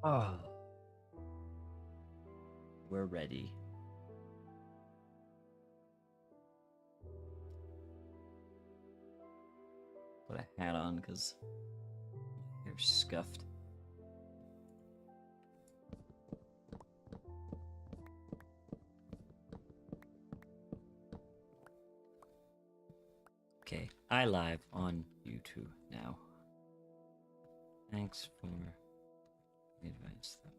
Oh, we're ready. Put a hat on because my hair's scuffed. Okay, I live on YouTube now. Thanks for the advice, though.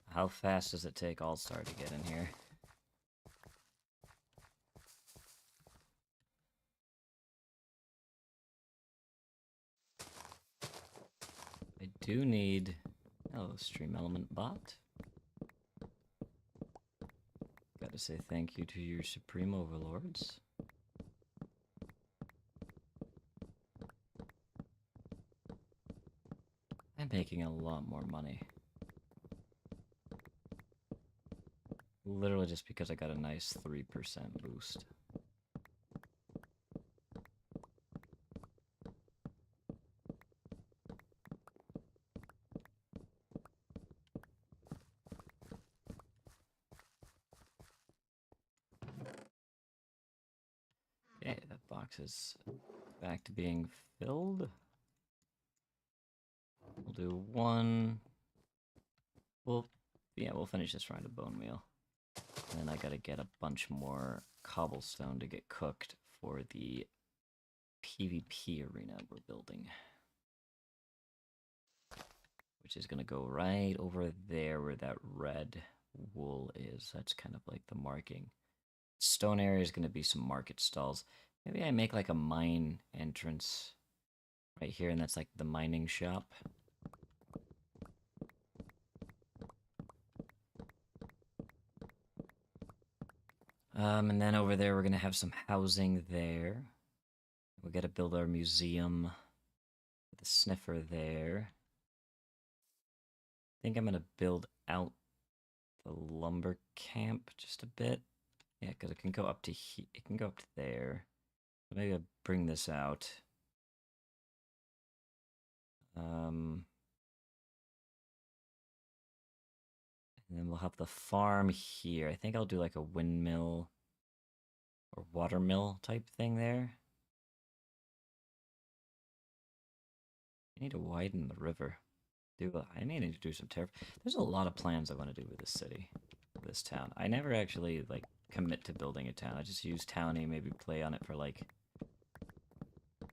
How fast does it take All-Star to get in here? I do need... Oh, Stream Element bot. Gotta say thank you to your Supreme Overlords. I'm making a lot more money. Literally just because I got a nice 3% boost. Okay, that box is back to being filled. We'll do one. We'll finish this round of bone meal. And then I gotta get a bunch more cobblestone to get cooked for the PvP arena we're building. Which is gonna go right over there where that red wool is. That's kind of like the marking. Stone area is gonna be some market stalls. Maybe I make like a mine entrance right here, and that's like the mining shop. And then over there, we're gonna have some housing there. We gotta build our museum. The sniffer there. I think I'm gonna build out the lumber camp just a bit. Yeah, because it can go up to it can go up to there. Maybe I'll bring this out. And then we'll have the farm here. I think I'll do like a windmill or watermill type thing there. I need to widen the river. I need to do some There's a lot of plans I want to do with this city, this town. I never actually like commit to building a town. I just use Towny, maybe play on it for like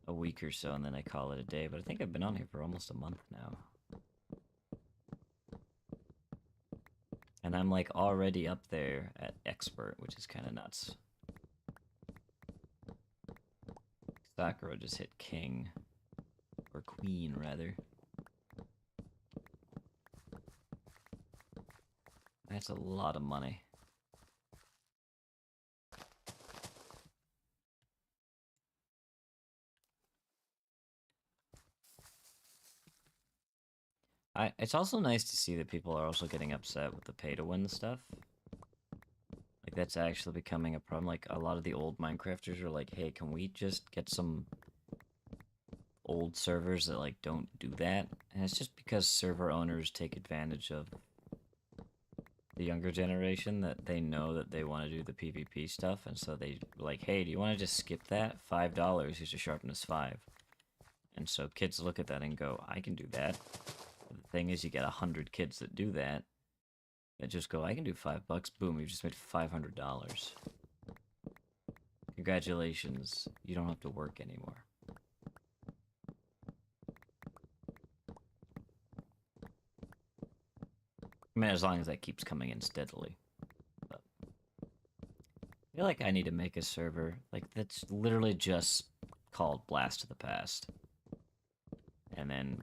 a week or so, and then I call it a day. But I think I've been on here for almost a month now. And I'm like already up there at expert, which is kind of nuts. Sakura just hit king. Or queen, rather. That's a lot of money. It's also nice to see that people are also getting upset with the pay-to-win stuff. Like, that's actually becoming a problem. Like, a lot of the old Minecrafters are like, hey, can we just get some old servers that, like, don't do that? And it's just because server owners take advantage of the younger generation that they know that they want to do the PvP stuff, and so they like, hey, do you want to just skip that? $5, here's your sharpness 5. And so kids look at that and go, I can do that. But the thing is, you get 100 kids that do that, that just go, I can do $5, boom, you just made $500. Congratulations, you don't have to work anymore. I mean, as long as that keeps coming in steadily. But I feel like I need to make a server, like, that's literally just called Blast of the Past. And then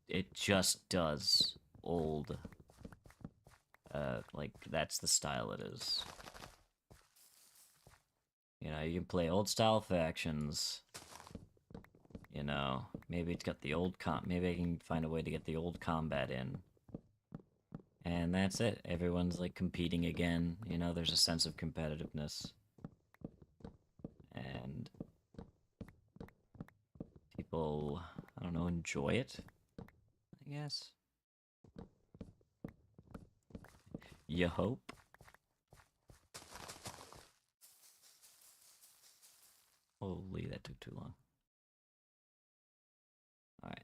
it just does old, like, that's the style it is. You know, you can play old style factions, You know, maybe it's got the old maybe I can find a way to get the old combat in. And that's it. Everyone's like competing again. You know, there's a sense of competitiveness. And people, I don't know, enjoy it, I guess. You hope. Holy, that took too long. Alright.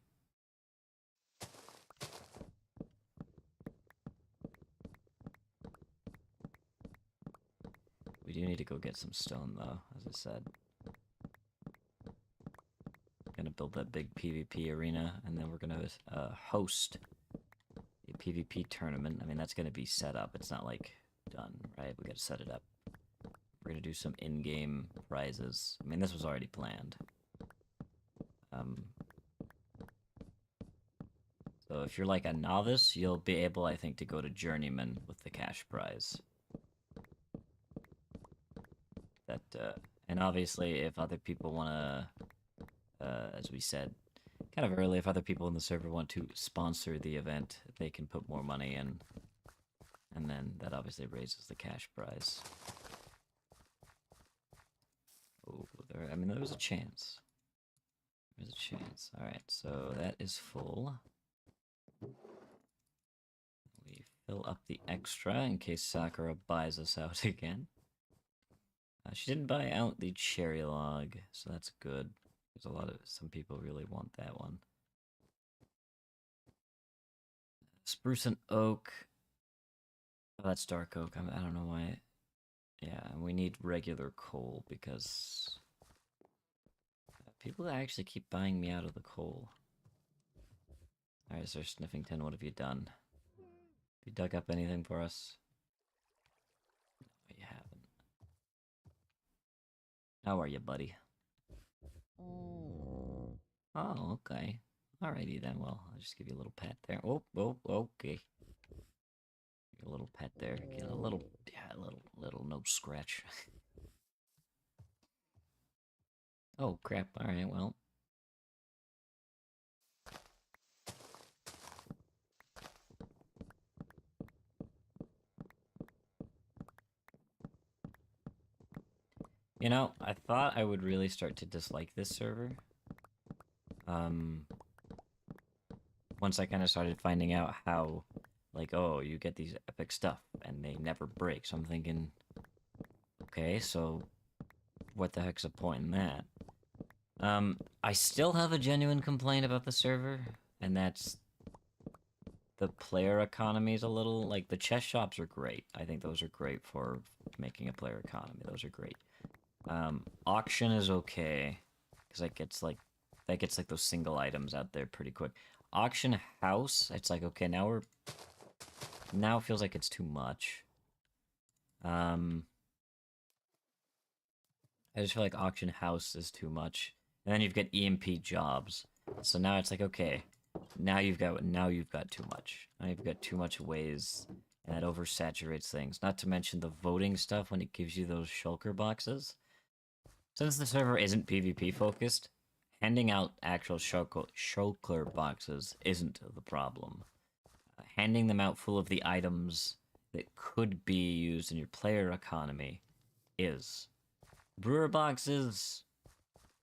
We do need to go get some stone, though, as I said. Gonna build that big PvP arena, and then we're gonna host a PvP tournament. I mean, that's gonna be set up. It's not like done, right? We gotta set it up. We're gonna do some in-game prizes. I mean, this was already planned. So if you're like a novice, you'll be able, I think, to go to Journeyman with the cash prize. And obviously, if other people want to, as we said, kind of early, if other people in the server want to sponsor the event, they can put more money in, and then that obviously raises the cash prize. Oh, I mean, there was a chance. There's a chance. Alright, so that is full. We fill up the extra in case Sakura buys us out again. She didn't buy out the cherry log, so that's good. There's some people really want that one. Spruce and oak. Oh, that's dark oak. I don't know why. Yeah, and we need regular coal because people actually keep buying me out of the coal. Alright, Sir Sniffington, what have you done? Have you dug up anything for us? No, you haven't. How are you, buddy? Oh, okay. Alrighty then, well, I'll just give you a little pat there. Oh, okay. A little pet there. Get a little, yeah, a little nose scratch. Oh, crap. Alright, well. You know, I thought I would really start to dislike this server. Once I kind of started finding out how, like, oh, you get these epic stuff, and they never break. So I'm thinking, okay, so what the heck's the point in that? I still have a genuine complaint about the server, and that's the player economy is a little, like, the chess shops are great. I think those are great for making a player economy. Those are great. Auction is okay, because that gets, like, those single items out there pretty quick. Auction house, it's like, okay, now it feels like it's too much. I just feel like auction house is too much. And then you've got EMP jobs. So now it's like, okay, now you've got too much. Now you've got too much ways, and that oversaturates things. Not to mention the voting stuff when it gives you those shulker boxes. Since the server isn't PvP focused, handing out actual shulker boxes isn't the problem. Handing them out full of the items that could be used in your player economy is. Brewer boxes,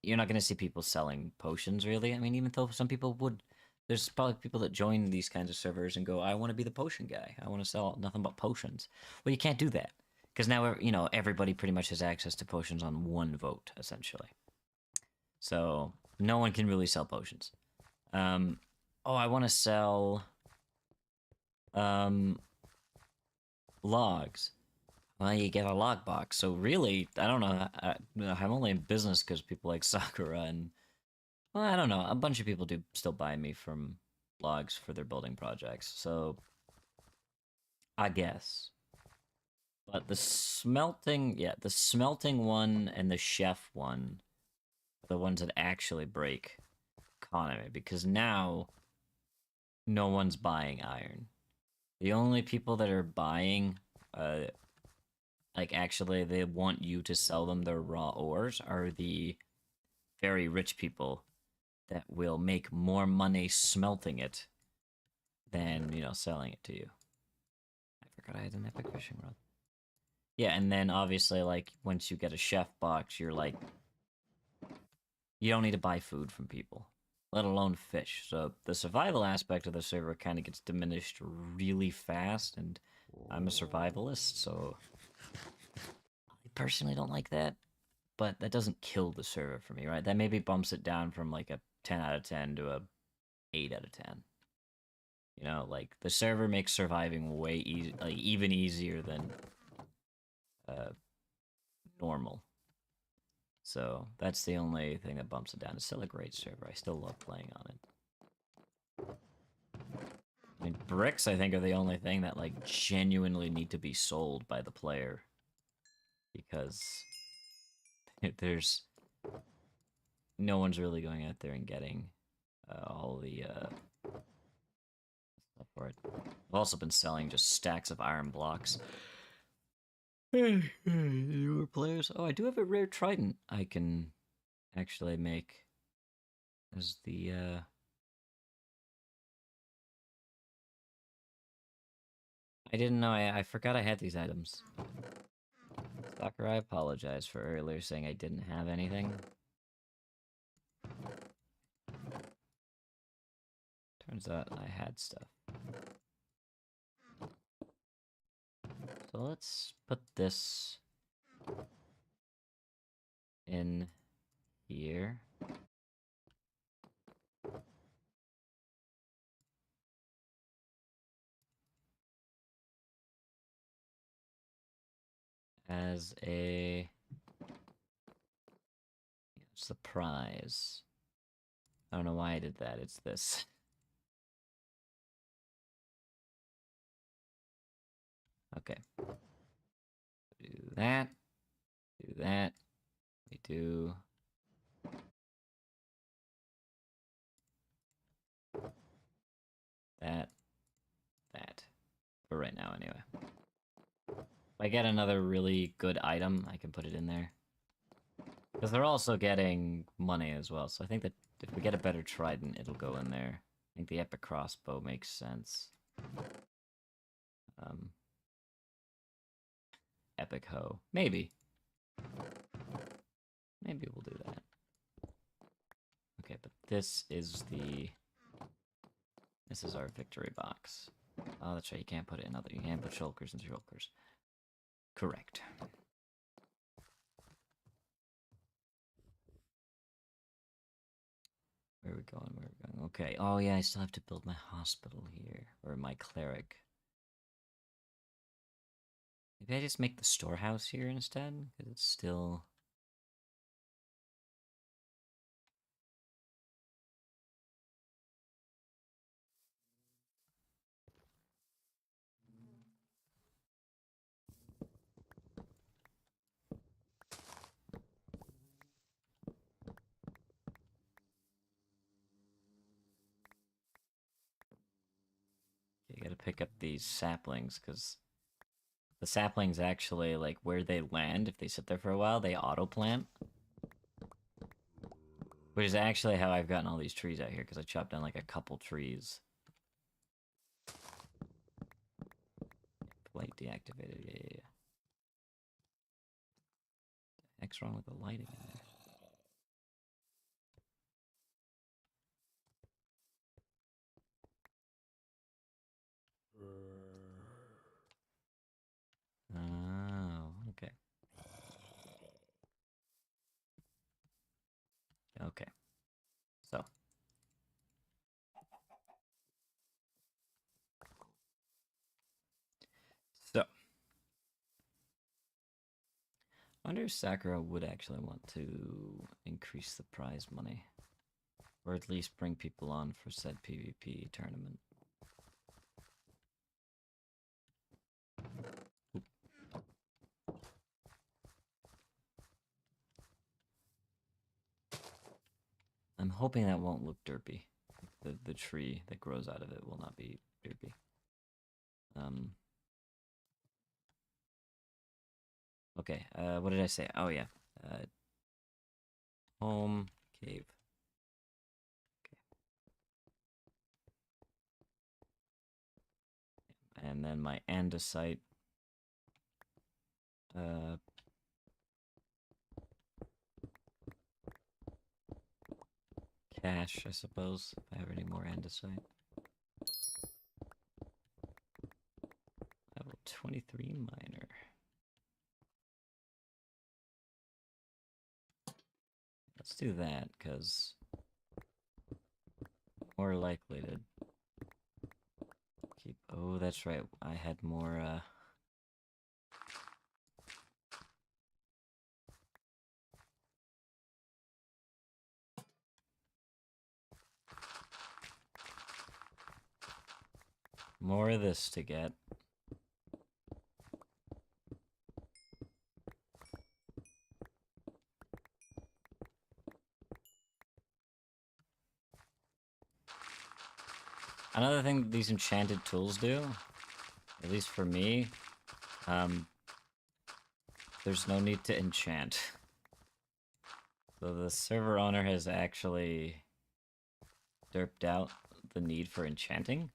you're not going to see people selling potions, really. I mean, even though some people would, there's probably people that join these kinds of servers and go, I want to be the potion guy. I want to sell nothing but potions. Well, you can't do that. Because now, you know, everybody pretty much has access to potions on one vote, essentially. So, no one can really sell potions. Oh, I want to sell, logs. Well, you get a log box. So really, I don't know. I'm only in business because people like Sakura and, well, I don't know. A bunch of people do still buy me from logs for their building projects. So I guess. But the smelting one and the chef one are the ones that actually break economy, because now no one's buying iron. The only people that are buying, like, actually, they want you to sell them their raw ores are the very rich people that will make more money smelting it than, you know, selling it to you. I forgot I had an epic fishing rod. Yeah, and then obviously, like, once you get a chef box, you're like, you don't need to buy food from people, let alone fish. So the survival aspect of the server kind of gets diminished really fast, and I'm a survivalist, so I personally don't like that. But that doesn't kill the server for me, right? That maybe bumps it down from like a 10 out of 10 to a 8 out of 10. You know, like the server makes surviving way easy, like even easier than uh, normal. So that's the only thing that bumps it down. It's still a great server. I still love playing on it. I mean, bricks, I think, are the only thing that like genuinely need to be sold by the player, because there's no one's really going out there and getting all the stuff for it. I've also been selling just stacks of iron blocks. Newer players. Oh, I do have a rare trident I can actually make as the I didn't know, I forgot I had these items. Stalker, I apologize for earlier saying I didn't have anything. Turns out I had stuff. So let's put this in here. As a surprise. I don't know why I did that, it's this. Okay. Do that. Do that. We do that. That. For right now, anyway. If I get another really good item, I can put it in there. Because they're also getting money as well, so I think that if we get a better trident, it'll go in there. I think the epic crossbow makes sense. Epic hoe. Maybe. Maybe we'll do that. Okay, but this is the... This is our victory box. Oh, that's right, you can't put it in other... You can't put shulkers into shulkers. Correct. Where are we going? Where are we going? Okay. Oh, yeah, I still have to build my hospital here. Or my cleric. Maybe I just make the storehouse here instead? Because it's still... You gotta pick up these saplings, because the saplings actually, like, where they land, if they sit there for a while, they auto-plant. Which is actually how I've gotten all these trees out here, because I chopped down, like, a couple trees. Light deactivated, yeah. What's wrong with the lighting in there? Oh, okay. Okay. So. So. I wonder if Sakura would actually want to increase the prize money. Or at least bring people on for said PvP tournament. Oop. I'm hoping that won't look derpy. The tree that grows out of it will not be derpy. Okay, what did I say? Oh, yeah. Home, cave. And then my andesite. Cache, I suppose, if I have any more andesite. Level 23 miner. Let's do that, because more likely to keep... Oh, that's right, I had more, more of this to get. Another thing these enchanted tools do, at least for me, there's no need to enchant. So the server owner has actually derped out the need for enchanting.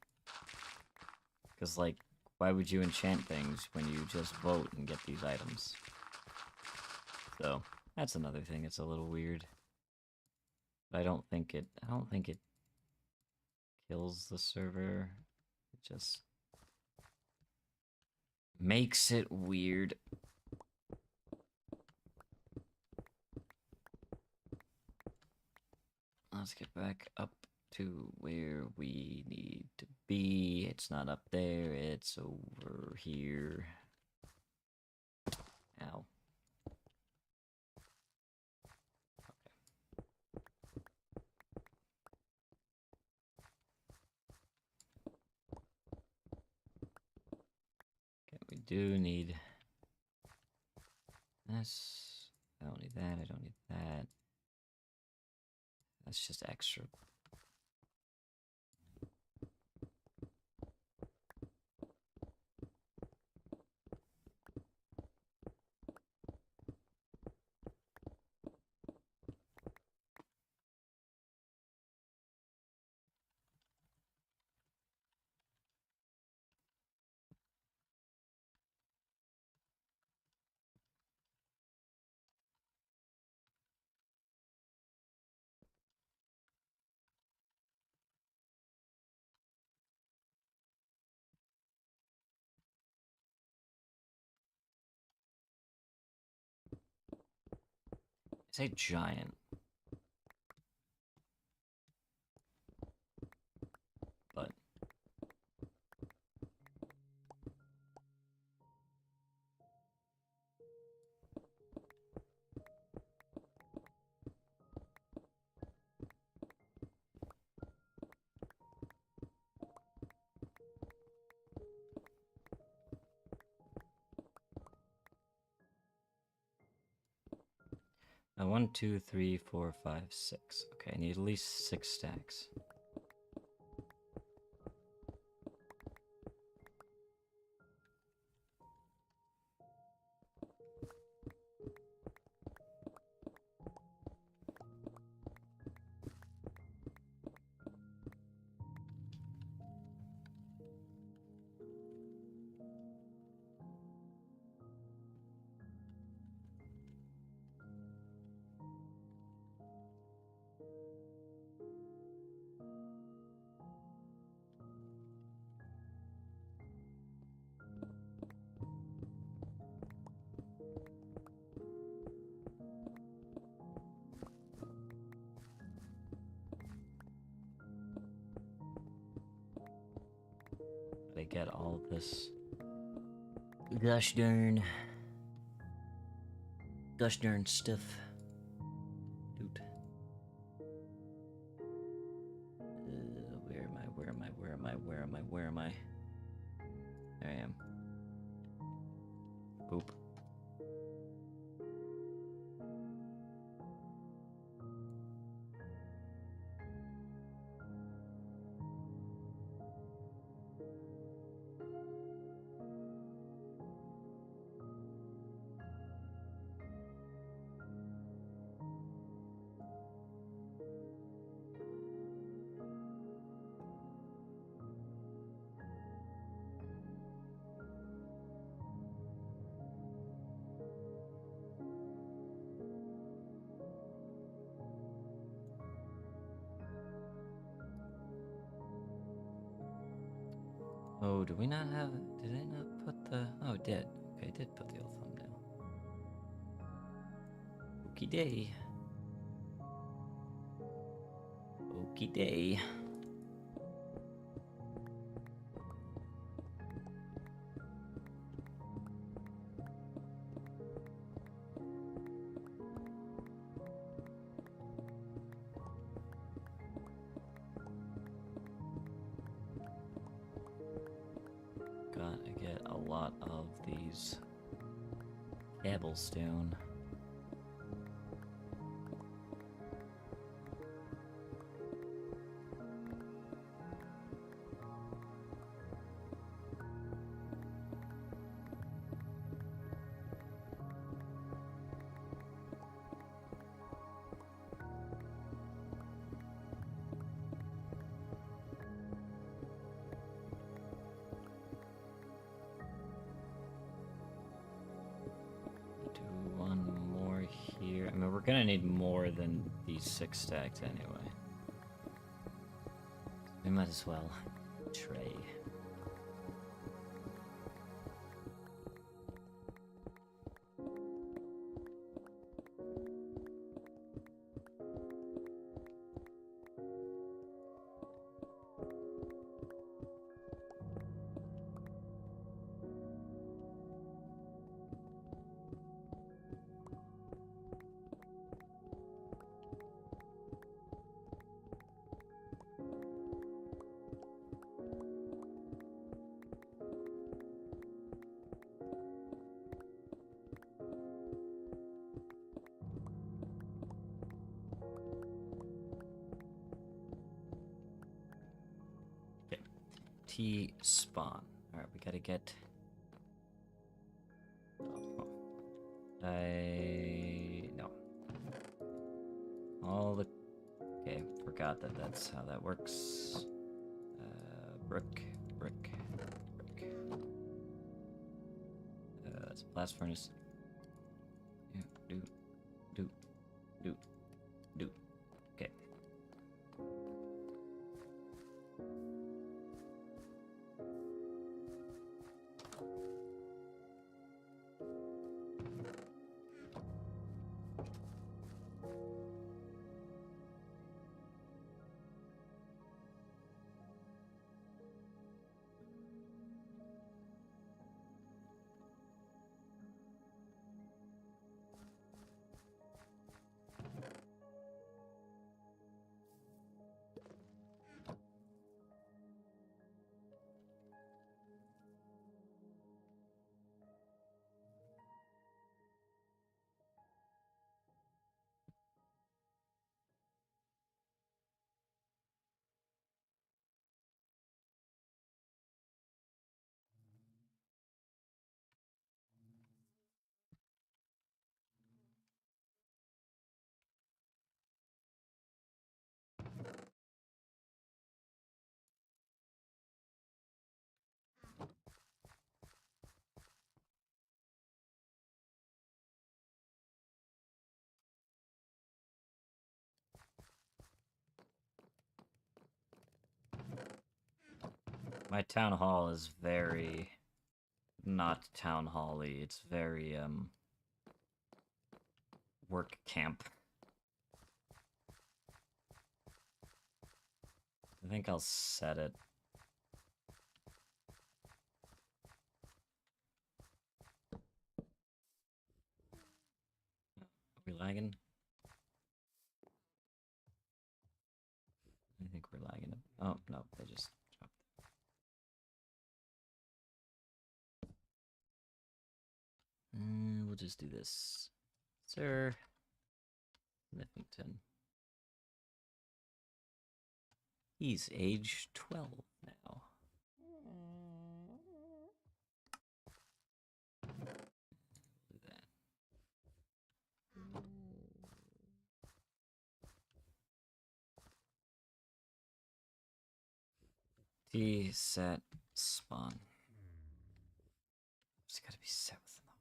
Because, like, why would you enchant things when you just vote and get these items? So, that's another thing, it's a little weird. But I don't think it kills the server. It just makes it weird. Let's get back up to where we need to be. It's not up there, it's over here. Ow. Okay, we do need this. I don't need that, I don't need that. That's just extra. I say giant. But one, two, three, four, five, six. Okay, I need at least 6 stacks. They get all this gosh darn stuff. Dude. Where am I? Where am I? Where am I? Where am I? Where am I? There I am. Boop. Oh, do we not have... Did I not put the... Oh, it did. Okay, I did put the old thumbnail. Okie day. Okie day. Gotta get a lot of these cobblestone. Do one more here. I mean, we're gonna need more than these 6 stacks anyway. We might as well trade. T spawn. Alright, we gotta get... Oh, no. All the... Okay, forgot that that's how that works. Brick. That's a blast furnace. Yeah, do. Okay. My town hall is very... not town hall-y. It's very, work camp. I think I'll set it. Are we lagging? I think we're lagging. Oh, no, they just dropped. We'll just do this. Sir Smithington. He's age 12 now. Do that. T set spawn. It's gotta be set within the...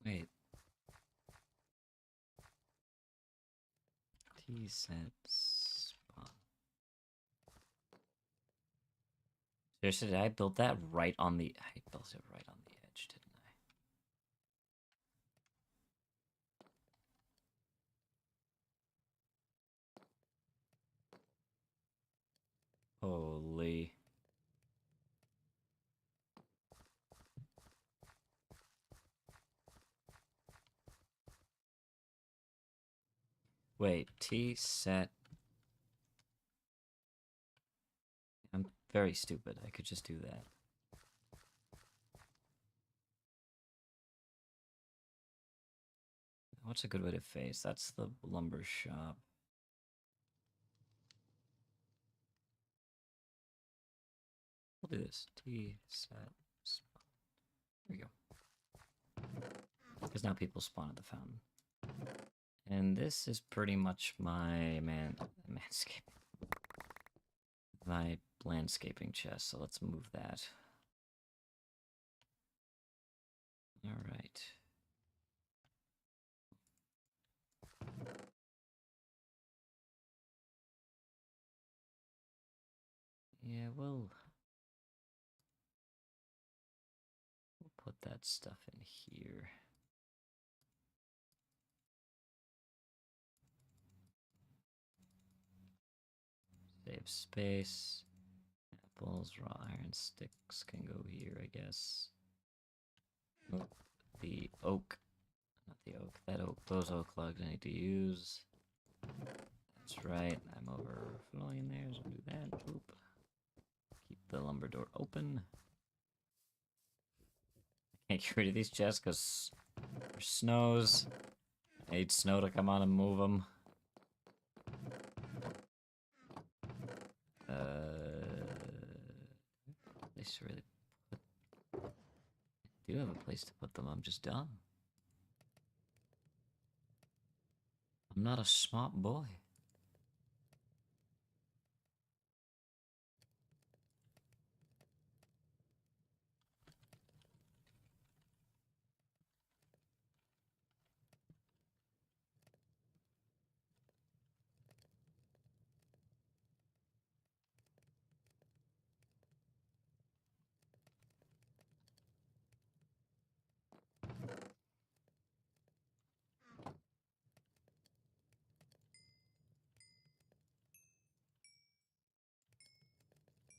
Wait. T set spawn. Seriously, did I build that right on the... I built it right on the edge, didn't I? Holy... Wait, T set... I'm very stupid. I could just do that. What's a good way to face? That's the lumber shop. We'll do this. T set spawn. There we go. Because now people spawn at the fountain. And this is pretty much my my landscaping chest, so let's move that. Alright. Yeah, we'll put that stuff in here. Save space. Apples, raw iron sticks can go here, I guess. Oh, the oak. Not the oak. That oak. Those oak logs I need to use. That's right. I'm overflowing there, so do that. Boop. Keep the lumber door open. I can't get rid of these chests because there's snows. I need snow to come on and move them. Place to really put... I do have a place to put them, I'm just dumb. I'm not a smart boy.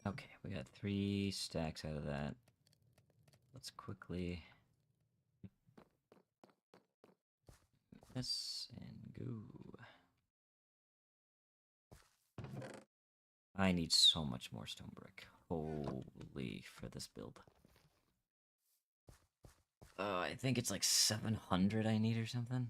Okay, we got 3 stacks out of that. Let's quickly... this and go. I need so much more stone brick. Holy, for this build. I think it's like 700 I need or something.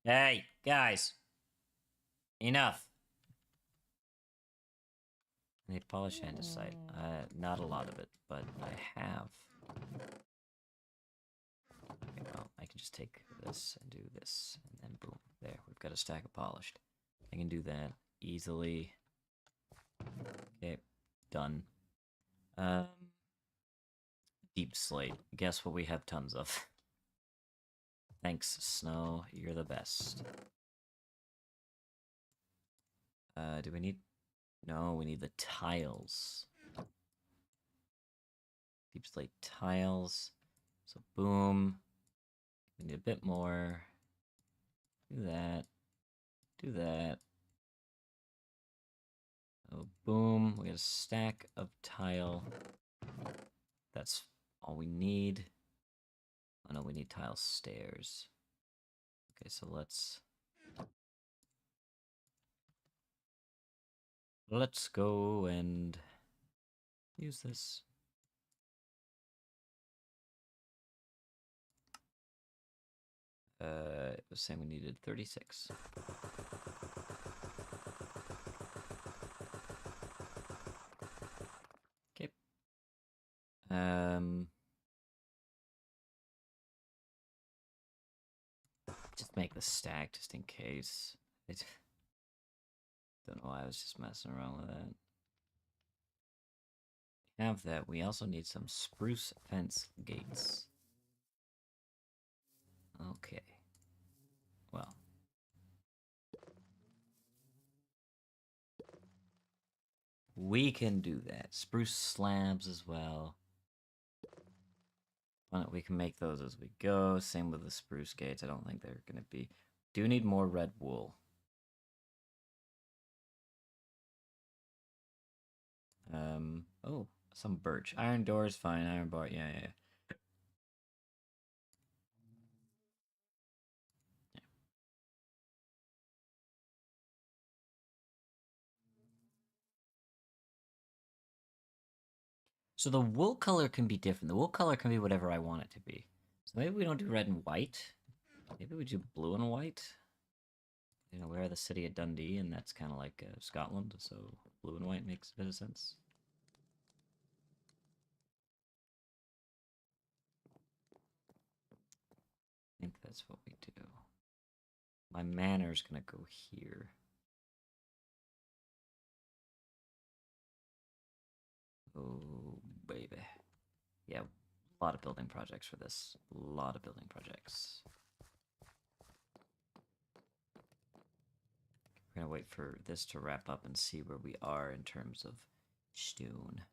Hey, guys. Enough. I need polish andesite. Not a lot of it, but I have. Okay, well, I can just take this and do this, and then boom. There, we've got a stack of polished. I can do that easily. Okay, done. Deep slate. Guess what we have tons of. Thanks, Snow. You're the best. Do we need... No, we need the tiles. Deep slate tiles. So, boom. We need a bit more. Do that. Do that. Oh, boom. We got a stack of tile. That's all we need. Oh no, we need tile stairs. Okay, so let's... Let's go and use this. It was saying we needed 36. Okay. Just make the stack just in case. I don't know why I was just messing around with that. Have that. We also need some spruce fence gates. Okay. Well. We can do that. Spruce slabs as well. We can make those as we go. Same with the spruce gates. I don't think they're going to be... Do need more red wool. Oh, some birch. Iron door is fine. Iron bar, yeah. So the wool color can be different. The wool color can be whatever I want it to be. So maybe we don't do red and white. Maybe we do blue and white. You know, we're the city of Dundee, and that's kind of like Scotland, so blue and white makes a bit of sense. I think that's what we do. My manor's gonna go here. Oh, baby. Yeah, a lot of building projects for this. A lot of building projects. We're gonna wait for this to wrap up and see where we are in terms of stone.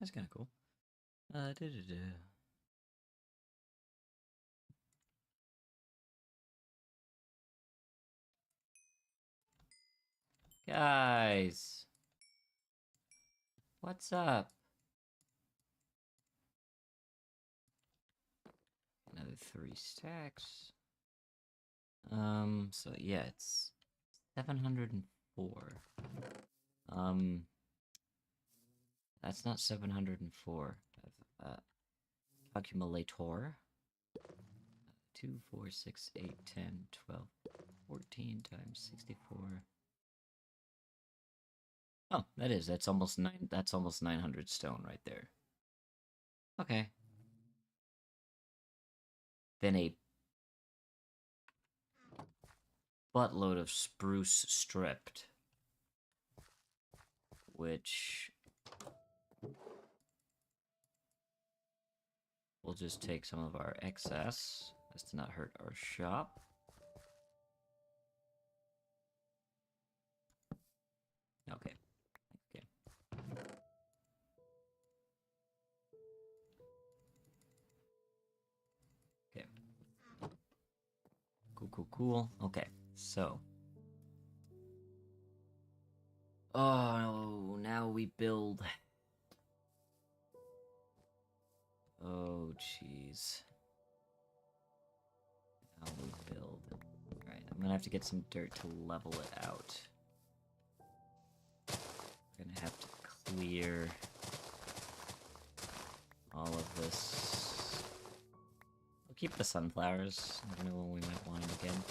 That's kind of cool. Guys, what's up? Another 3 stacks. So yeah, it's 704. That's not 704. Calculator. 2, 4, 6, 8, 10, 12, 14 times 64. Oh, that's almost 900 stone right there. Okay. Then a buttload of spruce stripped. Which we'll just take some of our excess as to not hurt our shop. Okay. Okay. Okay. Cool. Okay, so. Oh, now we build. Oh, jeez. Now we build. Alright, I'm gonna have to get some dirt to level it out. We're gonna have to clear all of this. We'll keep the sunflowers. I don't know when we might want them again.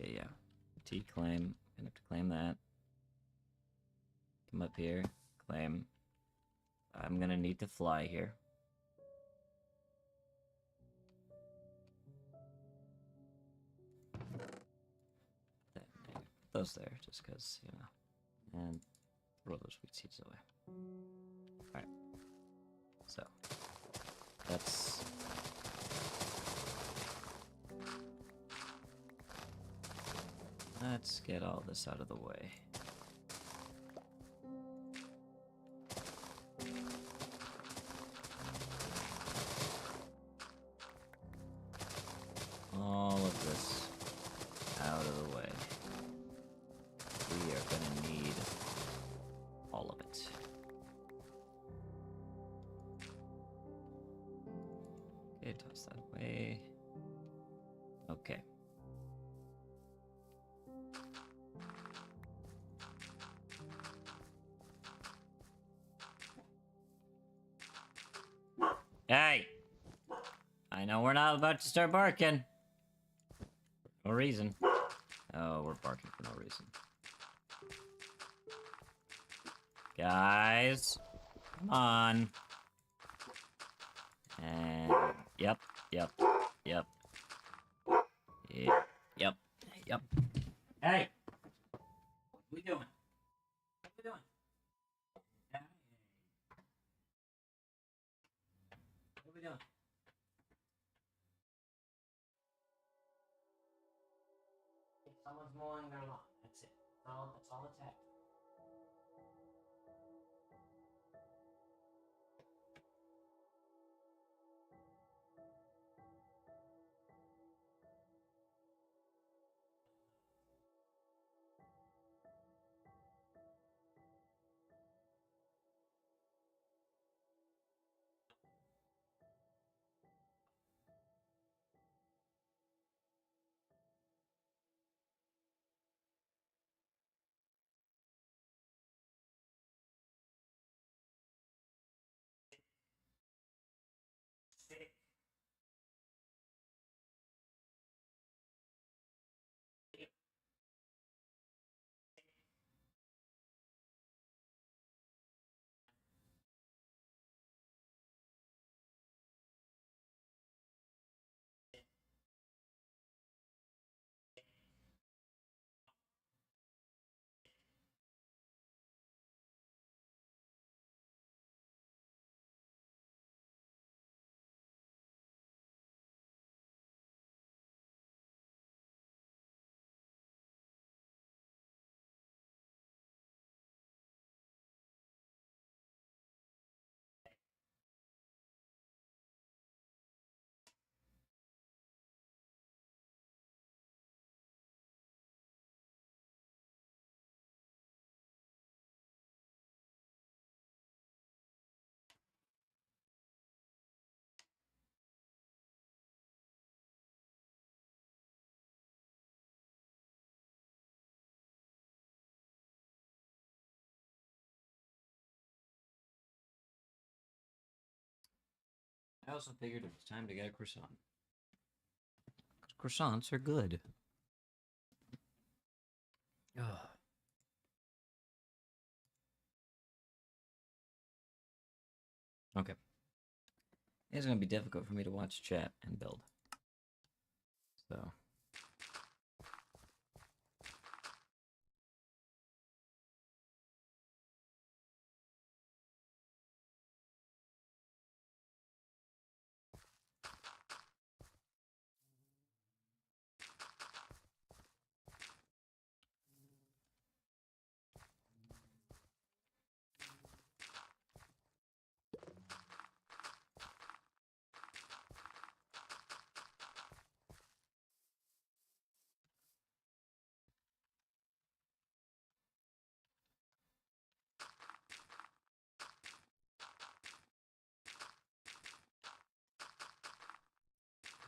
Okay, yeah. Come up here. Claim. I'm gonna need to fly here. Put those there, just because, you know. And throw those wheat seeds away. Alright. So. Let's get all this out of the way. All of this out of the way. We are gonna need all of it. Okay, toss that away. Okay. Hey! I know we're not about to start barking. No reason. Oh, we're barking for no reason. Guys, come on. And yep. Yep. Hey! What are we doing? What are we doing? Hey. What are we doing? Someone's mowing their lawn. That's it. That's all it's happening. I also figured it was time to get a croissant. Croissants are good. Ugh. Okay. It's gonna be difficult for me to watch chat and build. So.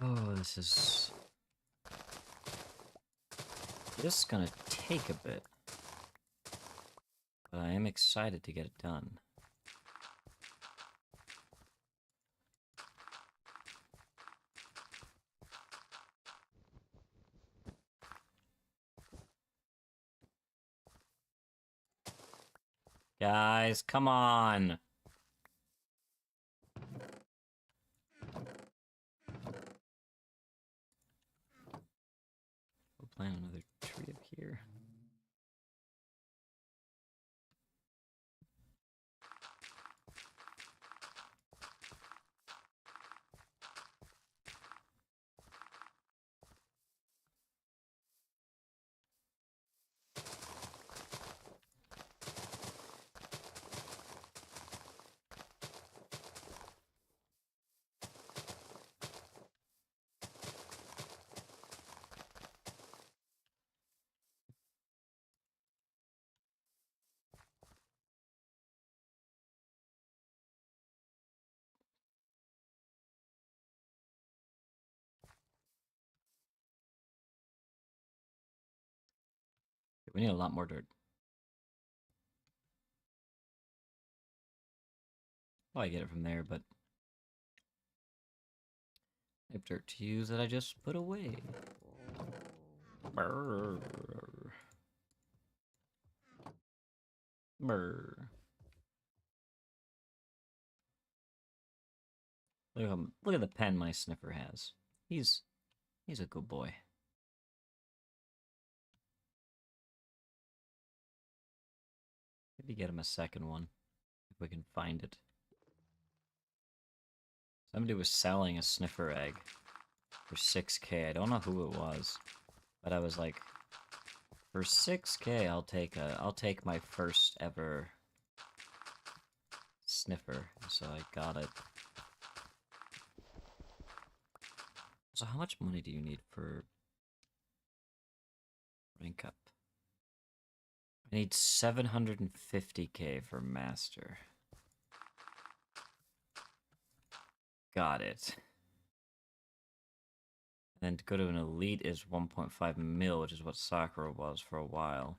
Oh, this is gonna take a bit. But I am excited to get it done. Guys, come on. We'll plant another tree up here. We need a lot more dirt. Well, I get it from there, but I have dirt to use that I just put away. Brr. Brr. Look at him. Look at the pen my sniffer has. He's a good boy. Maybe get him a second one if we can find it. Somebody was selling a sniffer egg for 6K. I don't know who it was, but I was like, for 6K, I'll take my first ever sniffer. So I got it. So how much money do you need for rank up? I need 750K for master. Got it. And then to go to an elite is 1.5 mil, which is what Sakura was for a while.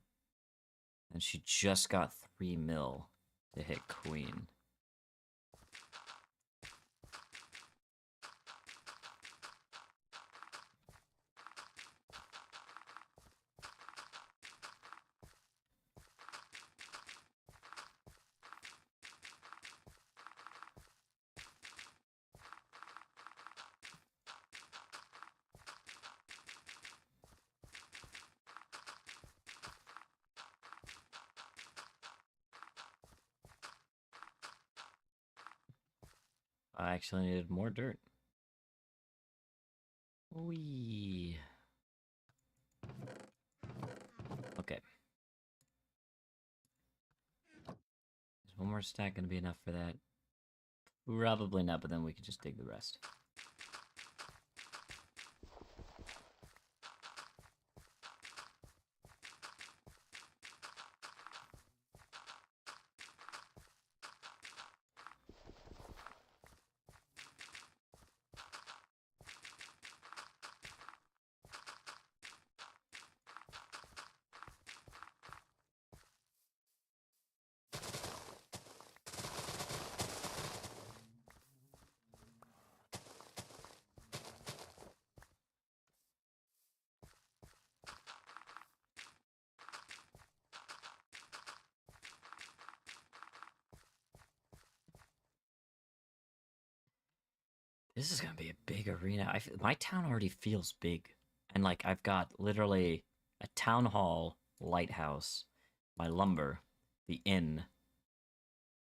And she just got 3 mil to hit queen. I actually needed more dirt. Wee. Okay. Is one more stack gonna be enough for that? Probably not, but then we can just dig the rest. This is gonna be a big arena. My town already feels big. And, like, I've got literally a town hall, lighthouse, my lumber, the inn,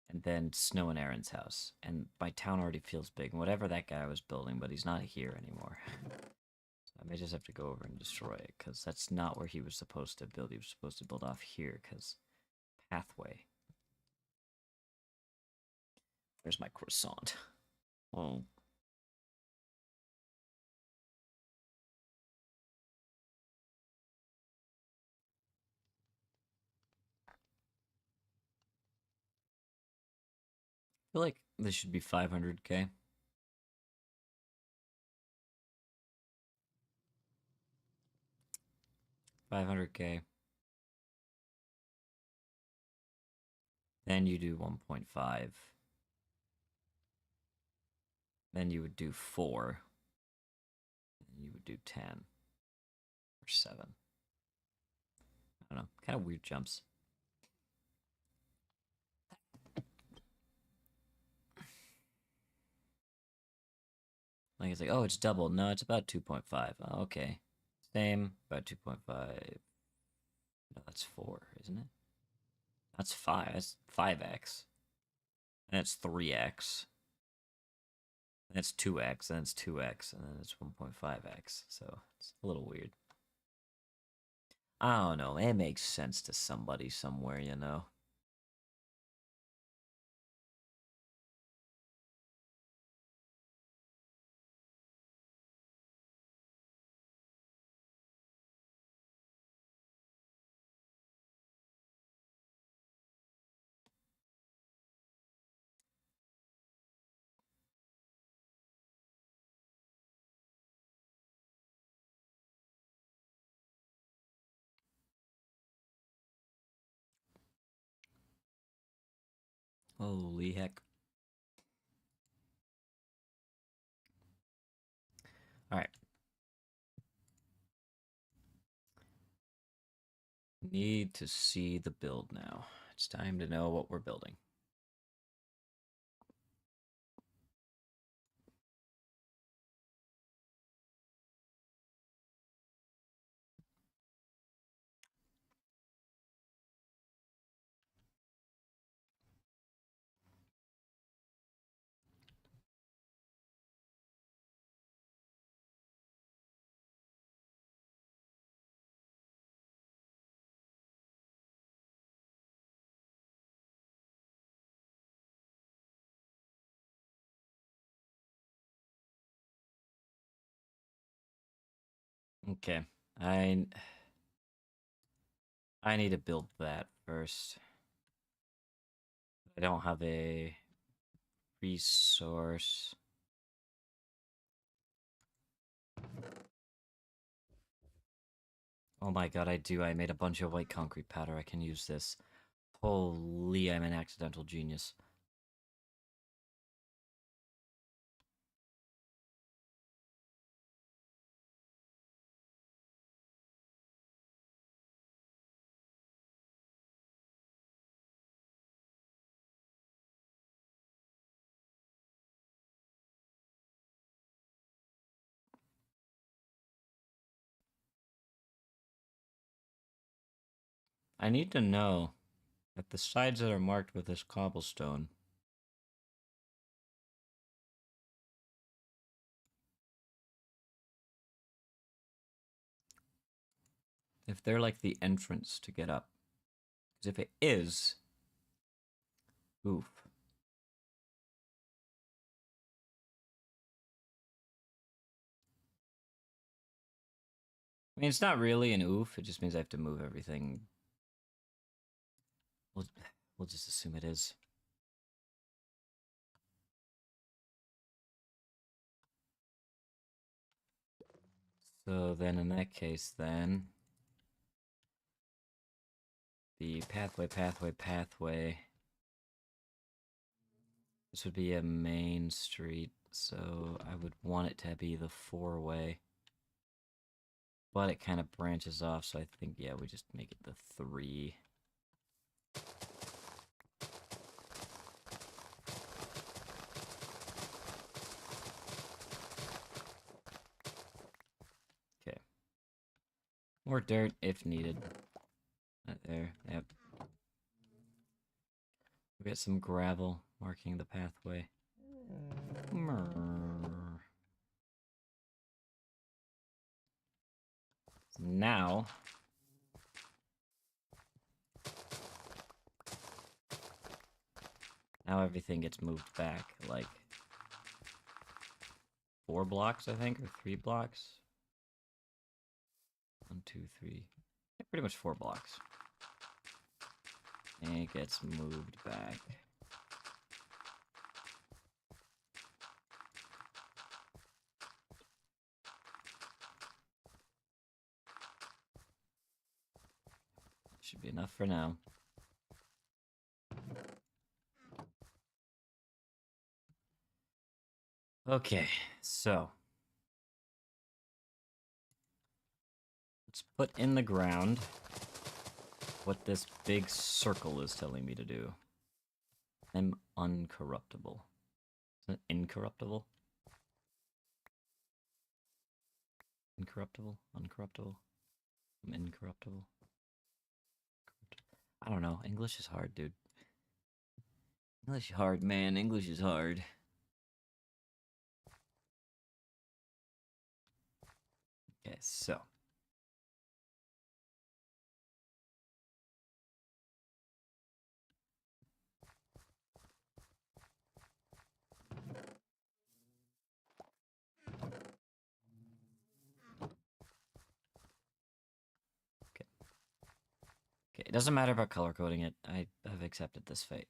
and then Snow and Aaron's house. And my town already feels big. And whatever that guy was building, but he's not here anymore. So I may just have to go over and destroy it, because that's not where he was supposed to build. He was supposed to build off here, because pathway. There's my croissant. Oh. I feel like this should be 500K. 500K. Then you do 1.5. Then you would do 4. And you would do 10. Or 7. I don't know. Kind of weird jumps. think it's like, oh, it's double. No, it's about 2.5. Oh, okay. Same, about 2.5. No, that's 4, isn't it? That's 5. That's 5x. And that's 3x. And that's 2x. And it's 2x. And then it's 1.5x. So it's a little weird. I don't know. It makes sense to somebody somewhere, you know? Holy heck. Alright. Need to see the build now. It's time to know what we're building. Okay. I need to build that first. I don't have a resource. Oh my god, I do. I made a bunch of white concrete powder. I can use this. Holy, I'm an accidental genius. I need to know that the sides that are marked with this cobblestone, if they're like the entrance to get up. Because if it is, oof. I mean, it's not really an oof. It just means I have to move everything. We'll, we'll just assume it is. So then in that case, then the pathway. This would be a main street, so I would want it to be the 4-way. But it kind of branches off, so I think, yeah, we just make it the 3. Okay. More dirt if needed. Right there, yep. We got some gravel marking the pathway. Now, everything gets moved back, like 4 blocks, I think, or 3 blocks. 1, 2, 3. Yeah, pretty much 4 blocks. And it gets moved back. Should be enough for now. Okay, so let's put in the ground what this big circle is telling me to do. I'm uncorruptible. Isn't it incorruptible? Incorruptible? Uncorruptible? I'm incorruptible? I don't know. English is hard, dude. English is hard, man. English is hard. Okay, so. Okay. Okay, it doesn't matter about color coding it. I have accepted this fate.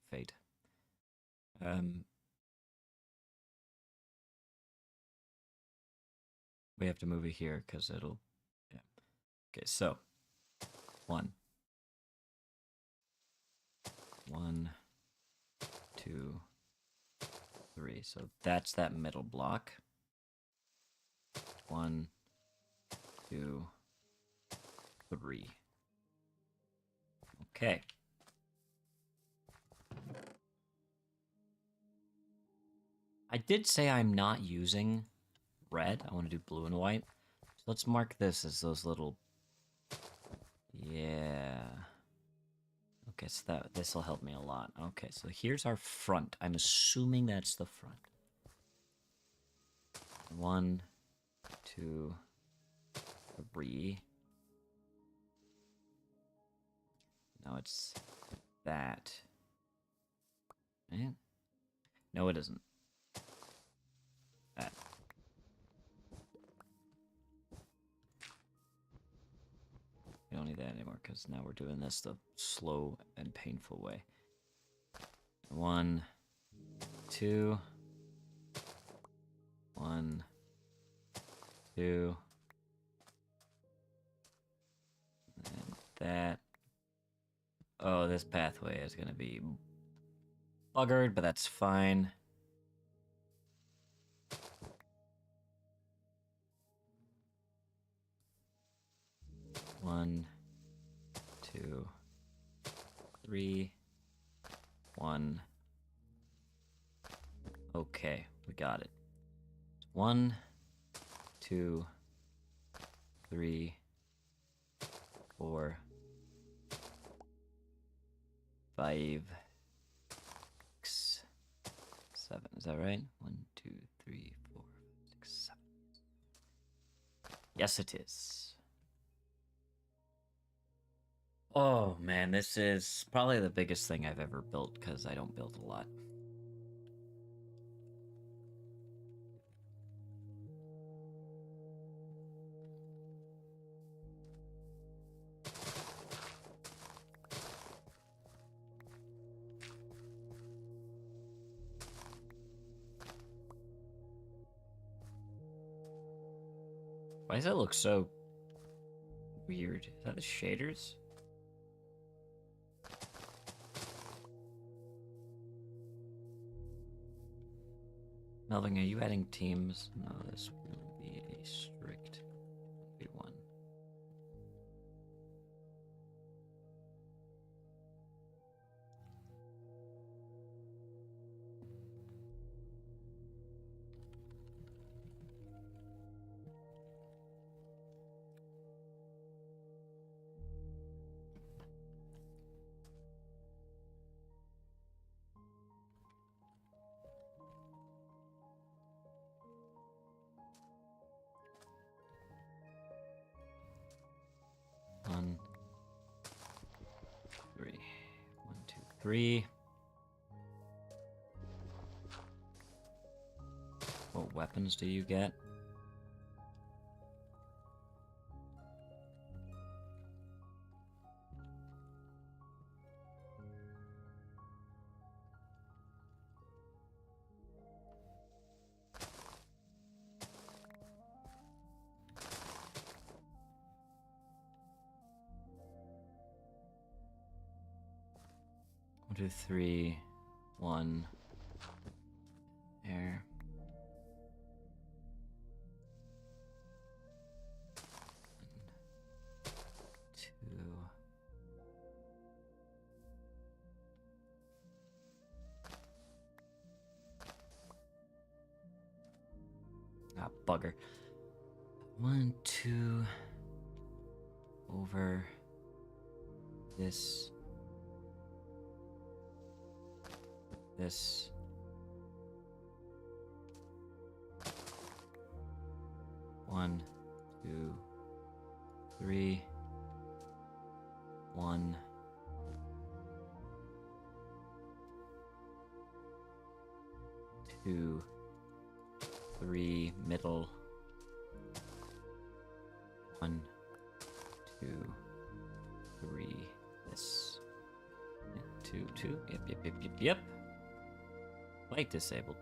We have to move it here because it'll. Yeah. Okay, so. 1. 1, 2, 3. So that's that middle block. 1, 2, 3. Okay. I did say I'm not using red. I want to do blue and white. So let's mark this as those little... Yeah. Okay, so this will help me a lot. Okay, so here's our front. I'm assuming that's the front. 1, 2, 3. Now it's that. Right? No, it isn't. That. We don't need that anymore because now we're doing this the slow and painful way. 1, 2. 1, 2. And that. Oh, this pathway is going to be buggered, but that's fine. One, 2, 3. 1. Okay, we got it. 1, 2, 3, 4, 5, 6, 7. Is that right? 1, 2, 3, 4, 6, 7. Yes, it is. Oh man, this is probably the biggest thing I've ever built because I don't build a lot. Why does that look so weird? Is that the shaders? Melvin, are you adding teams? No, this will be a strict v1. One, 3. 1, 2, 3. What weapons do you get? One, 2, 3. 1. Air. 2. Ah, bugger. 1, 2 over this. This. One, 2, 3. 1. 2, 3, middle. 1, 2, 3, this. 2, 2. Yep. Light disabled.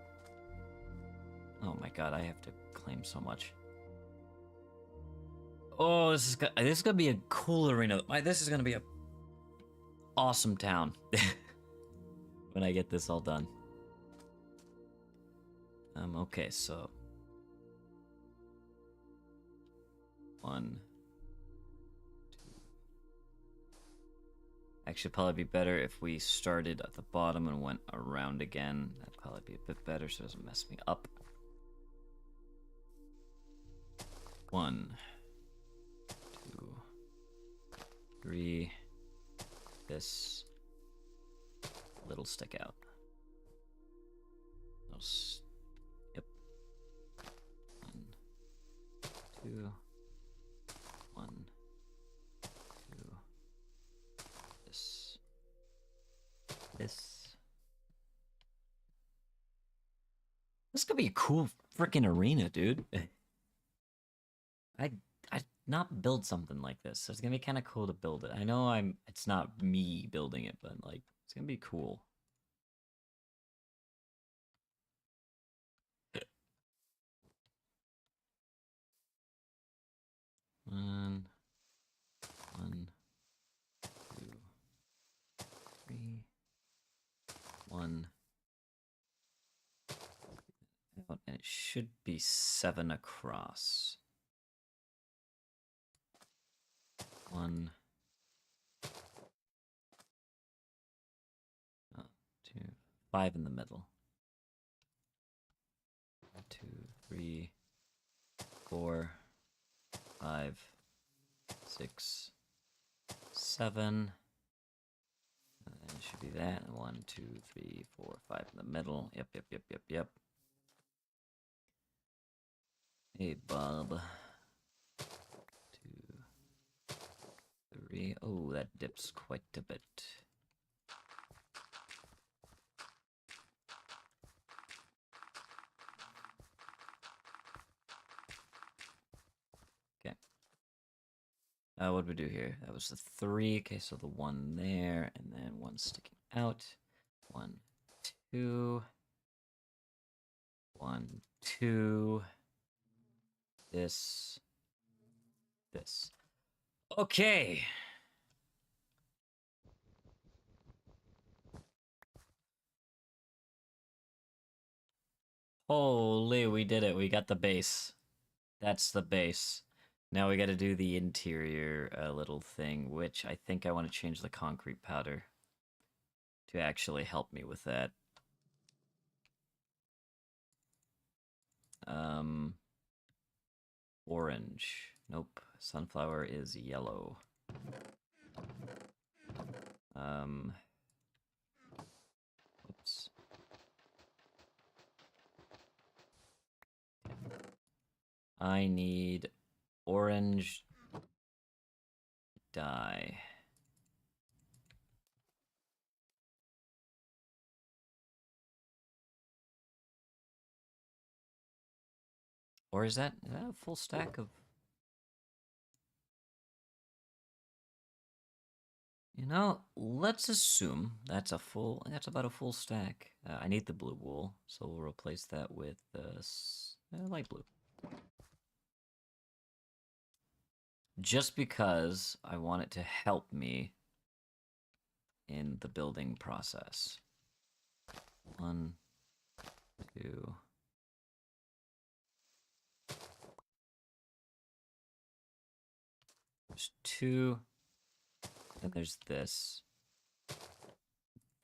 Oh my god, I have to claim so much. Oh, this is gonna be a cool arena. This is gonna be a awesome town when I get this all done. Okay, so 1, 2. Actually, probably be better if we started at the bottom and went around again. That'd probably be a bit better, so it doesn't mess me up. 1, 2, 3. This little stick out. Yep. 1, 2. 1, 2. This. This. This could be a cool freaking arena, dude. I'd not build something like this. So it's gonna be kind of cool to build it. I know it's not me building it, but like it's gonna be cool. One, 2, 3, 1. And it should be 7 across. 1, 2, 5 in the middle. 1, 2, 3, 4, 5, 6, 7. And then it should be that. 1, 2, 3, 4, 5 in the middle. Yep. Hey, Bob. 2, 3. Oh, that dips quite a bit. Okay. What did we do here? That was the 3. Okay, so the 1 there, and then 1 sticking out. 1, 2. 1, 2. This. Okay. Holy, we did it. We got the base. That's the base. Now we got to do the interior little thing, which I think I want to change the concrete powder to actually help me with that. Orange. Nope. Sunflower is yellow. Oops. I need orange dye. Or is that a full stack of... You know, let's assume that's about a full stack. I need the blue wool, so we'll replace that with light blue. Just because I want it to help me in the building process. 1, 2. There's 2. Then there's this.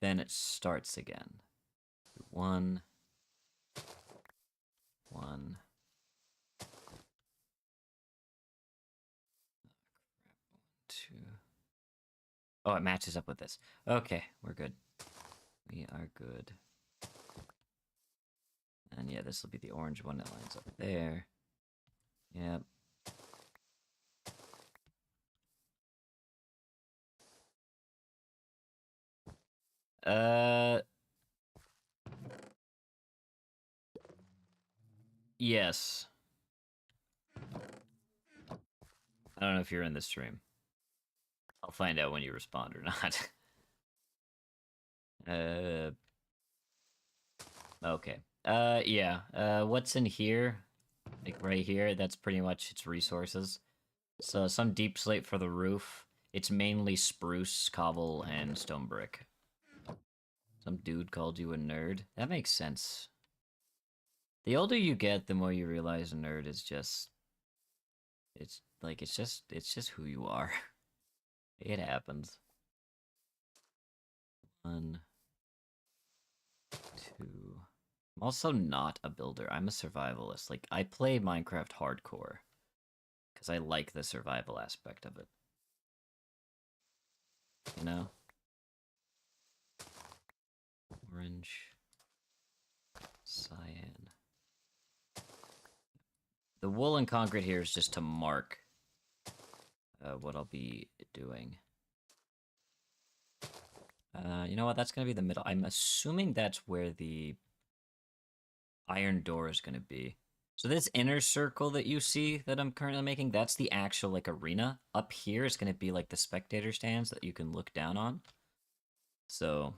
Then it starts again. 1. 1. Oh, it matches up with this. Okay, we're good. We are good. And yeah, this will be the orange one that lines up there. Yep. Yes. I don't know if you're in the stream. I'll find out when you respond or not. Okay. Yeah. What's in here? Like right here, that's pretty much its resources. So some deep slate for the roof. It's mainly spruce, cobble, and stone brick. Some dude called you a nerd. That makes sense. The older you get, the more you realize a nerd is just it's just who you are. It happens. 1, 2. I'm also not a builder. I'm a survivalist. Like I play Minecraft hardcore because I like the survival aspect of it. You know? Orange, cyan. The wool and concrete here is just to mark what I'll be doing. You know what? That's gonna be the middle. I'm assuming that's where the iron door is gonna be. So this inner circle that you see that I'm currently making, that's the actual like arena. Up here is gonna be like the spectator stands that you can look down on. So,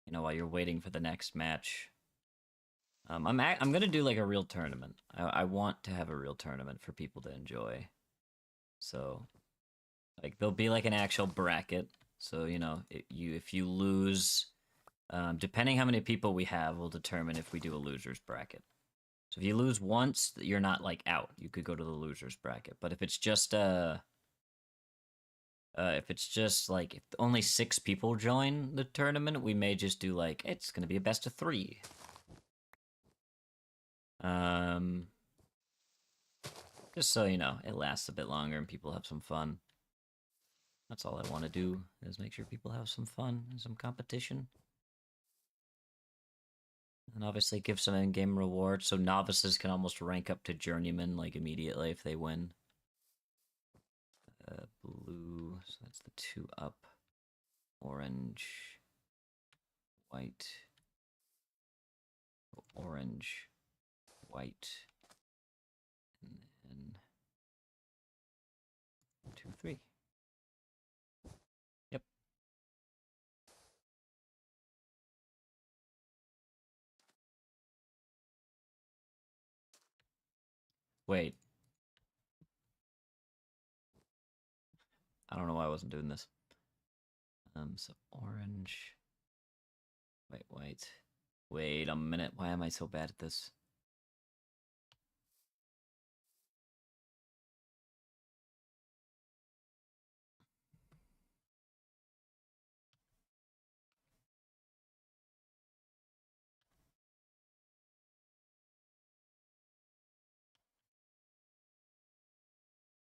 you know, while you're waiting for the next match, I'm gonna do like a real tournament. I want to have a real tournament for people to enjoy. So, like there'll be like an actual bracket. So you know, if you lose, depending how many people we have, will determine if we do a losers bracket. So if you lose once, you're not like out. You could go to the losers bracket. But if it's just like if only 6 people join the tournament, we may just do like it's gonna be a best of 3. Um, just so you know, it lasts a bit longer and people have some fun. That's all I want to do, is make sure people have some fun and some competition. And obviously give some in-game rewards, so novices can almost rank up to journeyman, like, immediately if they win. Blue, so that's the 2 up. Orange. White. Orange. White. And then 2, 3. Yep. Wait. I don't know why I wasn't doing this. So orange. Wait, white. Wait a minute. Why am I so bad at this?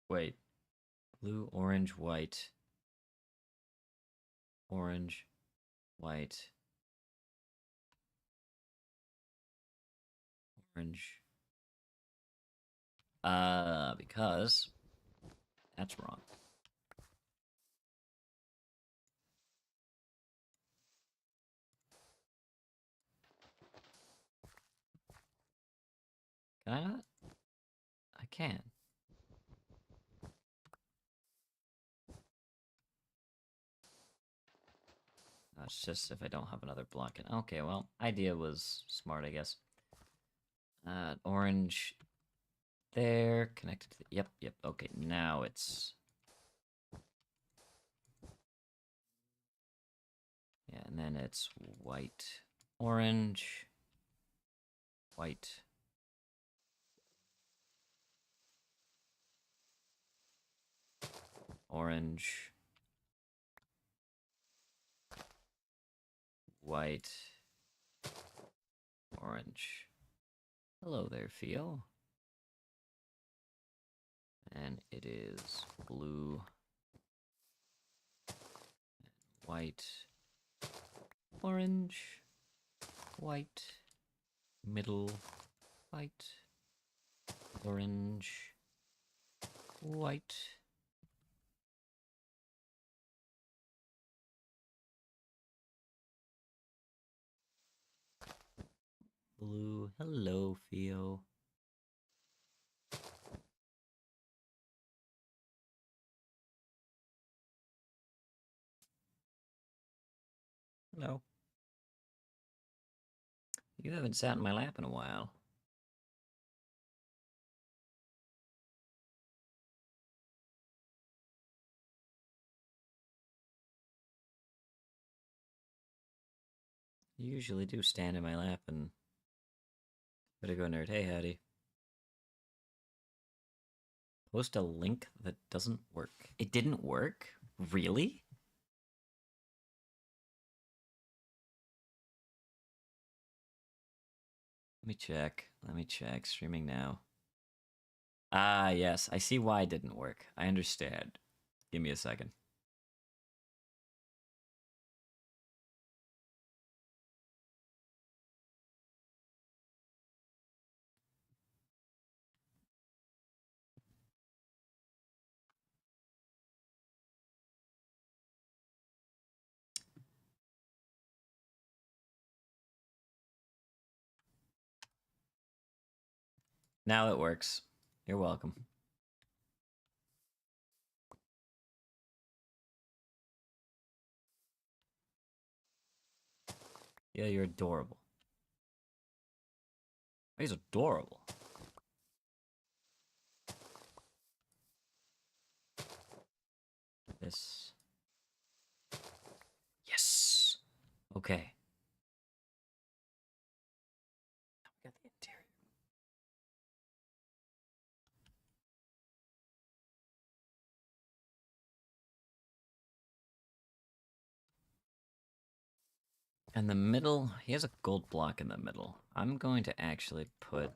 Wait. Blue, orange, white. Orange, white. Orange. Because that's wrong. Can I not? I can. It's just if I don't have another block. Okay, well, idea was smart, I guess. Orange there, connected to the, yep, okay, now it's... Yeah, and then it's white, orange, white. Orange. White. Orange. Hello there, Theo. And it is blue. white, orange, white, middle, white, orange, white. Blue. Hello, Theo. Hello. You haven't sat in my lap in a while. You usually do stand in my lap and... Better go, nerd. Hey, howdy. Post a link that doesn't work. It didn't work? Really? Let me check. Let me check. Streaming now. Ah, yes. I see why it didn't work. I understand. Give me a second. Now it works. You're welcome. Yeah, you're adorable. He's adorable. This. Yes. Okay. Now we got the interior. And the middle, he has a gold block in the middle. I'm going to actually put...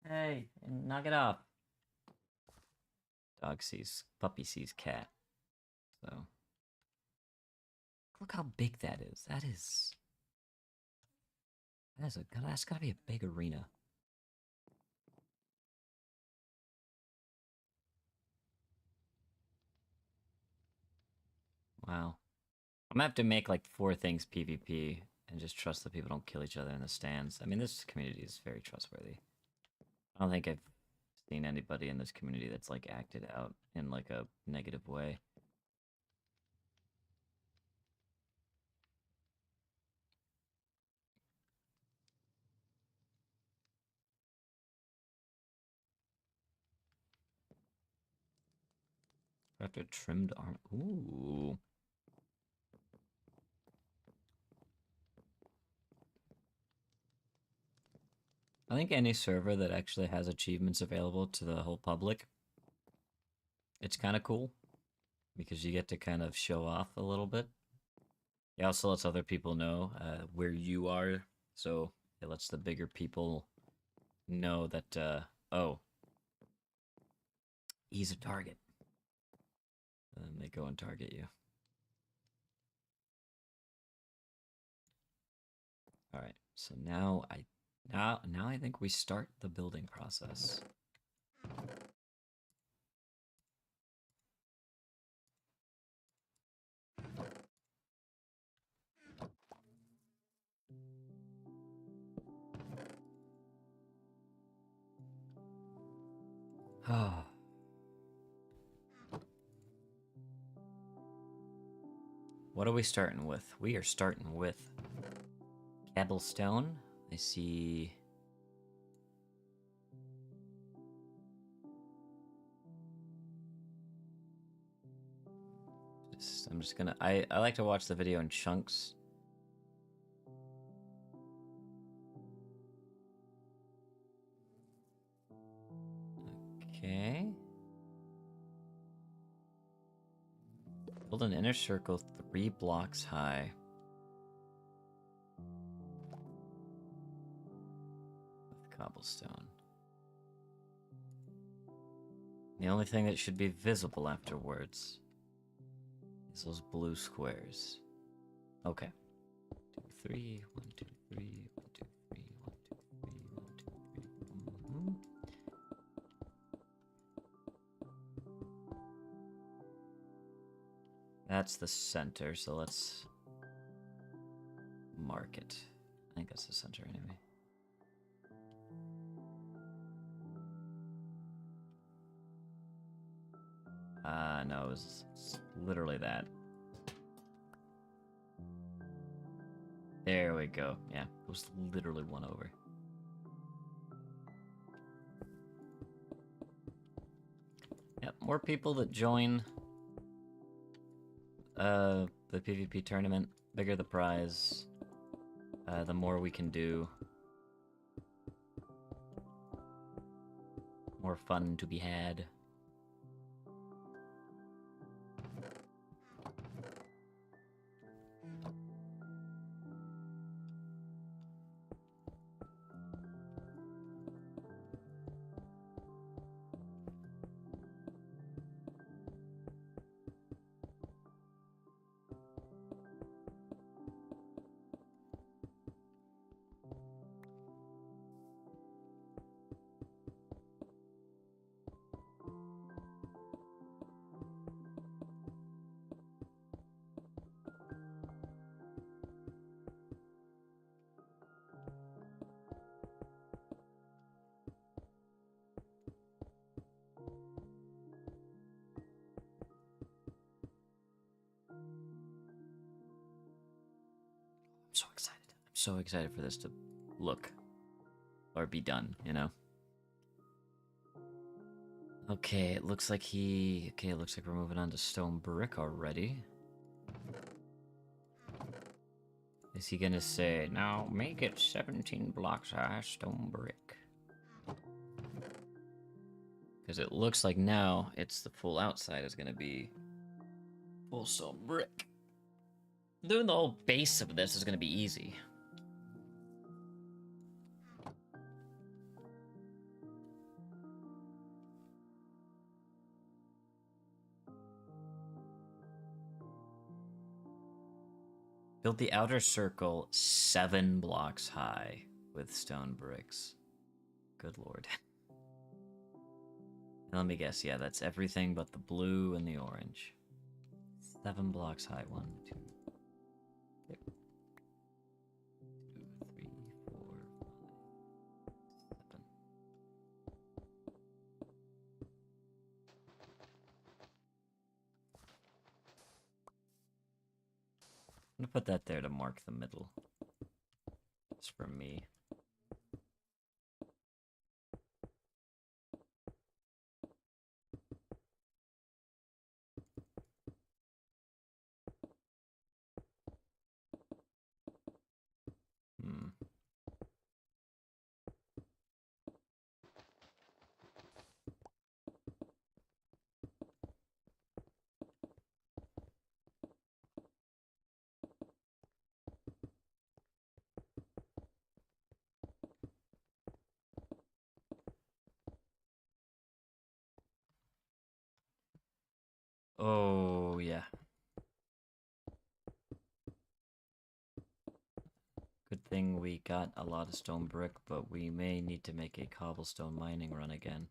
Hey, knock it off. Dog sees, puppy sees cat. So... Look how big that is. That's gotta be a big arena. Wow. I'm gonna have to make like 4 things PvP and just trust that people don't kill each other in the stands. I mean, this community is very trustworthy. I don't think I've seen anybody in this community that's like acted out in like a negative way. After trimmed arm. Ooh. I think any server that actually has achievements available to the whole public, it's kind of cool because you get to kind of show off a little bit. It also lets other people know where you are, so it lets the bigger people know that, oh, he's a target. And then they go and target you. All right, so now I think we start the building process. Oh. What are we starting with? We are starting with cobblestone. I see. I'm just gonna. I like to watch the video in chunks. Okay. Build an inner circle 3 blocks high. With cobblestone. The only thing that should be visible afterwards is those blue squares. Okay. 2, 3, 1, 2, 3, 1, 2, 3, 1, 2, 3, 1, 2, 3. Mm-hmm. That's the center, so let's mark it. I think that's the center anyway. No, it's literally that. There we go. Yeah, it was literally one over. Yep, more people that join the PvP tournament, bigger the prize, the more we can do. More fun to be had. I'm so excited. I'm so excited for this to look or be done, you know? Okay, it looks like it looks like we're moving on to stone brick already. Is he gonna say, now make it 17 blocks high stone brick? Because it looks like now it's the full outside is gonna be full stone brick. Doing the whole base of this is gonna be easy. Build the outer circle 7 blocks high with stone bricks. Good lord. And let me guess, yeah, that's everything but the blue and the orange. 7 blocks high. 1, 2, 6, 2, 3, 4, 5, 7. I'm gonna put that there to mark the middle. It's for me. Hmm. Oh, yeah. Good thing we got a lot of stone brick, but we may need to make a cobblestone mining run again.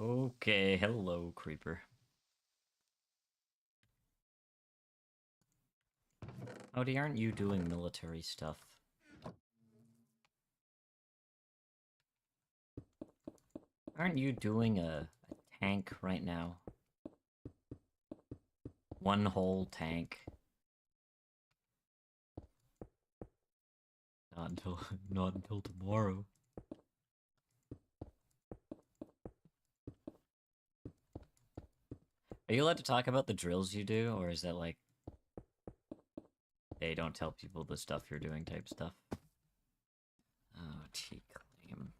Okay, hello, creeper. Howdy, aren't you doing military stuff? Aren't you doing a tank right now? One whole tank. Not until not until tomorrow. Are you allowed to talk about the drills you do, or is that like, hey, don't tell people the stuff you're doing type stuff? Oh, cheek claim.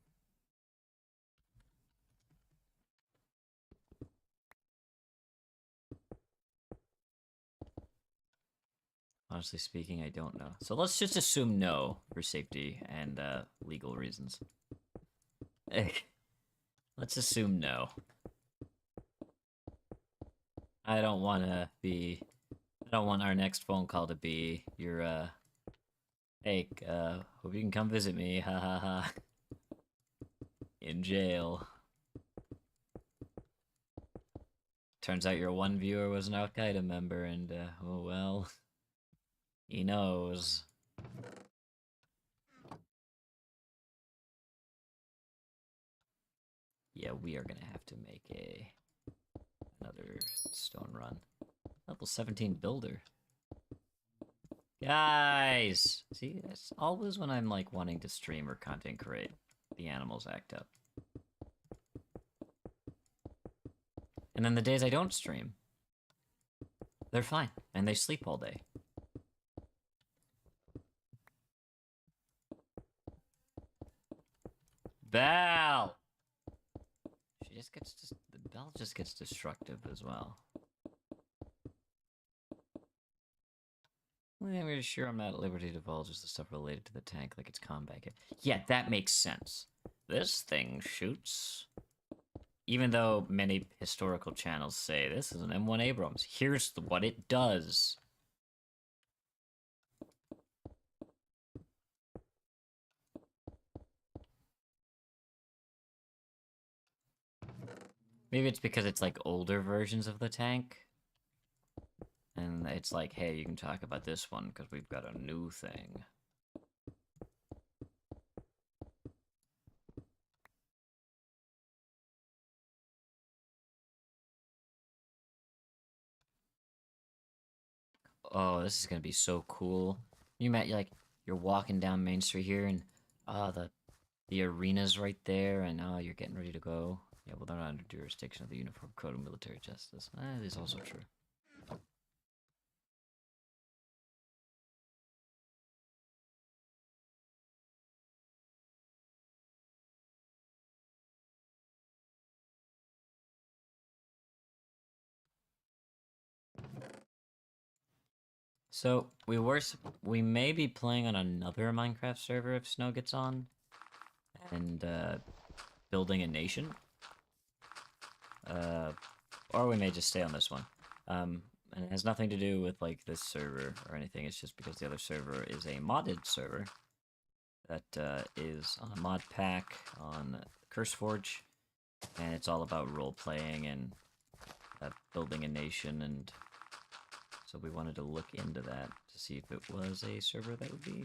Honestly speaking, I don't know. So let's just assume no for safety and legal reasons. Let's assume no. I don't want to be. I don't want our next phone call to be your. Hey, hope you can come visit me. Ha ha ha. In jail. Turns out your one viewer was an Al Qaeda member, and oh well. He knows. Yeah, we are gonna have to make another stone run. Level 17 builder. Guys! See, that's always when I'm like wanting to stream or content create. The animals act up. And then the days I don't stream, they're fine, and they sleep all day. Belle! She just gets, the Belle just gets destructive as well. I'm sure I'm not at liberty to divulge the stuff related to the tank, like its combat kit. Yeah, that makes sense. This thing shoots. Even though many historical channels say this is an M1 Abrams, here's what it does. Maybe it's because it's like older versions of the tank. And it's like, hey, you can talk about this one because we've got a new thing. Oh, this is gonna be so cool. You met you're walking down Main Street here, and the arena's right there, and you're getting ready to go. Yeah, well, they're not under jurisdiction of the Uniform Code of Military Justice. That is also true. So we may be playing on another Minecraft server if Snow gets on, and building a nation. Or we may just stay on this one. And it has nothing to do with like this server or anything. It's just because the other server is a modded server that is on a mod pack on CurseForge, and it's all about role playing and building a nation. And so we wanted to look into that to see if it was a server that would be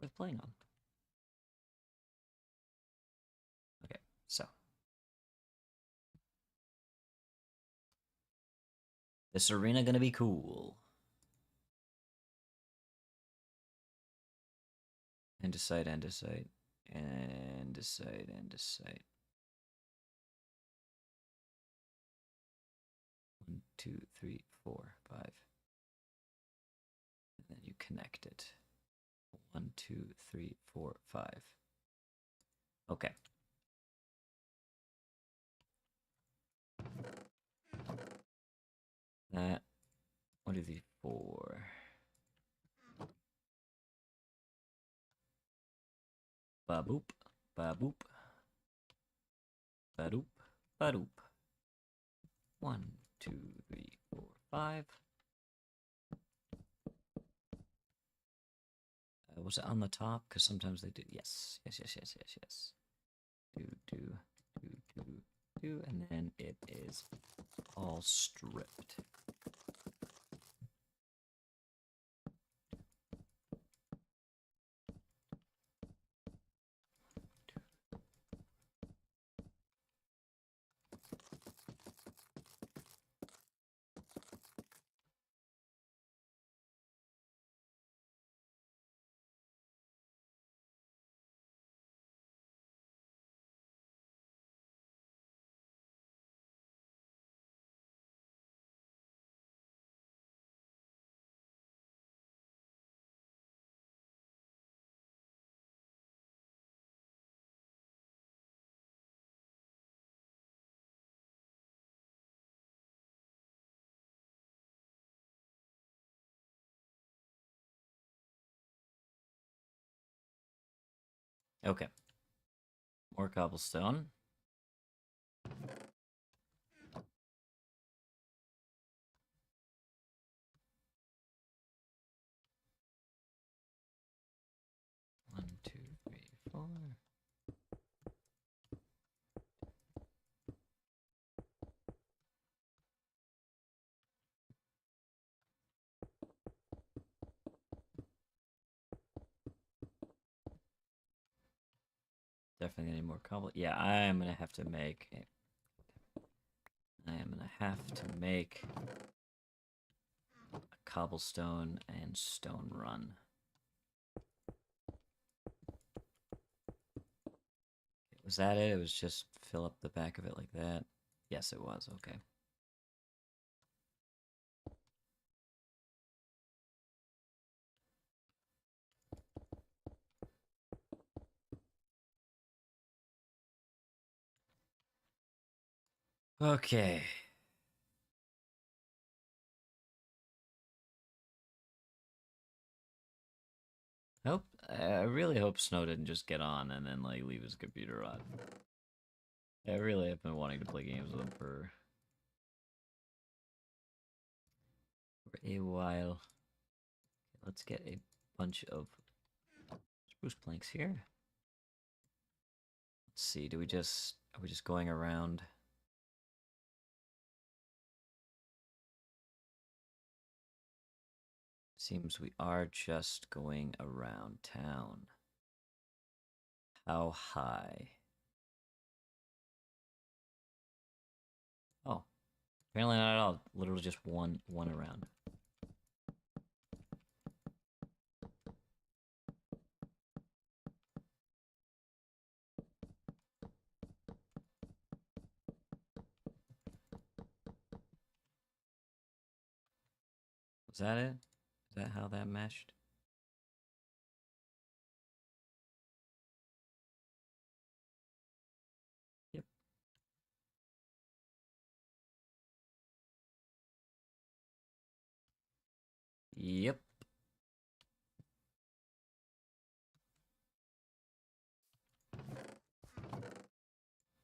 worth playing on. Okay, so this arena gonna be cool. Andesite, andesite, andesite, andesite. 1, 2, 3, 4, 5. And then you connect it. 1, 2, 3, 4, 5. Okay. That. 1, 2, 3, 4. Ba boop. Ba boop. Ba doop. Ba doop. 1, 2, 3, 4, 5. Was it on the top? Because sometimes they do. Yes. Yes, yes, yes, yes, yes. Do, do, do, do, and then it is all stripped. Okay. More cobblestone. One, two, three, four. Definitely need more cobble. Yeah, I am gonna have to make. I am gonna have to make a cobblestone and stone run. Was that it? It was just fill up the back of it like that? Yes, it was. Okay. Okay. I really hope Snow didn't just get on and then like leave his computer on. I really have been wanting to play games with him for a while. Let's get a bunch of spruce planks here. Let's see, are we just going around? Seems we are just going around town. How high? Oh, apparently not at all. Literally just one around. Was that it? Is that how that meshed? Yep. Yep.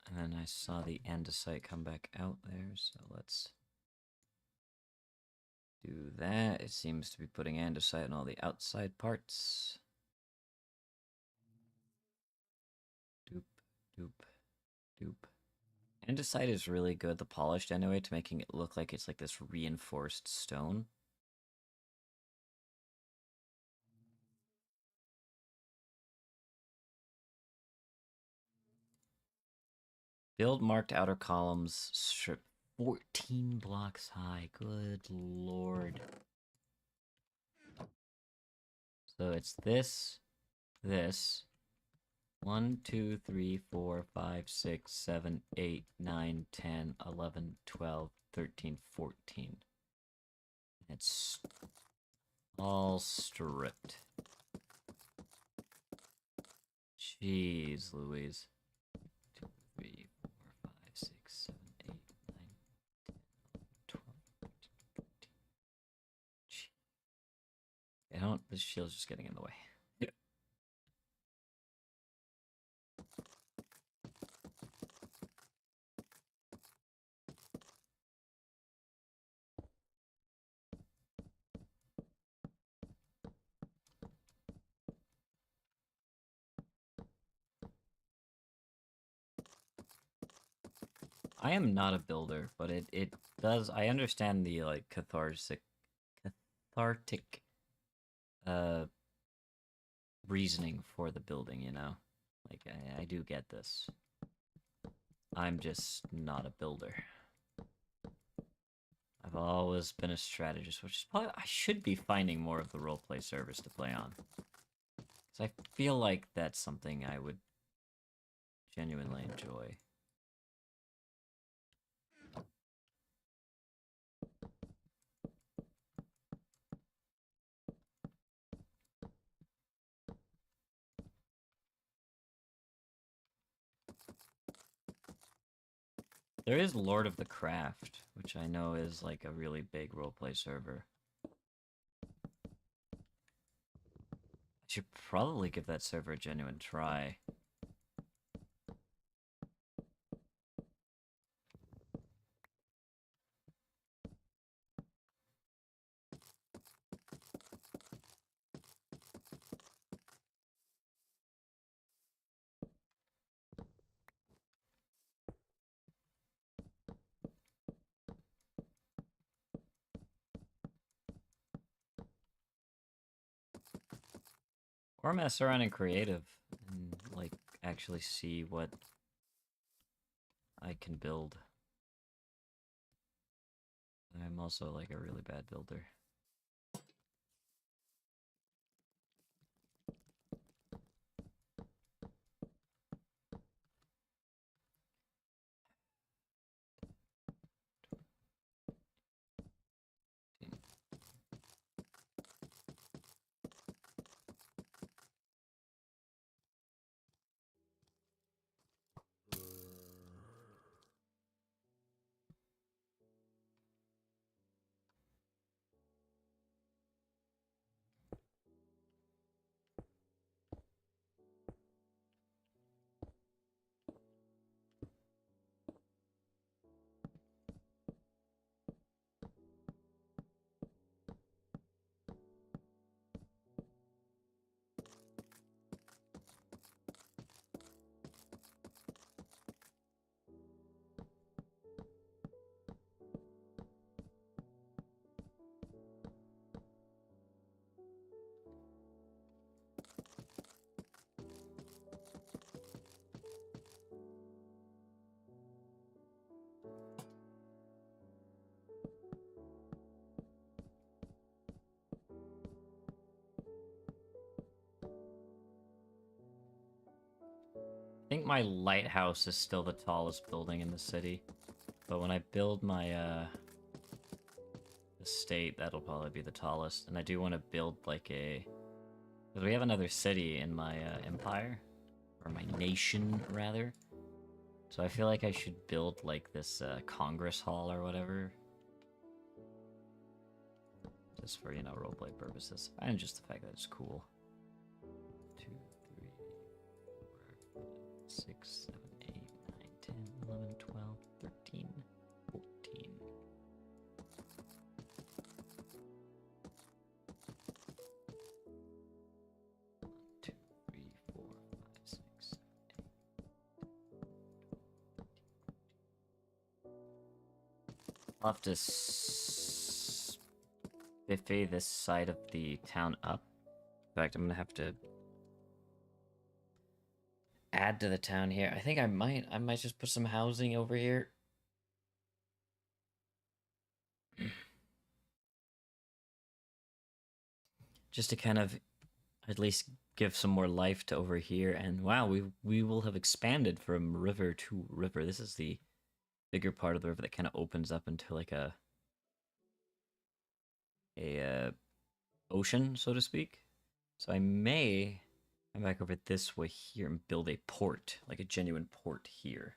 And then I saw the andesite come back out there, so let's do that. It seems to be putting andesite in all the outside parts. Doop, doop, doop. Andesite is really good, the polished anyway, to making it look like it's like this reinforced stone. Build marked outer columns strip 14 blocks high. Good lord. So it's this, this. 1, 2, 3, 4, 5, 6, 7, 8, 9, 10, 11, 12, 13, 14. It's all stripped. Jeez Louise. 2, 3, 4, 5, 6, 7, 8, 9, 10, 12, 13, 14. I don't, this shield's just getting in the way. I am not a builder, but it does. I understand the like cathartic uh reasoning for the building. You know, like I do get this. I'm just not a builder. I've always been a strategist, which is probably I should be finding more of the roleplay servers to play on. Because I feel like that's something I would genuinely enjoy. There is Lord of the Craft, which I know is like a really big roleplay server. I should probably give that server a genuine try. Or mess around in creative and like actually see what I can build. I'm also like a really bad builder. I think my lighthouse is still the tallest building in the city. But when I build my estate, that'll probably be the tallest. And I do want to build like a... Because we have another city in my empire. Or my nation, rather. So I feel like I should build like this Congress Hall or whatever. Just for, you know, roleplay purposes. And just the fact that it's cool. 2, 3, 4, 5, 6, 7, 8, 9, 10, 11, 12, 13, 14. Two, 3, 4, 5, 6, 7, 8. I'll have to spiffy this side of the town up. In fact, I'm gonna have to add to the town here. I think I might just put some housing over here. Just to kind of at least give some more life to over here. And wow, we will have expanded from river to river. This is the bigger part of the river that kind of opens up into like a ocean, so to speak. So I may come back over this way here and build a port, like a genuine port here.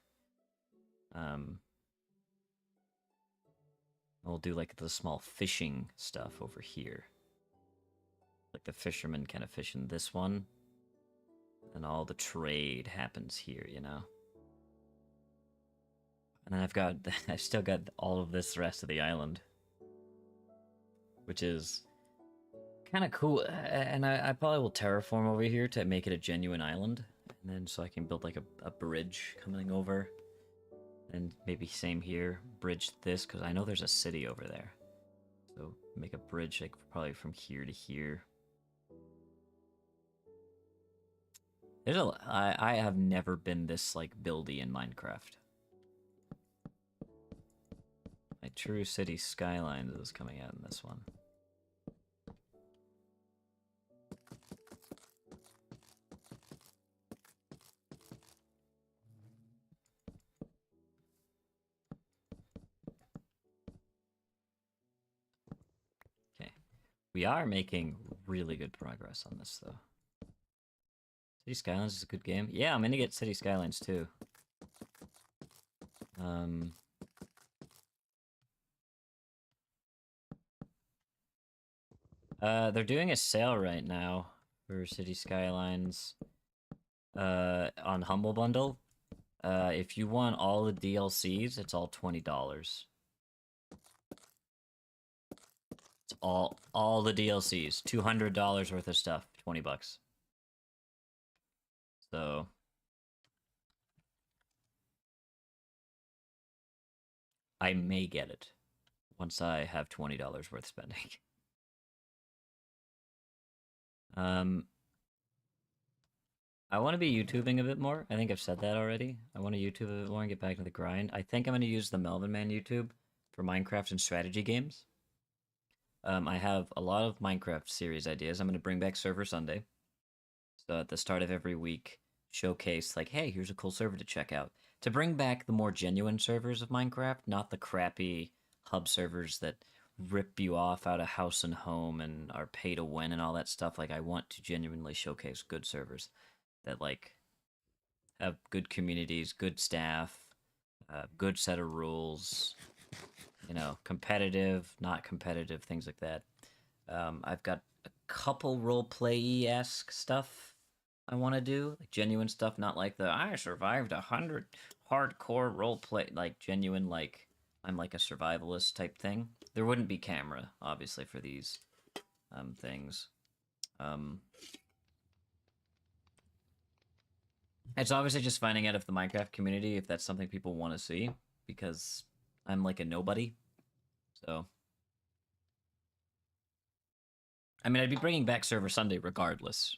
We'll do like the small fishing stuff over here. Like the fishermen kind of fish in this one. And all the trade happens here, you know? And then I've still got all of this rest of the island. Which is kind of cool. And I probably will terraform over here to make it a genuine island. And then so I can build like a bridge coming over. And maybe same here. Bridge this, because I know there's a city over there. So make a bridge like probably from here to here. There's I have never been this like buildy in Minecraft. My true city skylines is coming out in this one. Okay. We are making really good progress on this though. City Skylines is a good game. Yeah, I'm gonna get City Skylines too. They're doing a sale right now for City Skylines on Humble Bundle. If you want all the DLCs, it's all $20. It's all the DLCs, $200 worth of stuff, 20 bucks. So I may get it once I have $20 worth spending. I want to be YouTubing a bit more. I think I've said that already. I want to YouTube a bit more and get back to the grind. I think I'm going to use the Melvin Man YouTube for Minecraft and strategy games. I have a lot of Minecraft series ideas. I'm going to bring back Server Sunday. So at the start of every week, showcase like, hey, here's a cool server to check out. To bring back the more genuine servers of Minecraft, not the crappy hub servers that rip you off out of house and home and are pay to win and all that stuff. Like, I want to genuinely showcase good servers that like have good communities, good staff, good set of rules, you know, competitive, not competitive, things like that. I've got a couple roleplay-esque stuff I want to do, like genuine stuff, not like the I survived 100 hardcore roleplay, like genuine, like I'm like a survivalist type thing. There wouldn't be camera, obviously, for these things. It's obviously just finding out if the Minecraft community, if that's something people want to see, because I'm like a nobody. So, I mean, I'd be bringing back Server Sunday regardless,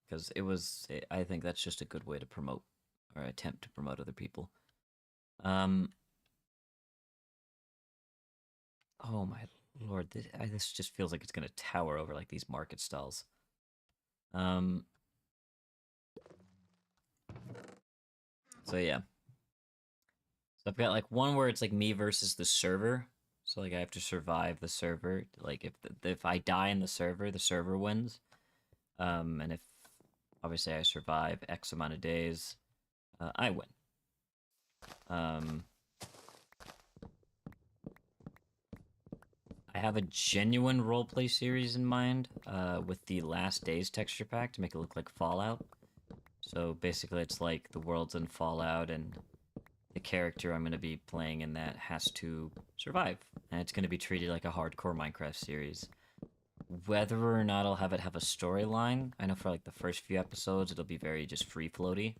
because I think that's just a good way to promote, or attempt to promote other people. Oh my lord, this just feels like it's gonna tower over like these market stalls. So yeah. So I've got like one where it's like me versus the server. So like I have to survive the server. Like if I die in the server wins. And if obviously I survive X amount of days, I win. I have a genuine roleplay series in mind with the Last Days texture pack to make it look like Fallout. So basically it's like the world's in Fallout and the character I'm going to be playing in that has to survive. And it's going to be treated like a hardcore Minecraft series. Whether or not I'll have it have a storyline, I know for like the first few episodes it'll be very just free floaty.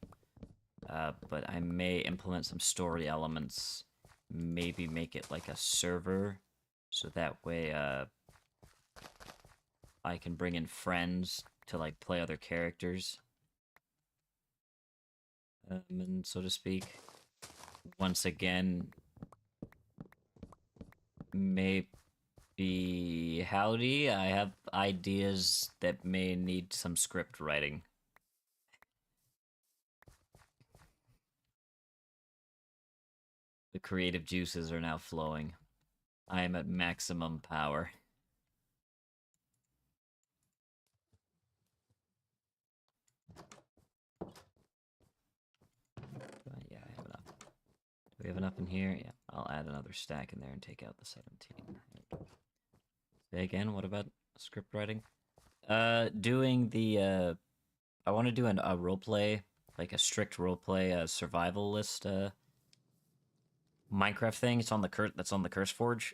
But I may implement some story elements, maybe make it like a server, so that way I can bring in friends to like play other characters. And so to speak. Once again, maybe howdy, I have ideas that may need some script writing. The creative juices are now flowing. I am at maximum power. Yeah, I have enough. Do we have enough in here? Yeah, I'll add another stack in there and take out the 17. Say again, what about script writing? Doing the, I want to do a roleplay, like a strict roleplay, survivalist, Minecraft thing. It's on the that's on the Curse Forge.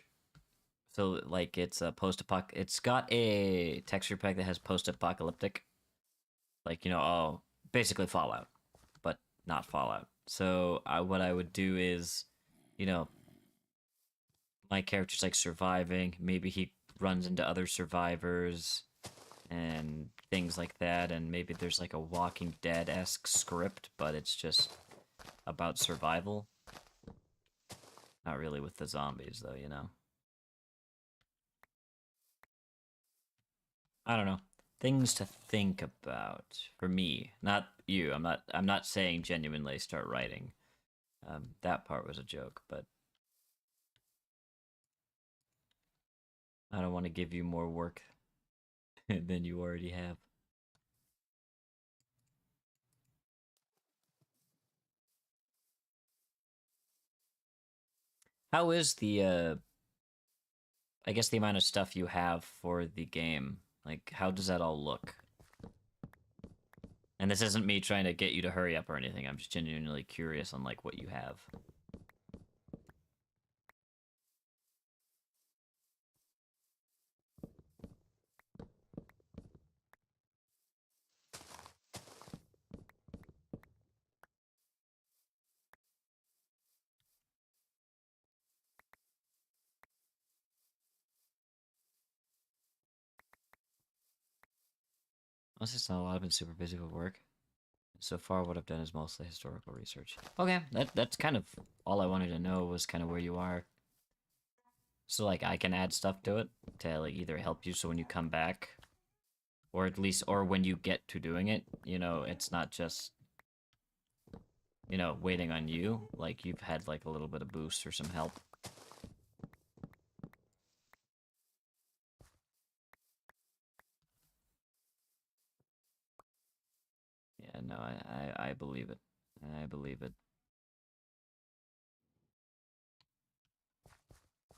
So like it's a post-apoc. It's got a texture pack that has post-apocalyptic, like basically Fallout, but not Fallout. So what I would do is, you know, my character's like surviving. Maybe he runs into other survivors and things like that. And maybe there's like a Walking Dead-esque script, but it's just about survival. Not really with the zombies, though, you know. I don't know. Things to think about for me, not you. I'm not saying genuinely start writing. That part was a joke, but I don't want to give you more work than you already have. How is the I guess the amount of stuff you have for the game? Like how does that all look? And this isn't me trying to get you to hurry up or anything. I'm just genuinely curious on like what you have. Honestly, it's not a lot. I've been super busy with work. So far, what I've done is mostly historical research. Okay, that's kind of all I wanted to know was kind of where you are. So like I can add stuff to it to like either help you so when you come back, or at least or when you get to doing it, you know, it's not just you know waiting on you. Like you've had like a little bit of boost or some help. Yeah, no, I believe it. I believe it.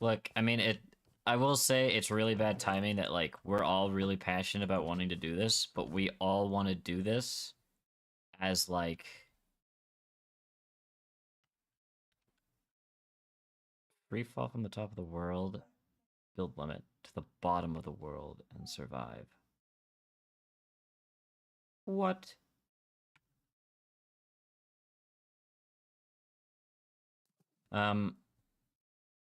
Look, I mean, I will say it's really bad timing that like we're all really passionate about wanting to do this, but we all want to do this as like free fall from the top of the world, build limit to the bottom of the world, and survive. What? Um,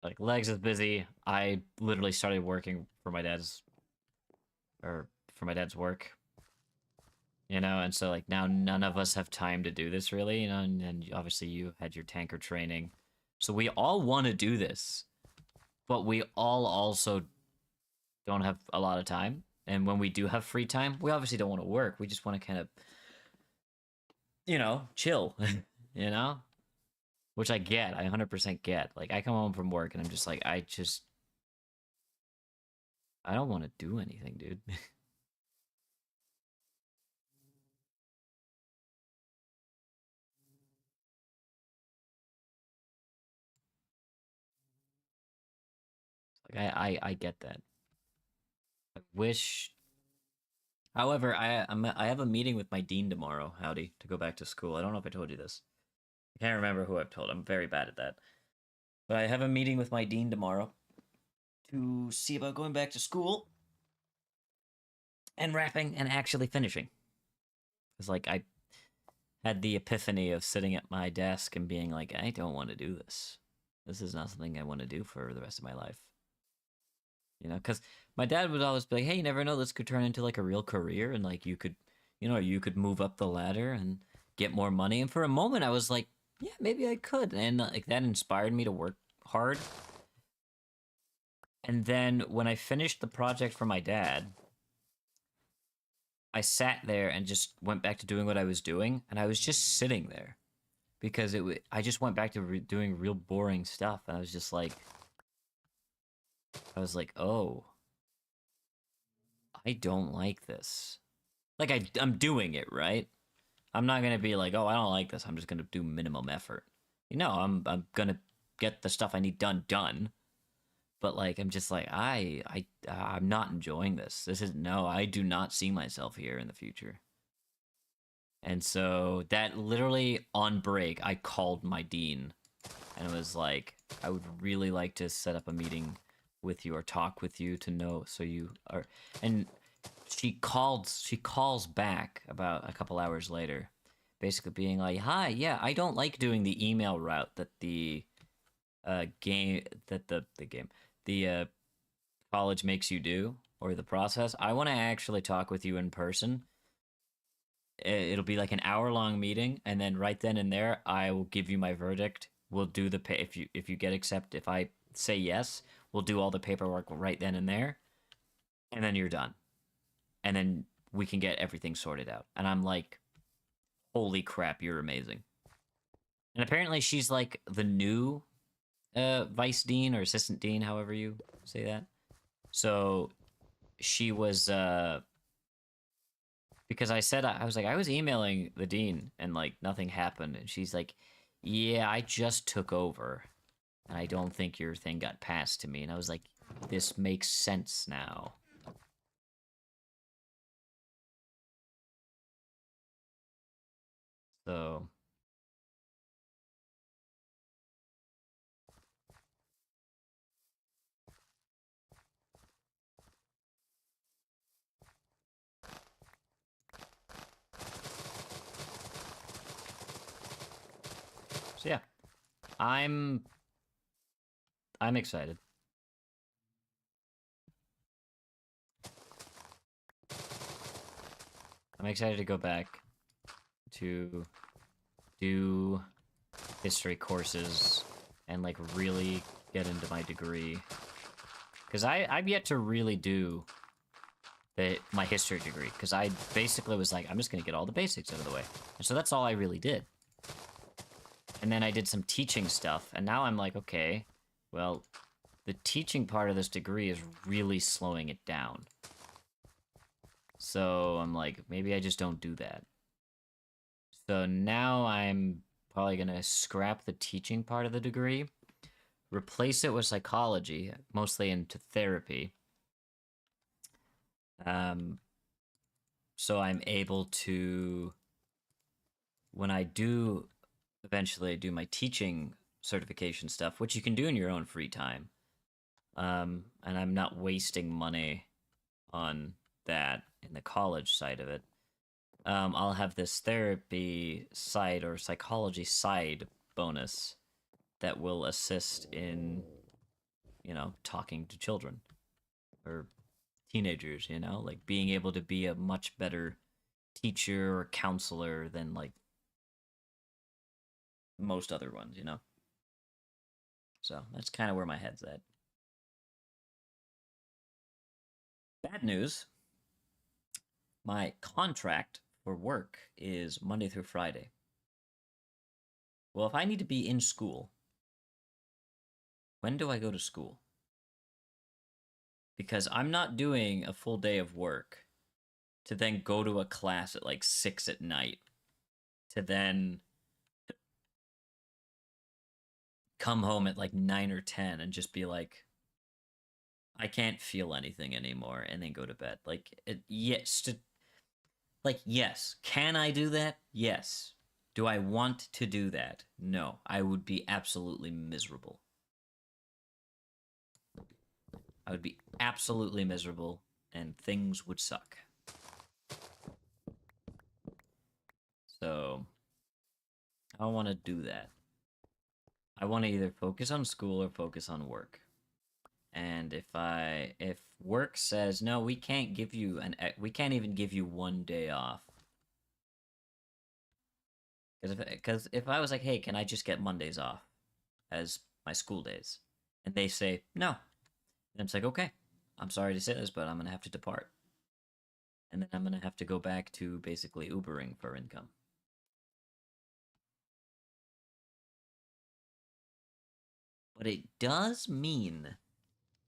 like Legs is busy. I literally started working for my dad's or for my dad's work, you know, and so like now none of us have time to do this really, you know, and obviously you had your tanker training. So we all want to do this, but we all also don't have a lot of time. And when we do have free time, we obviously don't want to work. We just want to kind of, you know, chill, you know? Which I get. I 100% get. Like, I come home from work and I'm just like, I don't want to do anything, dude. Like, I get that. I wish. However, I have a meeting with my dean tomorrow, Howdy, to go back to school. I don't know if I told you this. I can't remember who I've told. I'm very bad at that. But I have a meeting with my dean tomorrow to see about going back to school and wrapping and actually finishing. It's like I had the epiphany of sitting at my desk and being like, I don't want to do this. This is not something I want to do for the rest of my life. You know, because my dad would always be like, hey, you never know, this could turn into like a real career and like you could, you know, you could move up the ladder and get more money. And for a moment, I was like, yeah, maybe I could. And like that inspired me to work hard. And then when I finished the project for my dad, I sat there and just went back to doing what I was doing. And I was just sitting there because I just went back to doing real boring stuff. And I was just like, oh, I don't like this. Like I'm doing it, right? I'm not gonna be like, oh, I don't like this. I'm just gonna do minimum effort. You know, I'm gonna get the stuff I need done. But like, I'm just like, I'm not enjoying this. This is no, I do not see myself here in the future. And so that literally on break, I called my dean and it was like, I would really like to set up a meeting with you or talk with you to know so you are. And she calls back about a couple hours later, basically being like, "Hi, yeah, I don't like doing the email route that the game the college makes you do or the process. I want to actually talk with you in person. It'll be like an hour-long meeting, and then right then and there, I will give you my verdict. We'll do the pay if you get accepted. If I say yes, we'll do all the paperwork right then and there, and then you're done. And then we can get everything sorted out." And I'm like, "Holy crap, you're amazing." And apparently, she's like the new vice dean or assistant dean, however you say that. So she was because I said I was like I was emailing the dean and like nothing happened, and she's like, "Yeah, I just took over, and I don't think your thing got passed to me." And I was like, "This makes sense now." So so yeah, I'm I'm excited. I'm excited to go back to do history courses and like really get into my degree, because I've yet to really do my history degree, because I basically was like, I'm just gonna get all the basics out of the way, and so that's all I really did. And then I did some teaching stuff, and now I'm like, okay, well, the teaching part of this degree is really slowing it down. So I'm like, maybe I just don't do that. So now I'm probably gonna scrap the teaching part of the degree, replace it with psychology, mostly into therapy. So I'm able to, when I do eventually do my teaching certification stuff, which you can do in your own free time, and I'm not wasting money on that in the college side of it. I'll have this therapy side or psychology side bonus that will assist in, talking to children or teenagers, like being able to be a much better teacher or counselor than like most other ones. So that's kind of where my head's at. Bad news, my contract for work is Monday through Friday. Well, if I need to be in school, when do I go to school? Because I'm not doing a full day of work to then go to a class at like 6 at night, to then come home at like 9 or 10 and just be like, I can't feel anything anymore, and then go to bed. Like, yes. Can I do that? Yes. Do I want to do that? No. I would be absolutely miserable. I would be absolutely miserable, and things would suck. So, I don't want to do that. I want to either focus on school or focus on work. And if work says no, we can't give you we can't even give you one day off. Because if I was like, hey, can I just get Mondays off as my school days, and they say no, then it's like, okay, I'm sorry to say this, but I'm gonna have to depart, and then I'm gonna have to go back to basically Ubering for income. But it does mean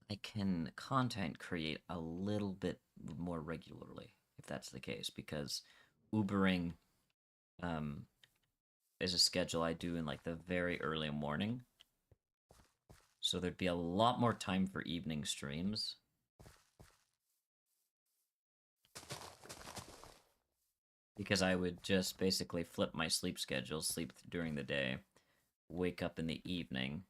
I can content create a little bit more regularly, if that's the case, because Ubering um, is a schedule I do in like the very early morning. So there'd be a lot more time for evening streams. Because I would just basically flip my sleep schedule, sleep during the day, wake up in the evening.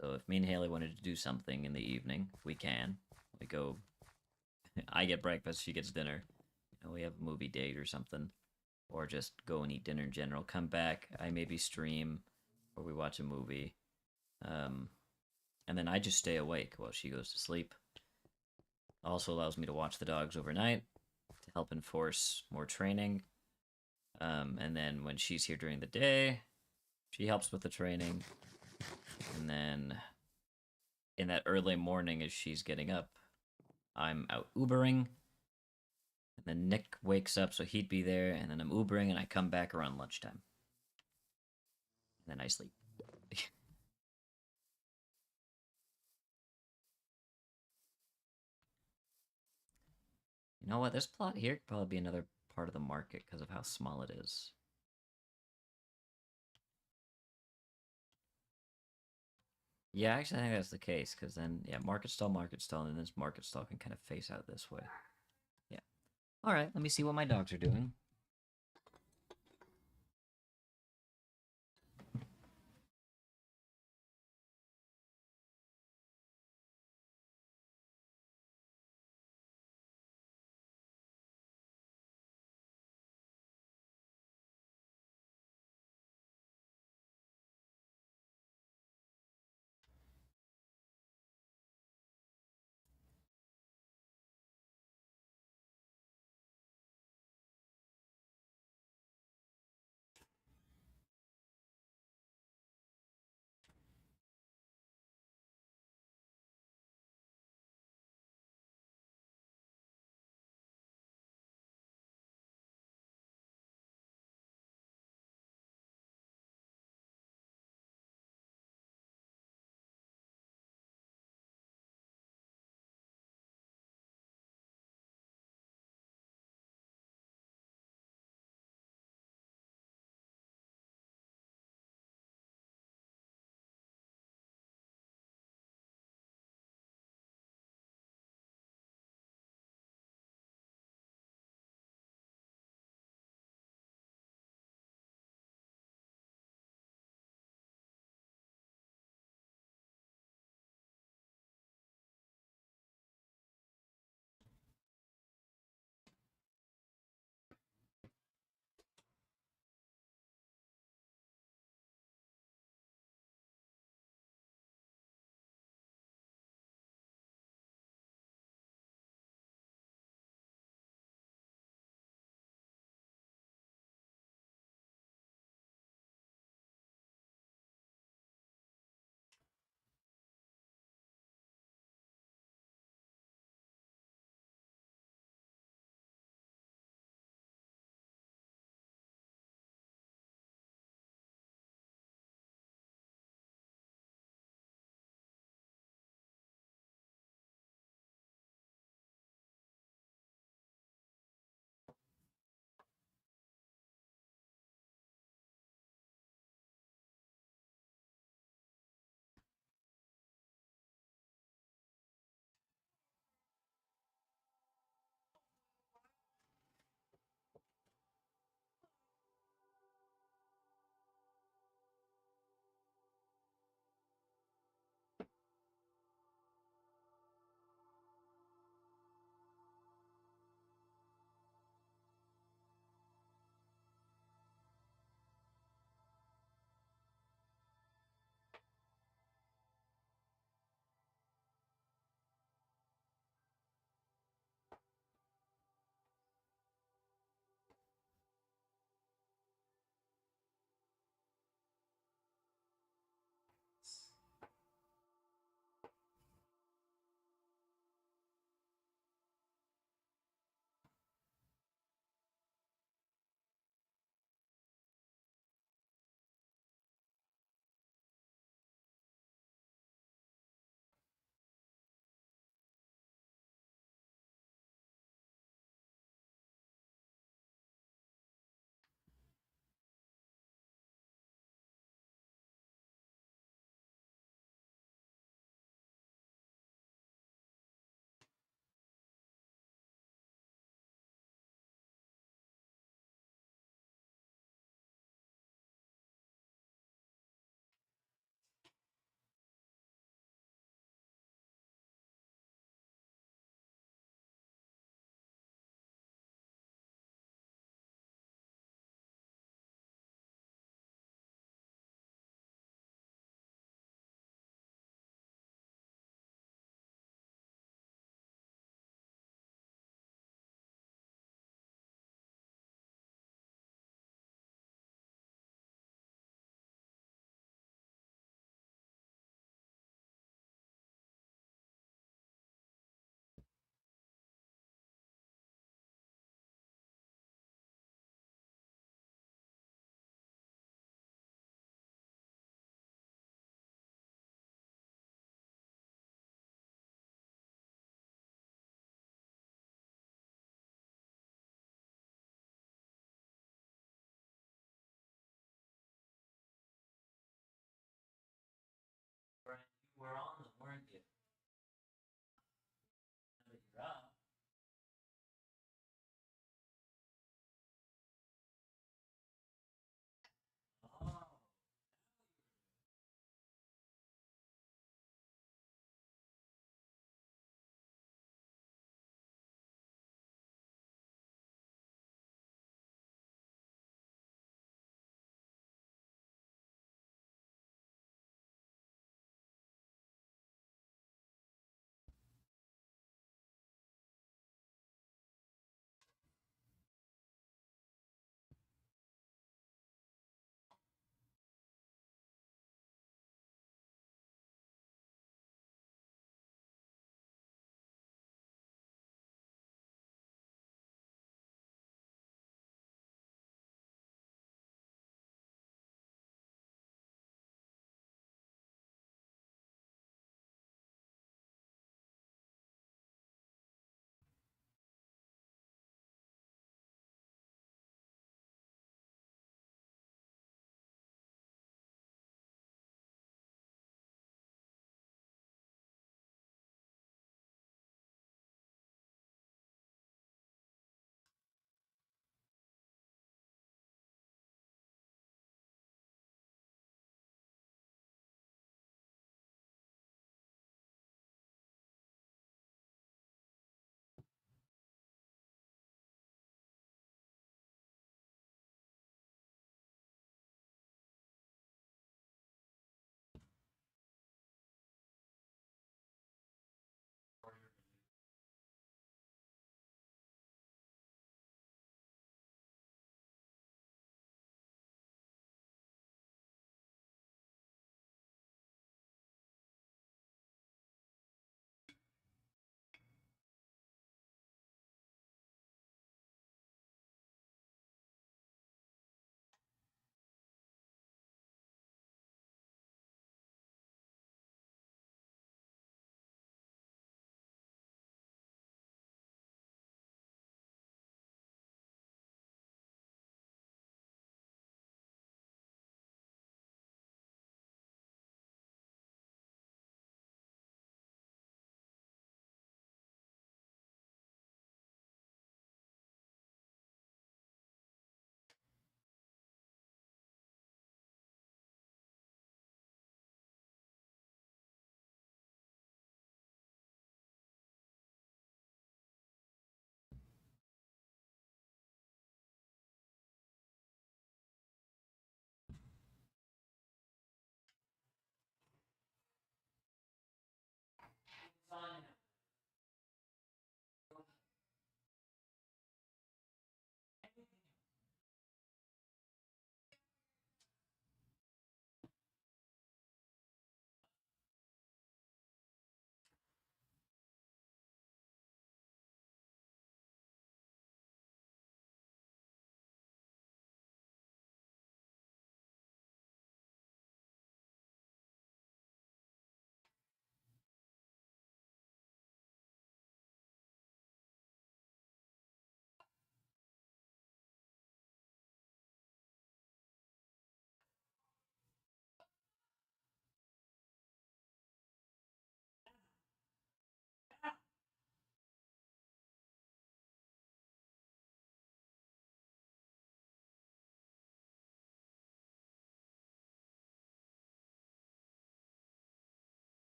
So if me and Haley wanted to do something in the evening, we can. We go, I get breakfast, she gets dinner. We have a movie date or something. or just go and eat dinner in general. Come back, I maybe stream, or we watch a movie, um, and then I just stay awake while she goes to sleep. Also allows me to watch the dogs overnight to help enforce more training. And then when she's here during the day, she helps with the training. And then in that early morning, as she's getting up, I'm out Ubering. And then Nick wakes up, so he'd be there. And then I'm Ubering, and I come back around lunchtime. And then I sleep. You know what? This plot here could probably be another part of the market because of how small it is. Yeah, actually, I think that's the case because then, yeah, market stall, and then this market stall can kind of face out this way. Yeah. All right, let me see what my dogs are doing.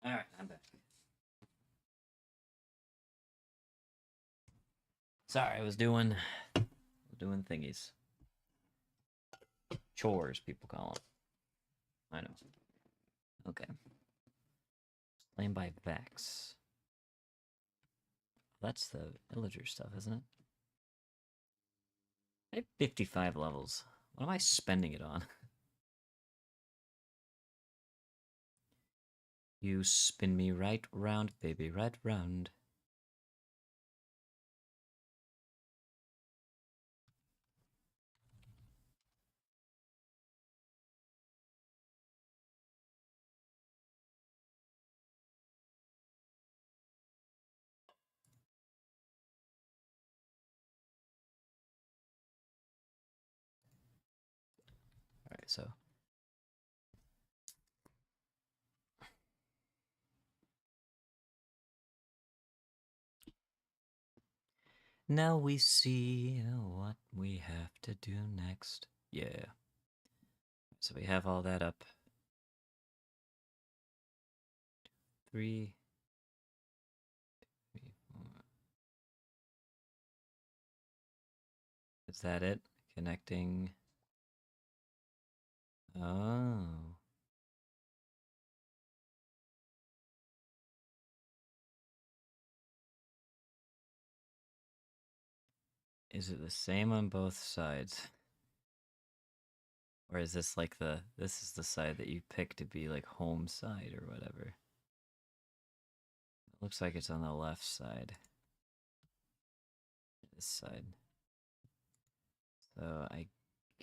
Alright, I'm back. Sorry, I was doing thingies. Chores, people call them. I know. Okay. Slain by Vex. That's the villager stuff, isn't it? I have 55 levels. What am I spending it on? You spin me right round, baby, right round. Alright, so. Now we see what we have to do next. Yeah. So we have all that up. 3, 3, 4. Is that it? Connecting. Oh. Is it the same on both sides? Or is this like this is the side that you pick to be like home side or whatever? It looks like it's on the left side. This side. So I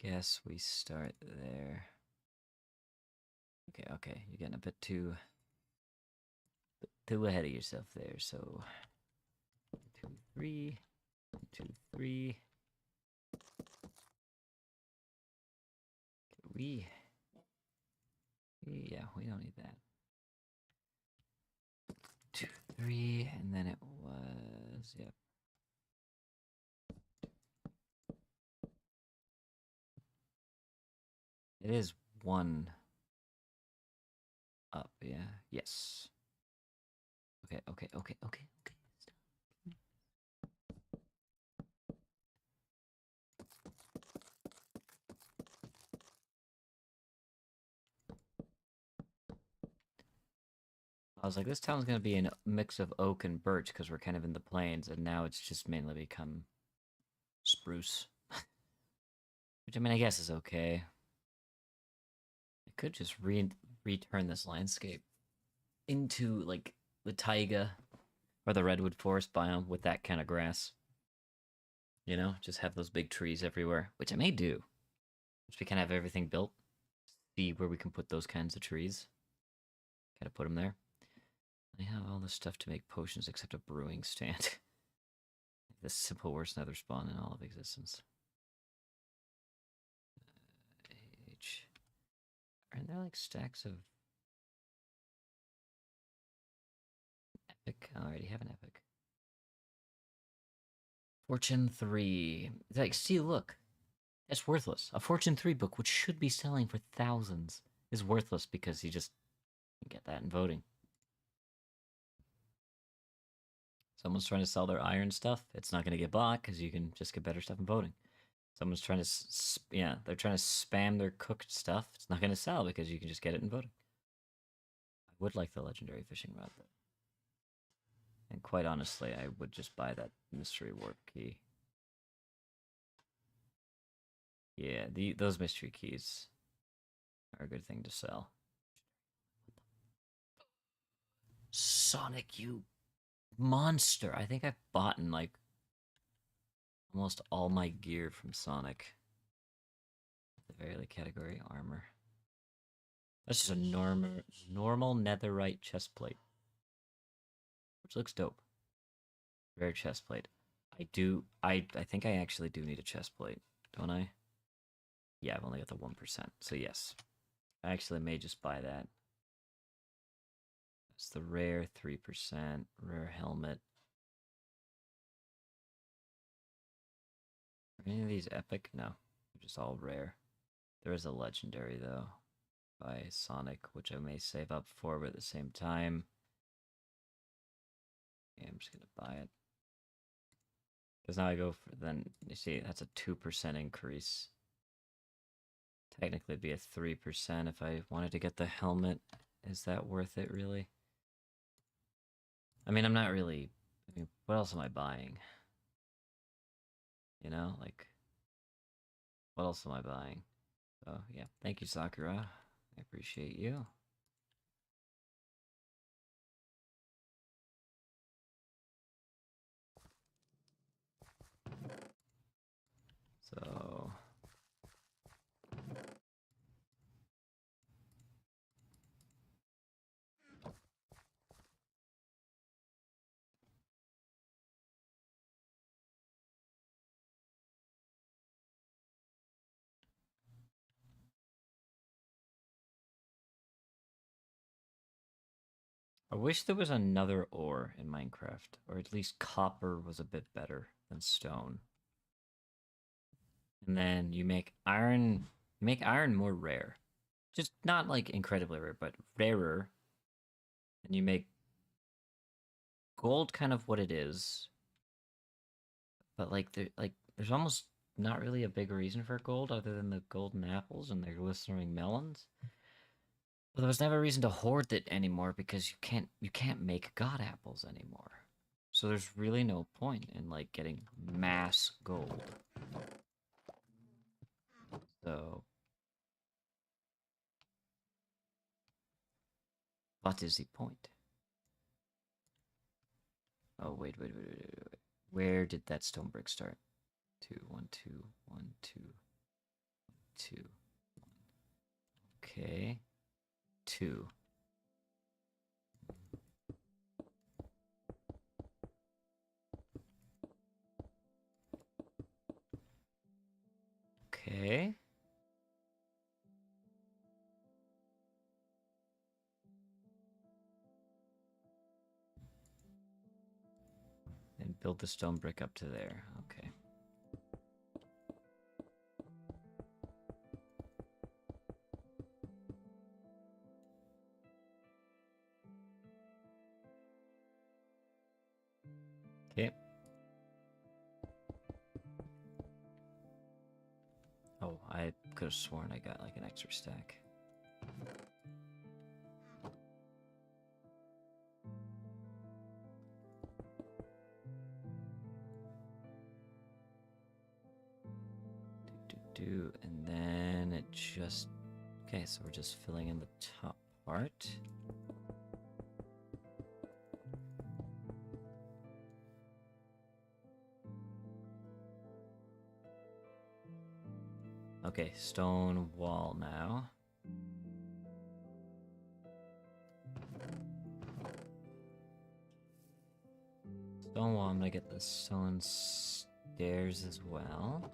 guess we start there. Okay, you're getting a bit too ahead of yourself there. So 2, 3, 2, 3. Yeah, we don't need that. 2, 3, and then it was, yep. It is 1 up, yeah. Yes. Okay. I was like, this town's gonna be a mix of oak and birch because we're kind of in the plains, and now it's just mainly become spruce. Which, I mean, I guess is okay. I could just return this landscape into, like, the taiga or the redwood forest biome with that kind of grass. You know, just have those big trees everywhere, which I may do. Once we kind of have everything built, see where we can put those kinds of trees. Kind of put them there. I have all this stuff to make potions except a brewing stand. The simple worst nether spawn in all of existence. H. Aren't there like stacks of epic? I already have an epic. Fortune 3. It's like, see, look. That's worthless. A Fortune 3 book, which should be selling for thousands, is worthless because you just get that in voting. Someone's trying to sell their iron stuff. It's not going to get bought because you can just get better stuff in voting. Someone's trying to, yeah, they're trying to spam their cooked stuff. It's not going to sell because you can just get it in voting. I would like the legendary fishing rod, though. And quite honestly, I would just buy that mystery warp key. Yeah, those mystery keys are a good thing to sell. Sonic, you monster! I think I've bought in like almost all my gear from Sonic. The very late category armor. That's just a normal netherite chest plate, which looks dope. Rare chest plate. I think I actually do need a chest plate, don't I? Yeah, I've only got the 1%, so yes. I actually may just buy that. It's the rare 3%, rare helmet. Are any of these epic? No, they're just all rare. There is a legendary, though. buy Sonic, which I may save up for, but at the same time, yeah, I'm just gonna buy it. Because now I go for, then, you see, that's a 2% increase. Technically it'd be a 3% if I wanted to get the helmet. Is that worth it, really? I mean, I'm not really, I mean, what else am I buying? You know, like, what else am I buying? So, yeah, thank you, Sakura. I appreciate you. So... I wish there was another ore in Minecraft, or at least copper was a bit better than stone. And then you make iron more rare. Just not like incredibly rare, but rarer. And you make gold kind of what it is. But like there's almost not really a big reason for gold other than the golden apples and the glistening melons. But there was never a reason to hoard it anymore because you can't make god apples anymore. So there's really no point in like getting mass gold. So what is the point? Oh wait. Where did that stone brick start? 2, 1, 2, 1, 2, 2. Okay. 2. Okay. And build the stone brick up to there. Okay. Okay. Oh, I could have sworn I got like an extra stack. And then it just... Okay, so we're just filling in the top part. Okay, stone wall now. Stone wall, I'm gonna get the stone stairs as well.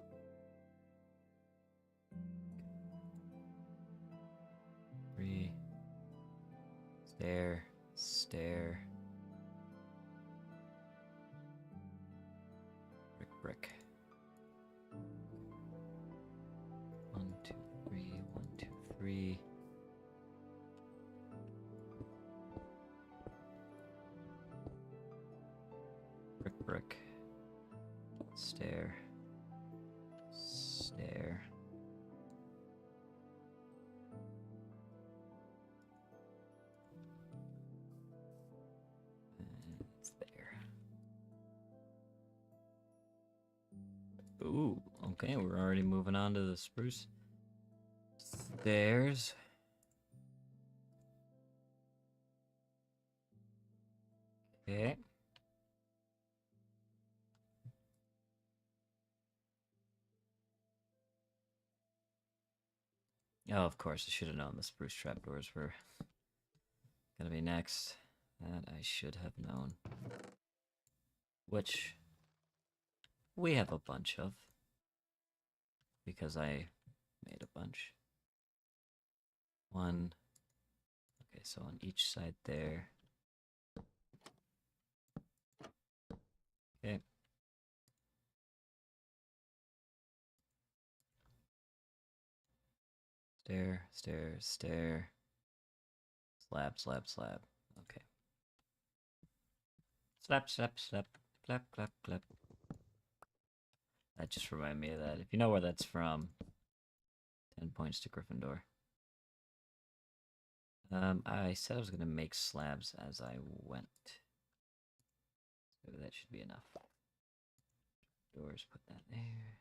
Stair, stair. Brick. 1, 2, 3, 1, 2, 3. Brick. Stair. Stair. And it's there. Ooh, okay, we're already moving on to the spruce. Stairs. Okay. Oh, of course, I should have known the spruce trapdoors were gonna be next. That I should have known. Which we have a bunch of. Because I made a bunch. 1. Okay, so on each side there. Okay. Stair, Stair, stair. Slab, slab, slab. Okay. Slap, slap, slap. Clap, clap, clap. That just reminded me of that. If you know where that's from, 10 points to Gryffindor. I said I was going to make slabs as I went. So that should be enough. Doors, put that there.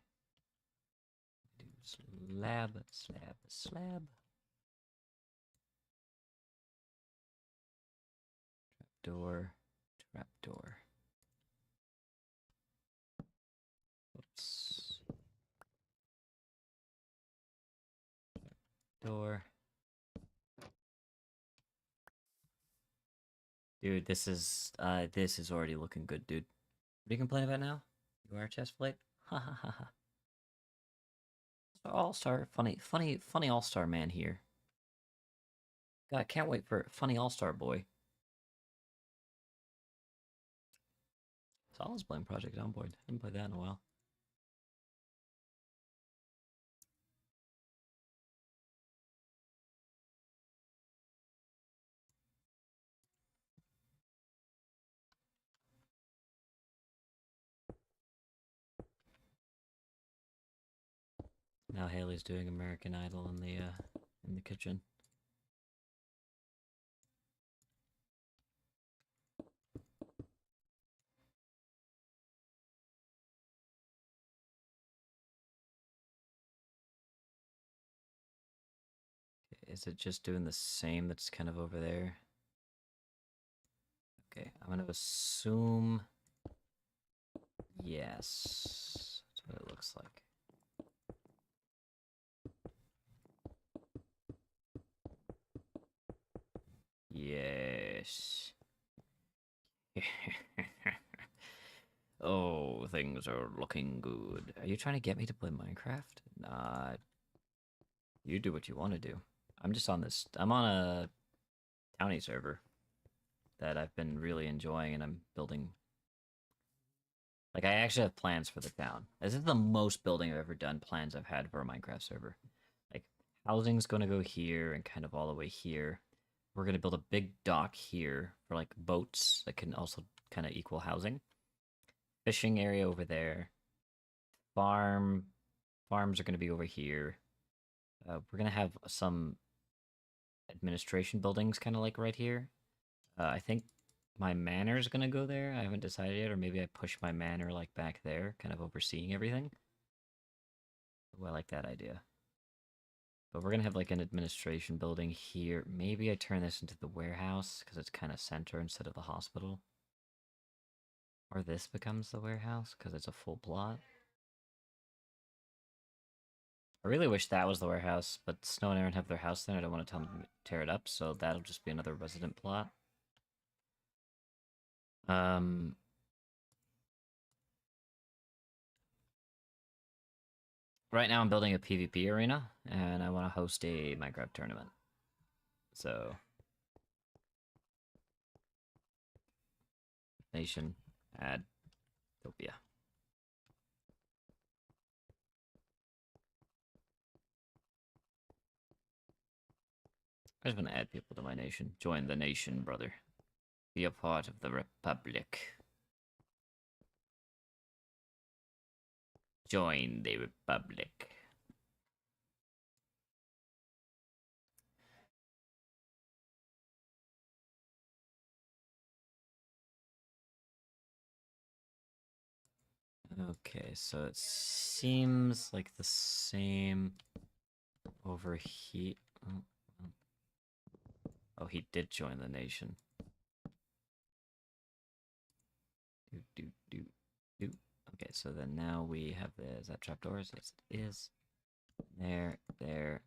Do slab, slab, slab. Trapdoor, trapdoor. Oops. Door. Dude, this is already looking good, dude. What are you complaining about now? You are chest plate? Ha ha ha ha. All-star, funny all-star man here. God, can't wait for funny all-star boy. Solid's playing Project Onboard. Haven't played that in a while. Now Haley's doing American Idol in the kitchen. Is it just doing the same that's kind of over there? Okay, I'm gonna assume yes. That's what it looks like. Yes. Oh, things are looking good. Are you trying to get me to play Minecraft? Nah, you do what you want to do. I'm just on this. I'm on a Towny server that I've been really enjoying, and I'm building. Like, I actually have plans for the town. This is the most building I've ever done, plans I've had for a Minecraft server. Like, housing's gonna go here and kind of all the way here. We're gonna build a big dock here for, like, boats that can also kind of equal housing. Fishing area over there. Farms are gonna be over here. We're gonna have some administration buildings kind of like right here. I think my manor is gonna go there. I haven't decided yet, or maybe I push my manor like back there, kind of overseeing everything. Ooh, I like that idea. But we're gonna have like an administration building here. Maybe I turn this into the warehouse because it's kind of center instead of the hospital. Or this becomes the warehouse because it's a full plot. I really wish that was the warehouse, but Snow and Aaron have their house there. I don't want to tell them to tear it up, so that'll just be another resident plot. Right now I'm building a PvP arena, and I want to host a Minecraft tournament. So, nation, add, Topia. I just want to add people to my nation. Join the nation, brother. Be a part of the Republic. Join the Republic. Okay, so it seems like the same over here. Oh, he did join the nation. Okay, so then now we have the, is that trapdoors? Yes, it is. There, there,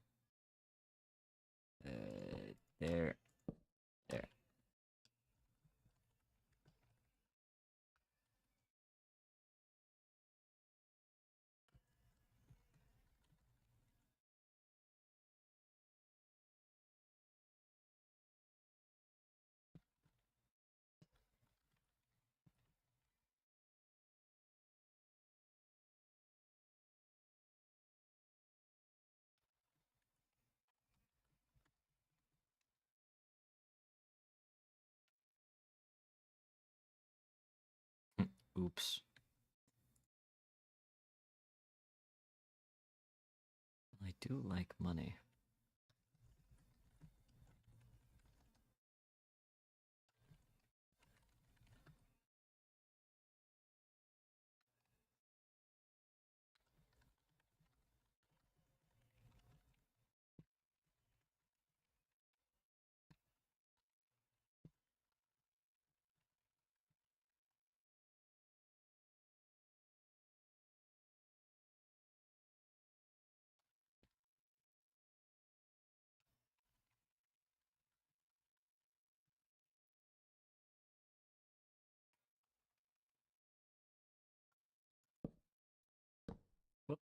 there, there. Oops. I do like money. Whoop.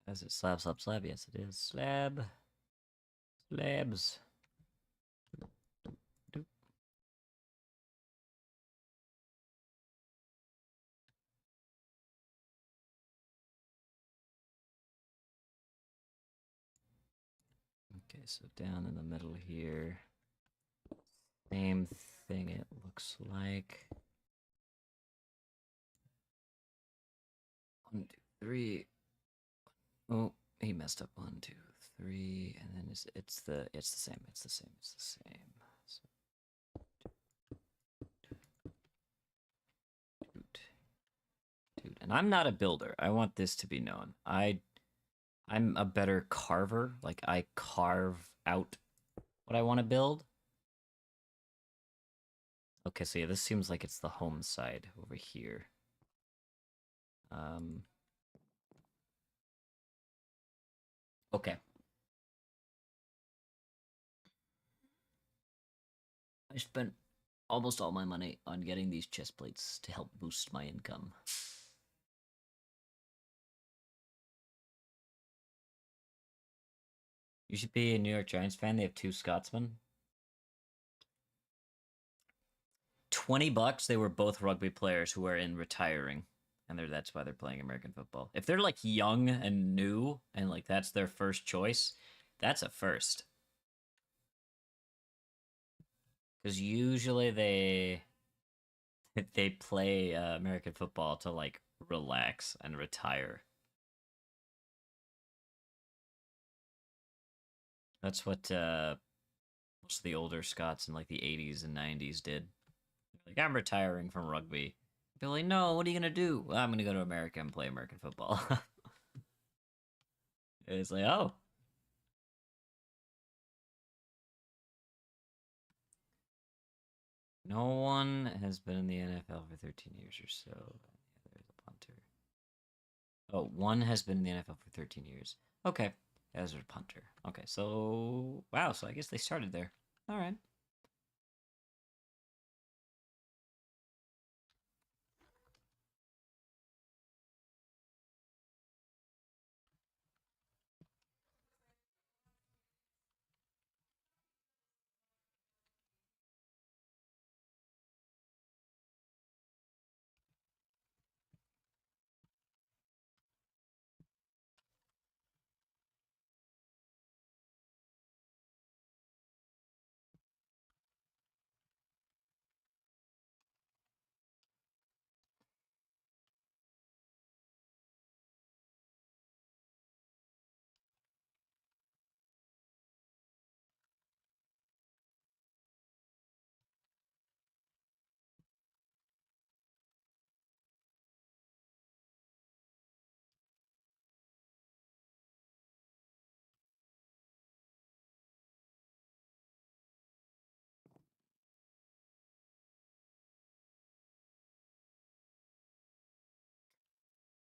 Is it slab, slab, slab? Yes, it is. Slab. Slabs. Doop. Okay, so down in the middle here. Same thing it looks like. 1, 2, 3. Oh, he messed up. 1, 2, 3, and then it's the same. It's the same. It's the same. So, dude, and I'm not a builder. I want this to be known. I'm a better carver. Like I carve out what I want to build. Okay, so yeah, this seems like it's the home side over here. Okay. I spent almost all my money on getting these chest plates to help boost my income. You should be a New York Giants fan. They have 2 Scotsmen. $20. They were both rugby players who are in retiring, and that's why they're playing American football. If they're like young and new, and like that's their first choice, that's a first. Because usually they play American football to like relax and retire. That's what most of the older Scots in like the 80s and 90s did. Like, I'm retiring from rugby. Be like, no, what are you gonna do? Well, I'm gonna go to America and play American football. It's like, oh. No one has been in the NFL for 13 years or so. Yeah, there's a punter. Oh, one has been in the NFL for 13 years. Okay. As a punter. Okay, so wow, so I guess they started there. All right.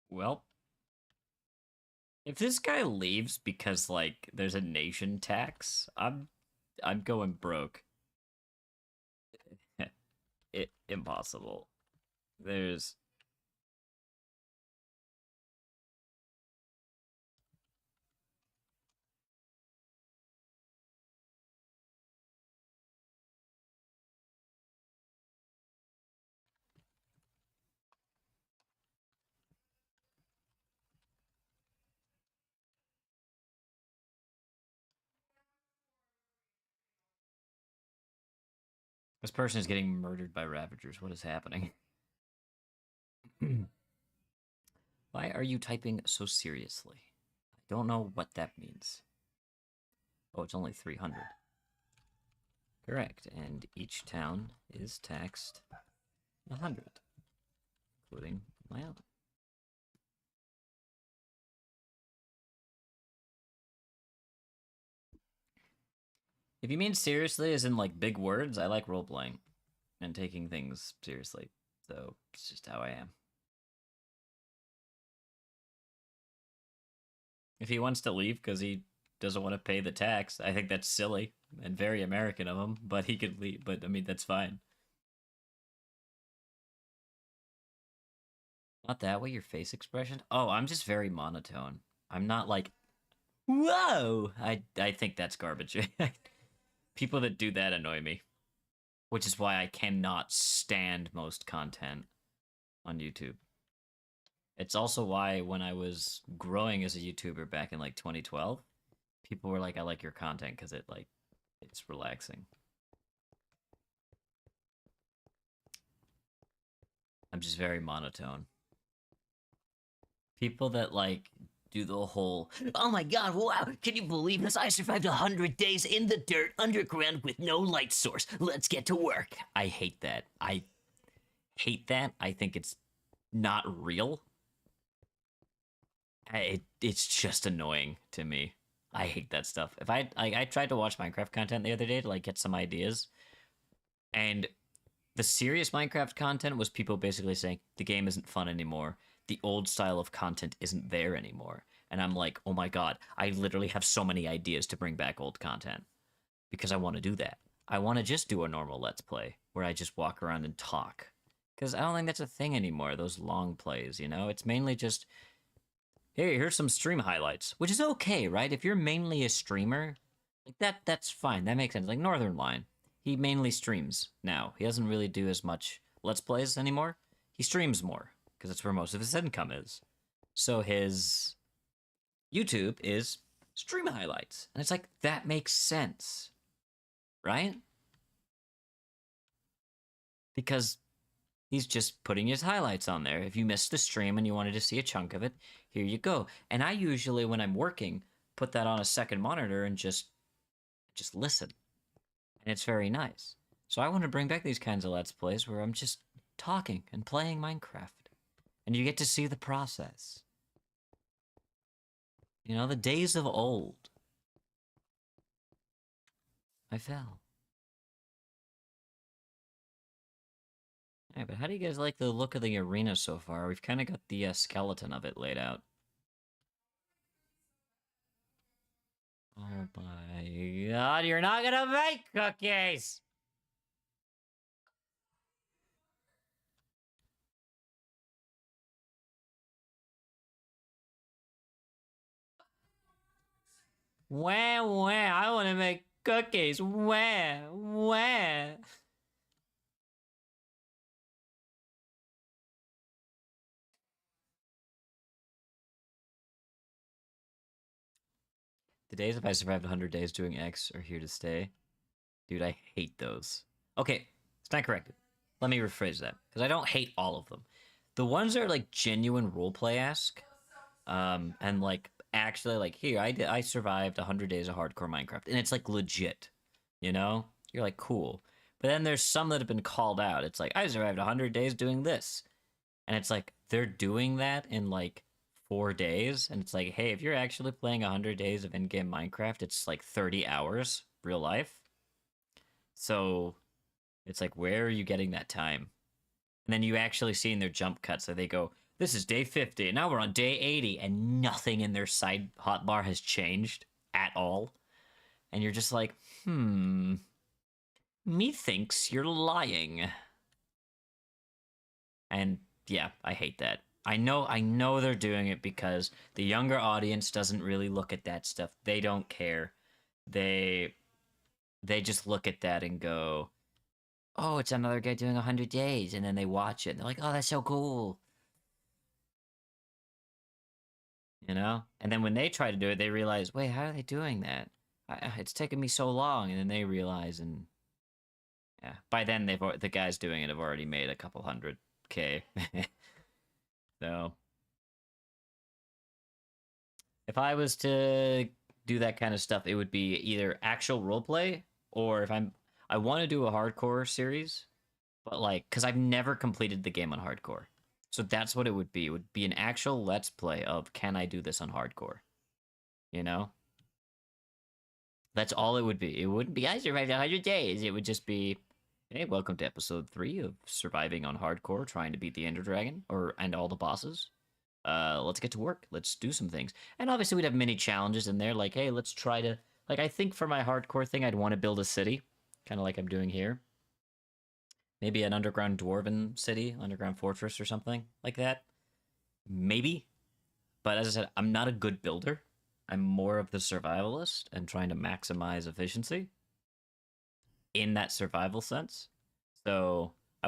Well, if this guy leaves because like there's a nation tax, I'm going broke. Impossible. There's This person is getting murdered by Ravagers. What is happening? Why are you typing so seriously? I don't know what that means. Oh, it's only 300. Correct, and each town is taxed 100, including my own. If you mean seriously, as in like big words, I like role-playing and taking things seriously. So it's just how I am. If he wants to leave because he doesn't want to pay the tax, I think that's silly and very American of him, but he could leave. But I mean, that's fine. Not that way, your face expression? Oh, I'm just very monotone. I'm not like, whoa! I think that's garbage. People that do that annoy me. Which is why I cannot stand most content on YouTube. It's also why when I was growing as a YouTuber back in like 2012, people were like, I like your content because it's relaxing. I'm just very monotone. People that like do the whole, oh my god, wow, can you believe this? I survived 100 days in the dirt underground with no light source. Let's get to work. I hate that. I hate that. I think it's not real. It's just annoying to me. I hate that stuff. If I tried to watch Minecraft content the other day to like get some ideas, and the serious Minecraft content was people basically saying the game isn't fun anymore. The old style of content isn't there anymore. And I'm like, oh my god, I literally have so many ideas to bring back old content because I want to do that. I want to just do a normal Let's Play where I just walk around and talk. Because I don't think that's a thing anymore, those long plays, you know? It's mainly just, hey, here's some stream highlights, which is okay, right? If you're mainly a streamer, like that's fine. That makes sense. Like Northern Line, he mainly streams now. He doesn't really do as much Let's Plays anymore. He streams more because that's where most of his income is. So his YouTube is stream highlights. And it's like, that makes sense, right? Because he's just putting his highlights on there. If you missed the stream and you wanted to see a chunk of it, here you go. And I usually, when I'm working, put that on a second monitor and just listen. And it's very nice. So I want to bring back these kinds of Let's Plays where I'm just talking and playing Minecraft. And you get to see the process. You know, the days of old. I fell. Yeah, but how do you guys like the look of the arena so far? We've kind of got the skeleton of it laid out. Oh my god, you're not gonna make cookies! Wah, wah, I wanna make cookies. Wah, wah. The days if I survived 100 days doing X are here to stay. Dude, I hate those. Okay, it's not corrected. Let me rephrase that, because I don't hate all of them. The ones that are like genuine roleplay-esque, and like actually like, here, I survived 100 days of hardcore Minecraft, and it's like legit, you know? You're like, cool. But then there's some that have been called out. It's like, I survived 100 days doing this. And it's like, they're doing that in like 4 days. And it's like, hey, if you're actually playing 100 days of in-game Minecraft, it's like 30 hours, real life. So it's like, where are you getting that time? And then you actually see in their jump cuts that they go, this is day 50, and now we're on day 80, and nothing in their side hotbar has changed at all. And you're just like, methinks you're lying. And yeah, I hate that. I know they're doing it because the younger audience doesn't really look at that stuff. They don't care. They just look at that and go, oh, it's another guy doing 100 days, and then they watch it and they're like, oh, that's so cool. You know? And then when they try to do it, they realize, wait, how are they doing that? It's taken me so long, and then they realize, and Yeah. By then, the guys doing it have already made a couple hundred K. So, if I was to do that kind of stuff, it would be either actual roleplay or if I want to do a hardcore series, but like, because I've never completed the game on hardcore. So that's what it would be. It would be an actual let's play of can I do this on hardcore? You know? That's all it would be. It wouldn't be I survived 100 days. It would just be, hey, welcome to episode 3 of surviving on hardcore, trying to beat the Ender Dragon and all the bosses. Let's get to work. Let's do some things. And obviously we'd have mini challenges in there, like, hey, let's try to like I think for my hardcore thing I'd want to build a city, kind of like I'm doing here. Maybe an underground dwarven city, underground fortress or something like that. Maybe. But as I said, I'm not a good builder. I'm more of the survivalist and trying to maximize efficiency in that survival sense. So I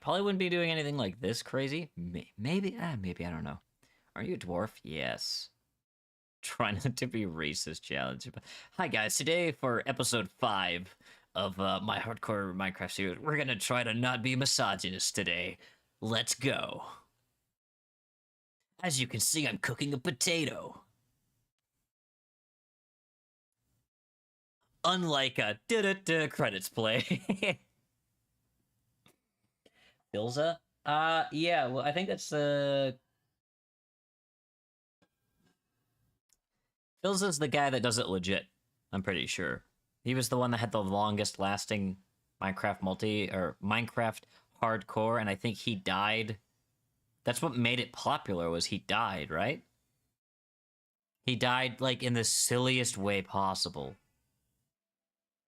probably wouldn't be doing anything like this crazy. Maybe I don't know. Are you a dwarf? Yes. Try not to be racist challenge. Hi guys, today for episode 5 of my hardcore Minecraft series, we're gonna try to not be misogynist today. Let's go. As you can see, I'm cooking a potato. Unlike a da-da-da credits play. Ilza? Yeah, well, I think that's Ilza's the guy that does it legit. I'm pretty sure. He was the one that had the longest lasting Minecraft Minecraft hardcore, and I think he died. That's what made it popular, was he died, right? He died, like, in the silliest way possible.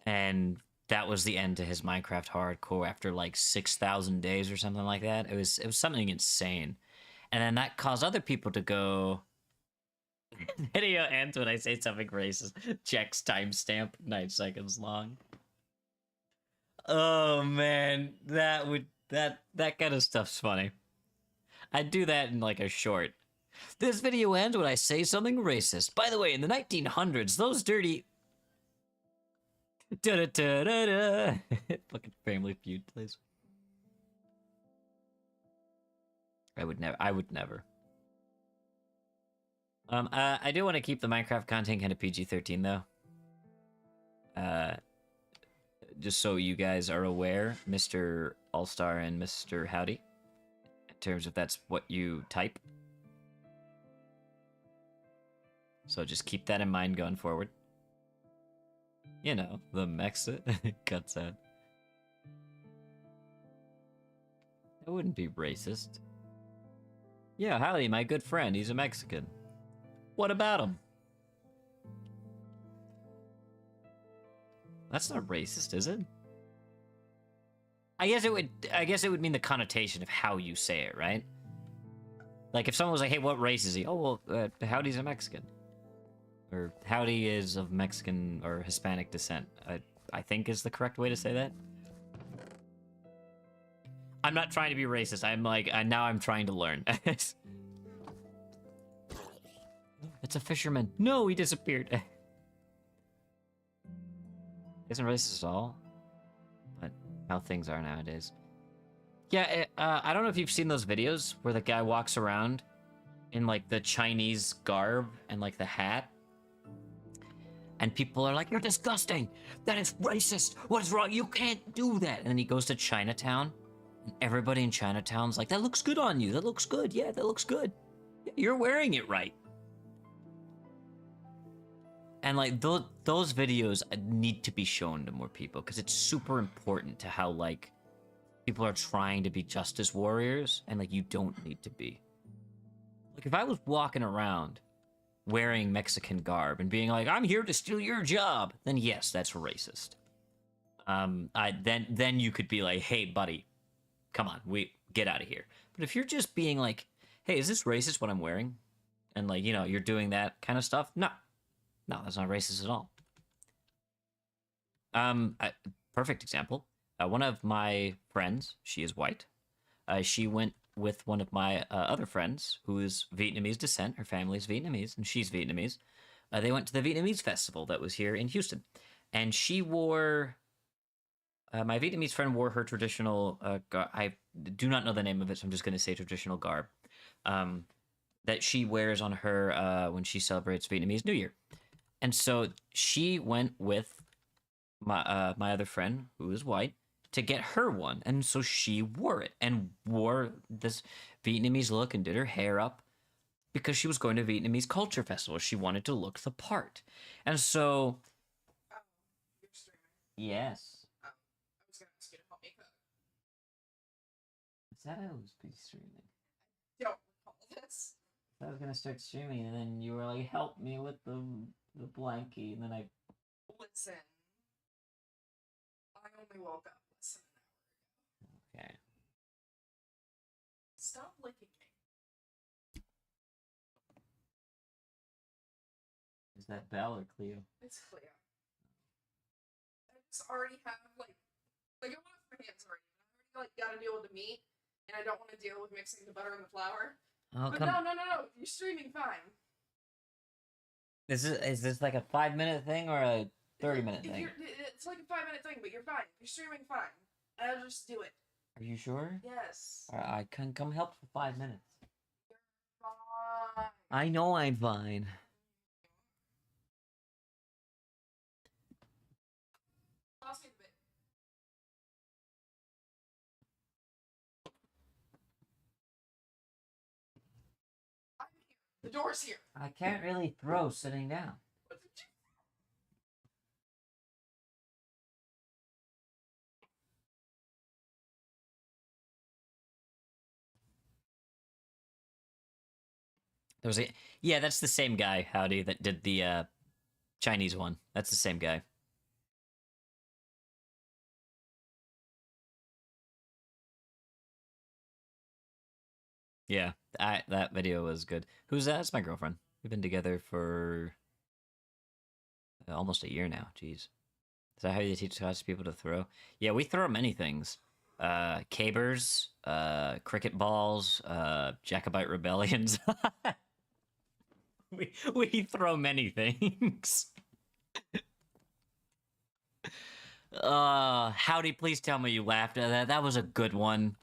And that was the end to his Minecraft hardcore after, like, 6,000 days or something like that. It was something insane. And then that caused other people to go... Video ends when I say something racist. Checks timestamp 9 seconds long. Oh, man. That kind of stuff's funny. I'd do that in, like, a short. This video ends when I say something racist. By the way, in the 1900s, those dirty... Da-da-da-da-da. Fucking Family Feud, please. I would never. I do want to keep the Minecraft content kind of PG-13 though. Just so you guys are aware, Mr. All-Star and Mr. Howdy, in terms of that's what you type. So just keep that in mind going forward. You know, the Mexa cuts out. That wouldn't be racist. Yeah, Howdy, my good friend, he's a Mexican. What about him? That's not racist, is it? I guess it would mean the connotation of how you say it, right? Like if someone was like, "Hey, what race is he?" Oh, well, Howdy's a Mexican. Or Howdy is of Mexican or Hispanic descent. I think is the correct way to say that. I'm not trying to be racist. I'm like, now I'm trying to learn. It's a fisherman. No, he disappeared. Isn't racist at all, but how things are nowadays. Yeah, I don't know if you've seen those videos where the guy walks around in like the Chinese garb and like the hat, and people are like, "You're disgusting. That is racist. What is wrong? You can't do that." And then he goes to Chinatown, and everybody in Chinatown's like, "That looks good on you. That looks good. Yeah, that looks good. You're wearing it right." And like those videos need to be shown to more people because it's super important to how like people are trying to be justice warriors and like you don't need to be. Like if I was walking around wearing Mexican garb and being like, "I'm here to steal your job," then yes, that's racist. Then you could be like, "Hey, buddy, come on, we get out of here." But if you're just being like, "Hey, is this racist what I'm wearing?" and like, you know, you're doing that kind of stuff, no, that's not racist at all. Perfect example. One of my friends, she is white. She went with one of my other friends who is Vietnamese descent. Her family's Vietnamese, and she's Vietnamese. They went to the Vietnamese festival that was here in Houston. And she wore My Vietnamese friend wore her traditional I do not know the name of it, so I'm just going to say traditional garb um, that she wears on her when she celebrates Vietnamese New Year. And so she went with my other friend, who is white, to get her one. And so she wore it and wore this Vietnamese look and did her hair up because she was going to Vietnamese culture festival. She wanted to look the part. And so, You're streaming. yes. I was gonna ask you to help me cook. Is that I was be streaming? Don't recall this. I was gonna start streaming, and then you were like, "Help me with the blankie," and then I. Listen. I only woke up less than an hour ago. Okay. Stop licking me. Is that Belle or Cleo? It's Cleo. I just already have like I want my hands already. I already got to deal with the meat, and I don't want to deal with mixing the butter and the flour. Oh, but come. No. You're streaming fine. Is this like a 5-minute thing or a 30-minute thing? It's like a 5-minute thing, but you're fine. You're streaming fine. I'll just do it. Are you sure? Yes. I can come help for 5 minutes. You're fine. I know I'm fine. Toss me the bit. I'm here. The door's here. I can't really throw sitting down. What did you... There was a yeah, that's the same guy, Howdy, that did the Chinese one. That's the same guy. Yeah, that video was good. Who's that? That's my girlfriend. We've been together for almost a year now. Jeez. Is that how you teach Scottish people to throw? Yeah, we throw many things. Cabers, cricket balls, Jacobite rebellions. we throw many things. Howdy, please tell me you laughed at that. That was a good one.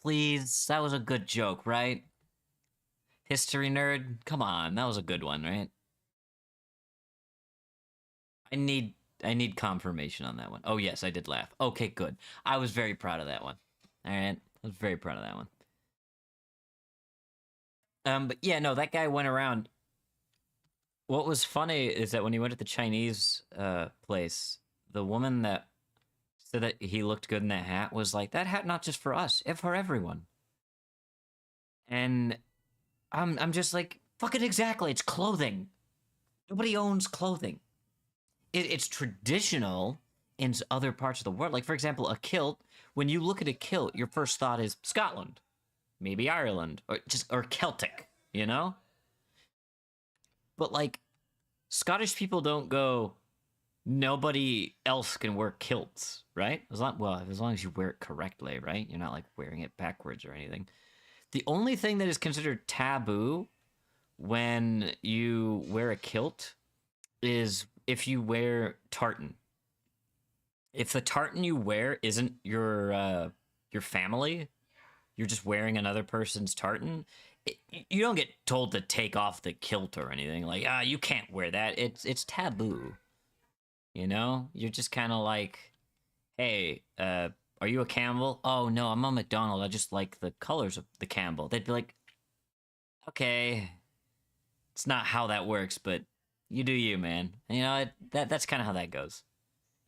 Please, that was a good joke, right? History nerd? Come on, that was a good one, right? I need confirmation on that one. Oh yes, I did laugh. Okay, good. I was very proud of that one. Alright. I was very proud of that one. But yeah, no, that guy went around. What was funny is that when he went to the Chinese place, the woman that said that he looked good in that hat was like, that hat not just for us, it for everyone. And I'm just like, fuck it, exactly. It's clothing. Nobody owns clothing. It's traditional in other parts of the world. Like, for example, a kilt. When you look at a kilt, your first thought is Scotland, maybe Ireland, or Celtic, you know? But like, Scottish people don't go, nobody else can wear kilts, right? As long as you wear it correctly, right? You're not like wearing it backwards or anything. The only thing that is considered taboo when you wear a kilt is if you wear tartan. If the tartan you wear isn't your family, you're just wearing another person's tartan, you don't get told to take off the kilt or anything. Like, you can't wear that. It's taboo. You know? You're just kind of like, hey, are you a Campbell? Oh, no, I'm a McDonald. I just like the colors of the Campbell. They'd be like, okay, it's not how that works, but you do you, man. And, you know, that's kind of how that goes.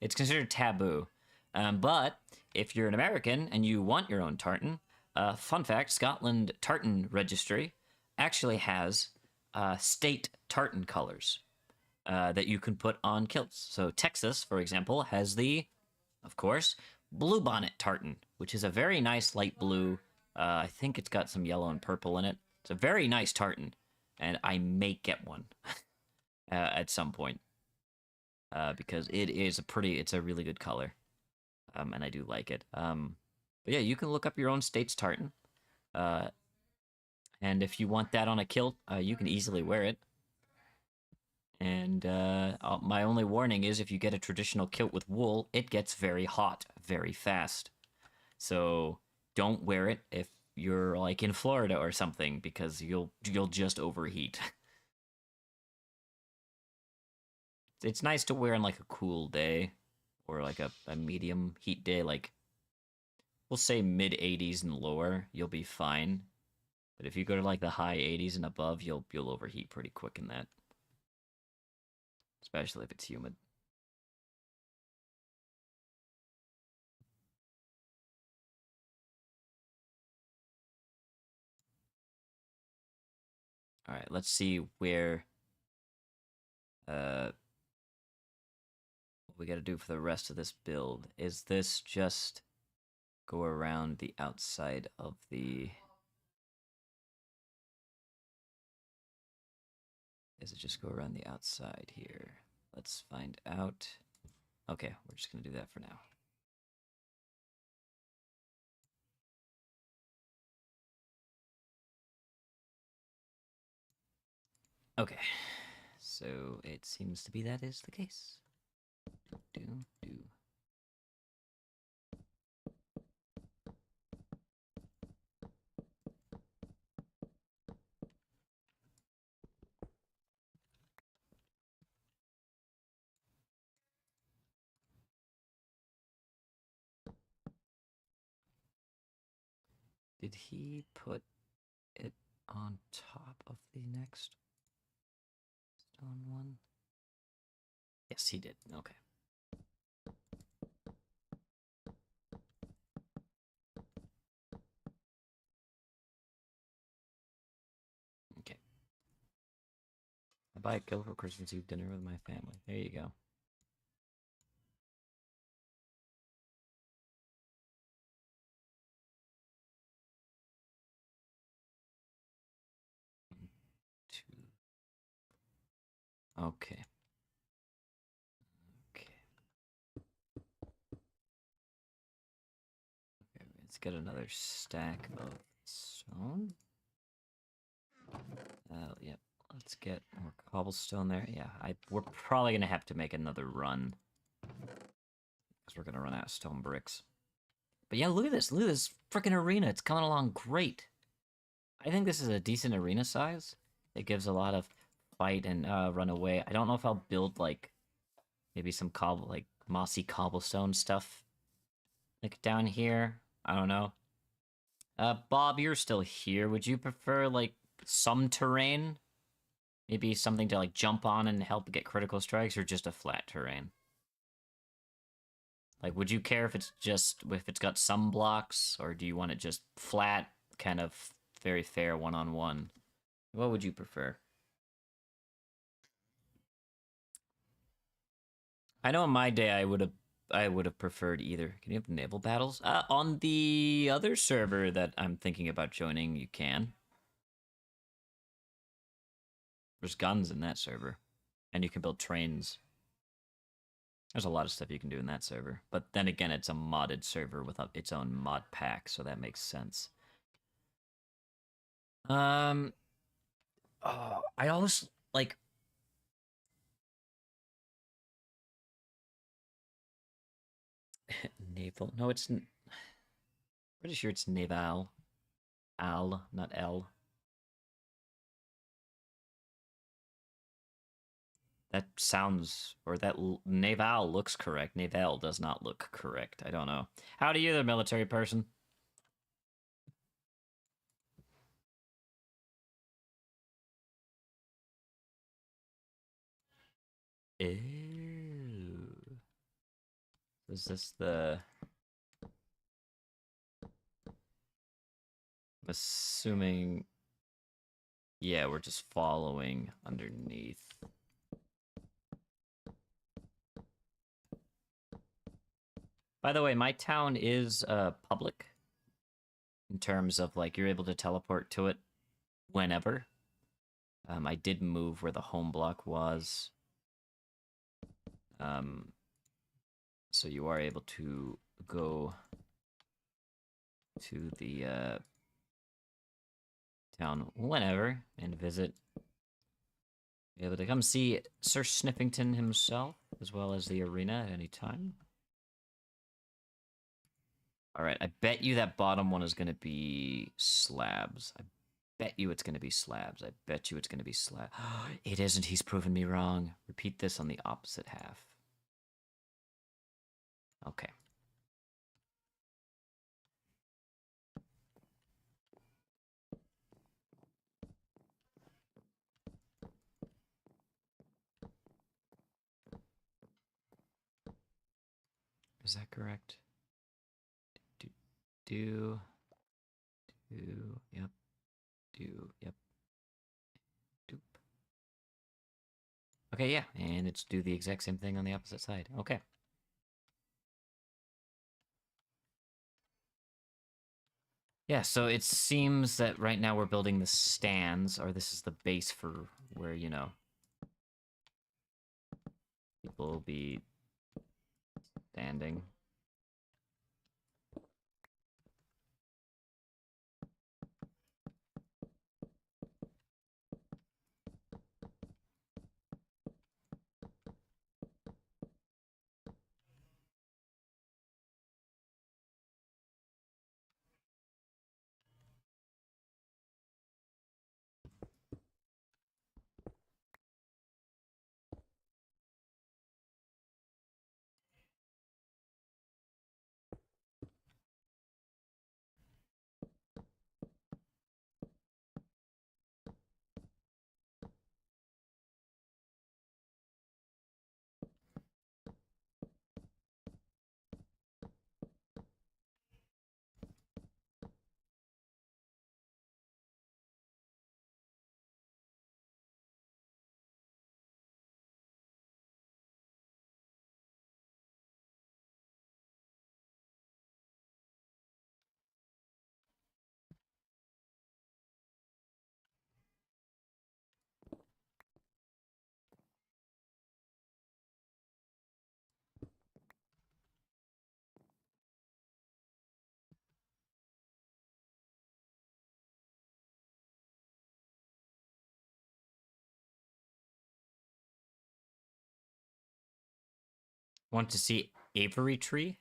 It's considered taboo. But if you're an American and you want your own tartan, fun fact, Scotland Tartan Registry actually has state tartan colors that you can put on kilts. So Texas, for example, has the, of course, bluebonnet tartan, which is a very nice light blue. I think it's got some yellow and purple in it. It's a very nice tartan, and I may get one at some point because it's a really good color, and I do like it. But yeah, you can look up your own state's tartan, and if you want that on a kilt, you can easily wear it. And my only warning is if you get a traditional kilt with wool, it gets very hot very fast. So don't wear it if you're like in Florida or something because you'll just overheat. It's nice to wear on like a cool day or like a medium heat day, like we'll say mid 80s and lower, you'll be fine. But if you go to like the high 80s and above, you'll overheat pretty quick in that, especially if it's humid. All right, let's see where what we got to do for the rest of this build. Is this just go around the outside of the... Is it just go around the outside here? Let's find out. Okay, we're just going to do that for now. Okay, so it seems to be that is the case. Do, do. Did he put it on top of the next stone one? Yes, he did. Okay. Okay. I buy a kill for Christmas Eve dinner with my family. There you go. Two. Okay. Okay. Okay, let's get another stack of stone. Yep. Let's get more cobblestone there. Yeah, we're probably gonna have to make another run because we're gonna run out of stone bricks. But yeah, look at this. Look at this freaking arena. It's coming along great. I think this is a decent arena size. It gives a lot of fight and run away. I don't know if I'll build like maybe some like mossy cobblestone stuff like down here. I don't know. Bob, you're still here. Would you prefer like some terrain? Maybe something to like jump on and help get critical strikes, or just a flat terrain? Like, would you care if it's got some blocks, or do you want it just flat, kind of very fair one-on-one? What would you prefer? I know in my day I would have preferred either. Can you have naval battles? On the other server that I'm thinking about joining, you can. There's guns in that server, and you can build trains. There's a lot of stuff you can do in that server. But then again, it's a modded server with its own mod pack, so that makes sense. I always like naval. No, it's pretty sure it's naval. Al, not L. That sounds, or that naval looks correct. Naval does not look correct. I don't know. How do you, the military person? Ew. Is this the... I'm assuming... Yeah, we're just following underneath. By the way, my town is public in terms of like you're able to teleport to it whenever. I did move where the home block was. So you are able to go to the town whenever and visit. Be able to come see Sir Sniffington himself, as well as the arena at any time. Alright, I bet you that bottom one is going to be slabs. I bet you it's going to be slabs. I bet you it's going to be slabs. It isn't. He's proven me wrong. Repeat this on the opposite half. Okay. Is that correct? Do, yep, yep, doop. Okay, yeah, and it's do the exact same thing on the opposite side. Okay. Yeah, so it seems that right now we're building the stands, or this is the base for where, you know, people will be standing. Want to see Avery Tree?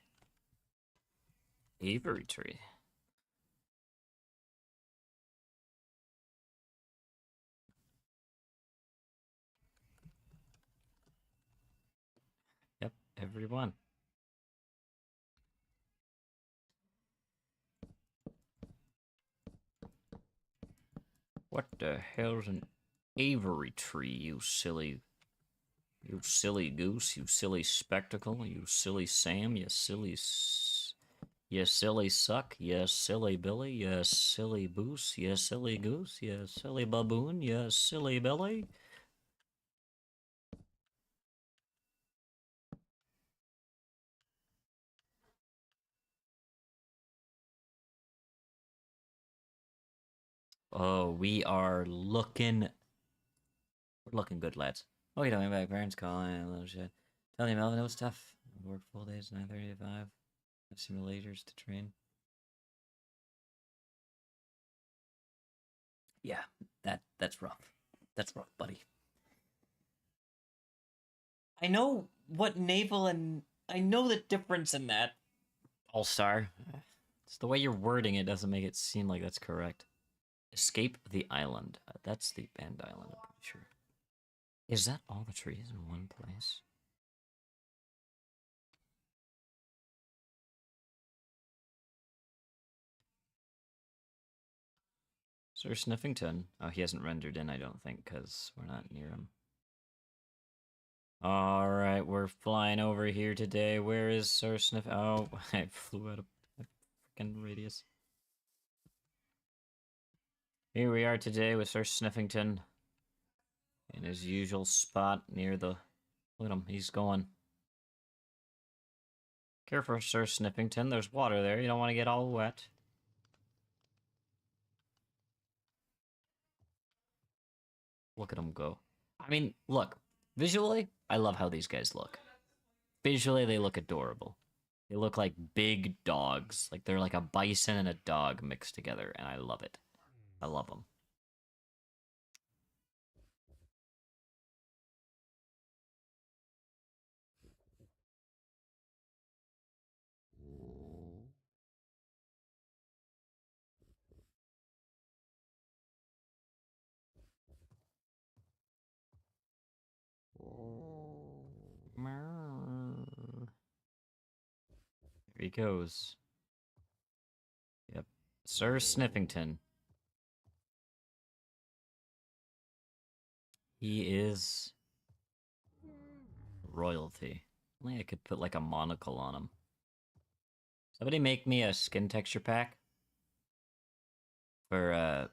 Avery Tree. Yep, everyone. What the hell's an Avery Tree, you silly goose, you silly spectacle, you silly Sam, you silly you silly suck, you silly Billy, you silly boose, you silly goose, you silly baboon, you silly Billy. Oh, we're looking good, lads. Oh, you don't back, parents calling, a little shit. Tell you, Melvin, it was tough. Work full days, 9:30 to 5. Have simulators to train. Yeah, that's rough. That's rough, buddy. I know what naval and I know the difference in that. All star. It's the way you're wording it doesn't make it seem like that's correct. Escape the island. That's the band island, I'm pretty sure. Is that all the trees in one place? Sir Sniffington. Oh, he hasn't rendered in, I don't think, because we're not near him. Alright, we're flying over here today. Where is Sir Sniff? Oh, I flew out of a freaking radius. Here we are today with Sir Sniffington in his usual spot near the... Look at him, he's going. Careful, Sir Sniffington. There's water there. You don't want to get all wet. Look at him go. I mean, look. Visually, I love how these guys look. Visually, they look adorable. They look like big dogs. Like they're like a bison and a dog mixed together, and I love it. I love them. Here he goes. Yep. Sir Sniffington. He is royalty. Only I could put like a monocle on him. Somebody make me a skin texture pack for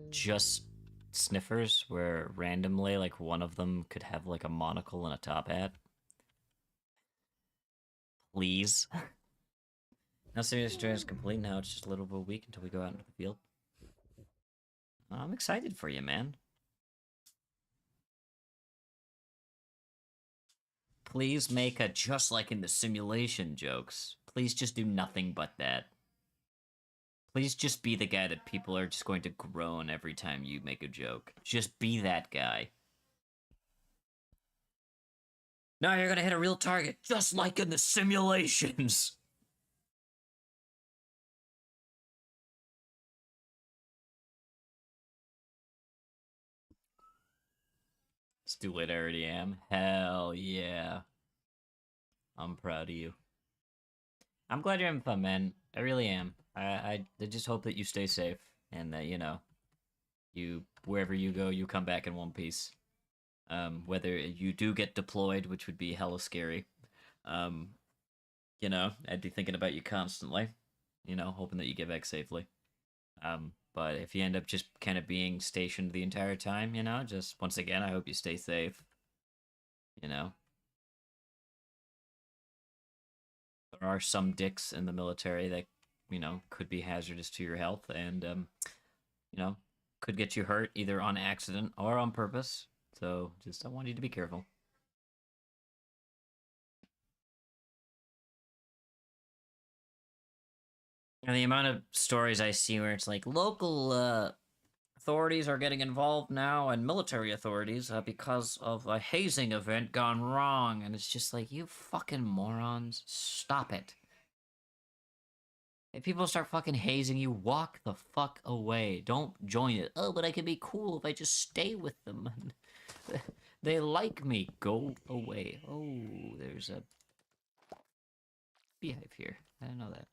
just sniffers where randomly like one of them could have like a monocle and a top hat. Please. Now serious journey is complete. Now it's just a little over a week until we go out into the field. I'm excited for you, man. Please make a just like in the simulation jokes. Please just do nothing but that. Please just be the guy that people are just going to groan every time you make a joke. Just be that guy. Now you're gonna hit a real target, just like in the simulations. Let's do it, I already am. Hell yeah. I'm proud of you. I'm glad you're having fun, man. I really am. I just hope that you stay safe and that, you know, you wherever you go, you come back in one piece. Whether you do get deployed, which would be hella scary. You know, I'd be thinking about you constantly. You know, hoping that you get back safely. But if you end up just kind of being stationed the entire time, you know, just once again, I hope you stay safe. You know, there are some dicks in the military that, you know, could be hazardous to your health and, you know, could get you hurt either on accident or on purpose. So just I want you to be careful. And the amount of stories I see where it's like local authorities are getting involved now and military authorities because of a hazing event gone wrong. And it's just like, you fucking morons, stop it. If people start fucking hazing you, walk the fuck away. Don't join it. Oh, but I can be cool if I just stay with them. They like me. Go away. Oh, there's a beehive here. I didn't know that.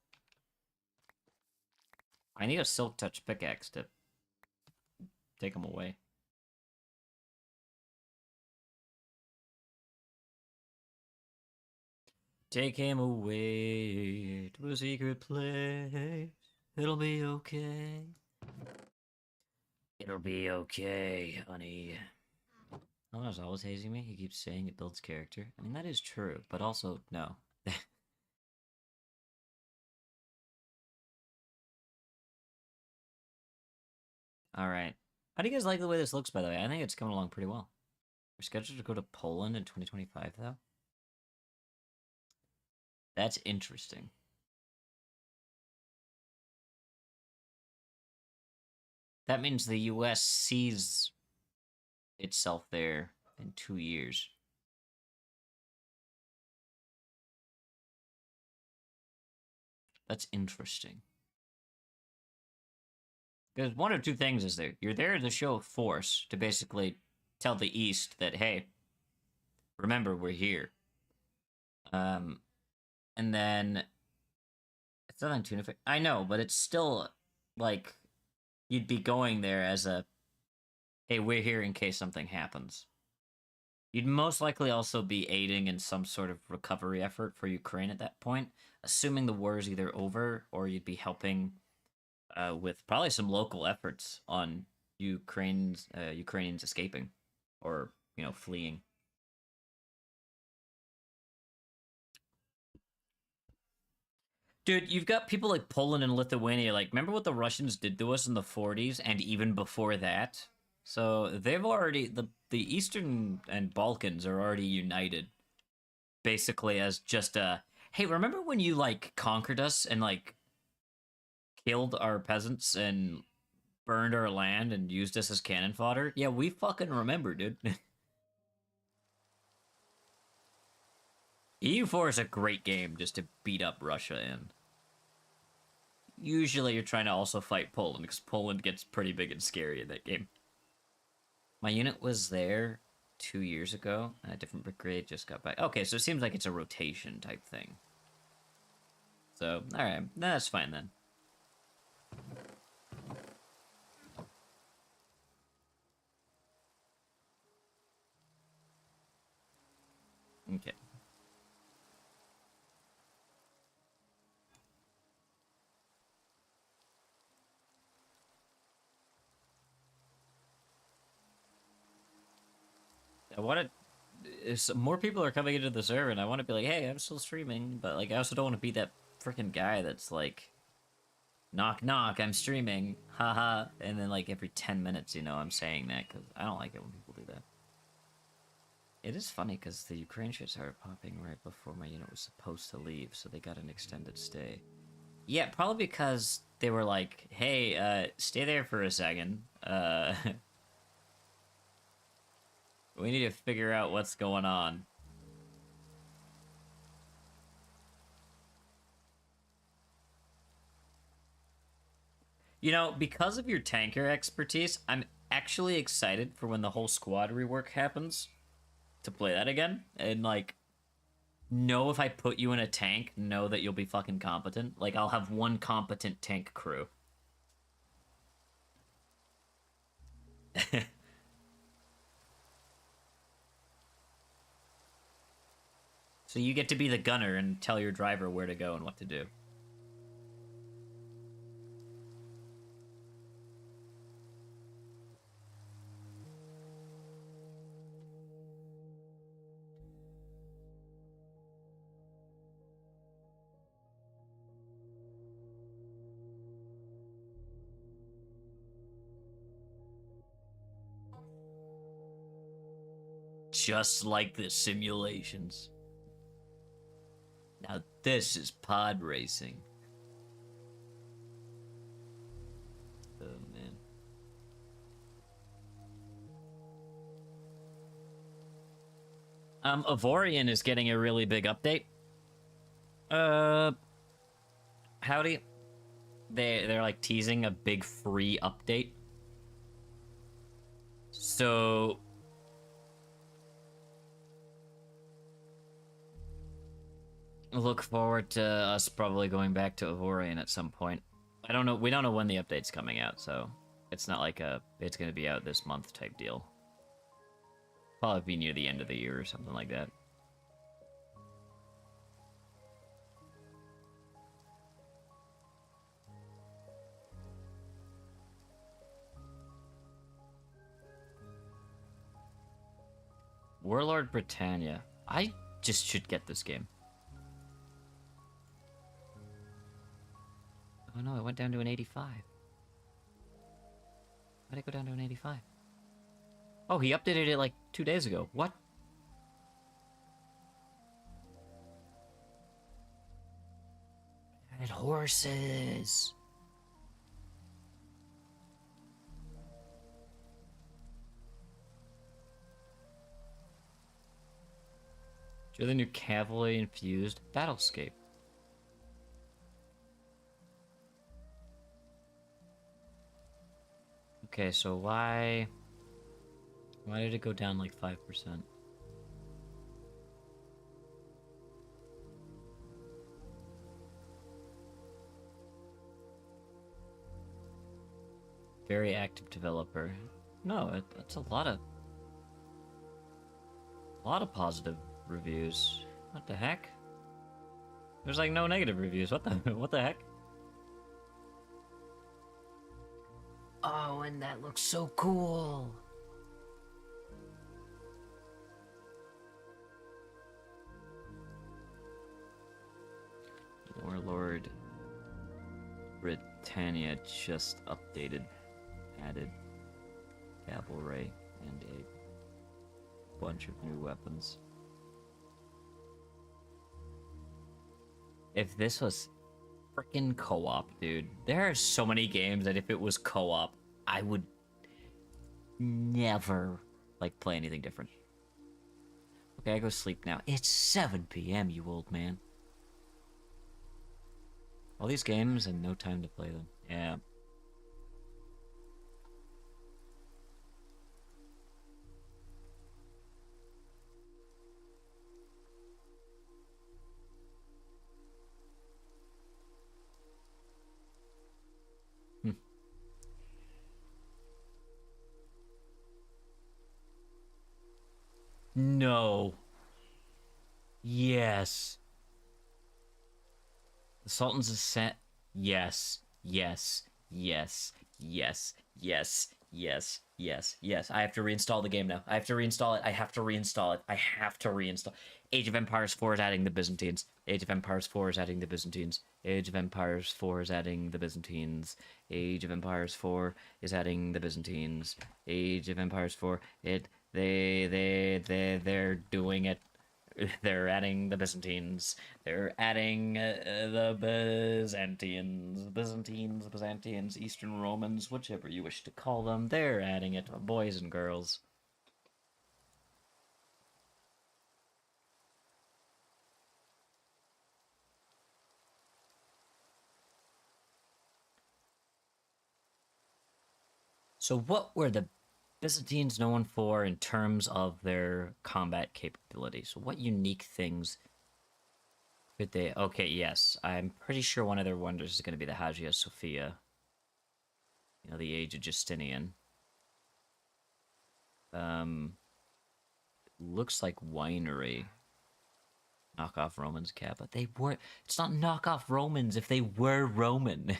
I need a silk touch pickaxe to take them away. Take him away to a secret place. It'll be okay. It'll be okay, honey. Oh, is always hazing me? He keeps saying it builds character. I mean, that is true, but also, no. Alright. How do you guys like the way this looks, by the way? I think it's coming along pretty well. We're scheduled to go to Poland in 2025, though. That's interesting. That means the US sees itself there in 2 years. That's interesting. Because one of two things is there. You're there to show force, to basically tell the East that, hey, remember, we're here. And then... It's not on tuna. I know, but it's still, like, you'd be going there as a, hey, we're here in case something happens. You'd most likely also be aiding in some sort of recovery effort for Ukraine at that point, assuming the war is either over, or you'd be helping with probably some local efforts on Ukrainians escaping or, you know, fleeing. Dude, you've got people like Poland and Lithuania. Like, remember what the Russians did to us in the 40s and even before that? So they've already the Eastern and Balkans are already united, basically as just a hey, remember when you like conquered us and like killed our peasants and burned our land and used us as cannon fodder? Yeah, we fucking remember, dude. EU4 is a great game just to beat up Russia in. Usually you're trying to also fight Poland, because Poland gets pretty big and scary in that game. My unit was there 2 years ago, and a different brigade just got back. Okay, so it seems like it's a rotation type thing. So, alright, that's fine then. Okay. I want to. More people are coming into the server, and I want to be like, "Hey, I'm still streaming," but like, I also don't want to be that freaking guy that's like, "Knock, knock, I'm streaming, haha," and then like every 10 minutes, you know, I'm saying that because I don't like it when people do that. It is funny because the Ukraine shit started popping right before my unit was supposed to leave, so they got an extended stay. Yeah, probably because they were like, "Hey, stay there for a second. We need to figure out what's going on." You know, because of your tanker expertise, I'm actually excited for when the whole squad rework happens to play that again. And, like, know if I put you in a tank, know that you'll be fucking competent. Like, I'll have one competent tank crew. So you get to be the gunner and tell your driver where to go and what to do. Just like the simulations. Now this is pod racing. Oh man. Avorion is getting a really big update. Howdy. They're like teasing a big free update. So look forward to us probably going back to Avorion at some point. I don't know. We don't know when the update's coming out, so it's not like it's gonna be out this month type deal. Probably be near the end of the year or something like that. Warlord Britannia. I just should get this game. Oh no, it went down to an 85. Why'd it go down to an 85? Oh, he updated it like 2 days ago. What? Added horses. Do the new cavalry infused battlescape. Okay, so why did it go down like 5%? Very active developer. No, it's a lot of positive reviews. What the heck? There's like no negative reviews. What the heck? Oh, and that looks so cool. Warlord Britannia just updated, added cavalry and a bunch of new weapons. If this was freaking co-op, dude, there are so many games that if it was co-op, I would never like play anything different. Okay, I go sleep now. It's 7 p.m., you old man. All these games and no time to play them. Yeah. No. Yes. The Sultan's Ascent. Yes. Yes. Yes. Yes. Yes. Yes. Yes. Yes. I have to reinstall the game now. I have to reinstall it. I have to reinstall it. I have to reinstall. Age of Empires 4 is adding the Byzantines. Age of Empires 4 is adding the Byzantines. Age of Empires 4 is adding the Byzantines. Age of Empires 4 is adding the Byzantines. Age of Empires 4. They're doing it. They're adding the Byzantines. They're adding the Byzantines, Eastern Romans, whichever you wish to call them. They're adding it, boys and girls. So, what were the Byzantines known for in terms of their combat capabilities? What unique things could they? Okay, yes, I'm pretty sure one of their wonders is going to be the Hagia Sophia. You know, the age of Justinian. Looks like winery. Knockoff Romans cap, but they were. It's not knockoff Romans if they were Roman.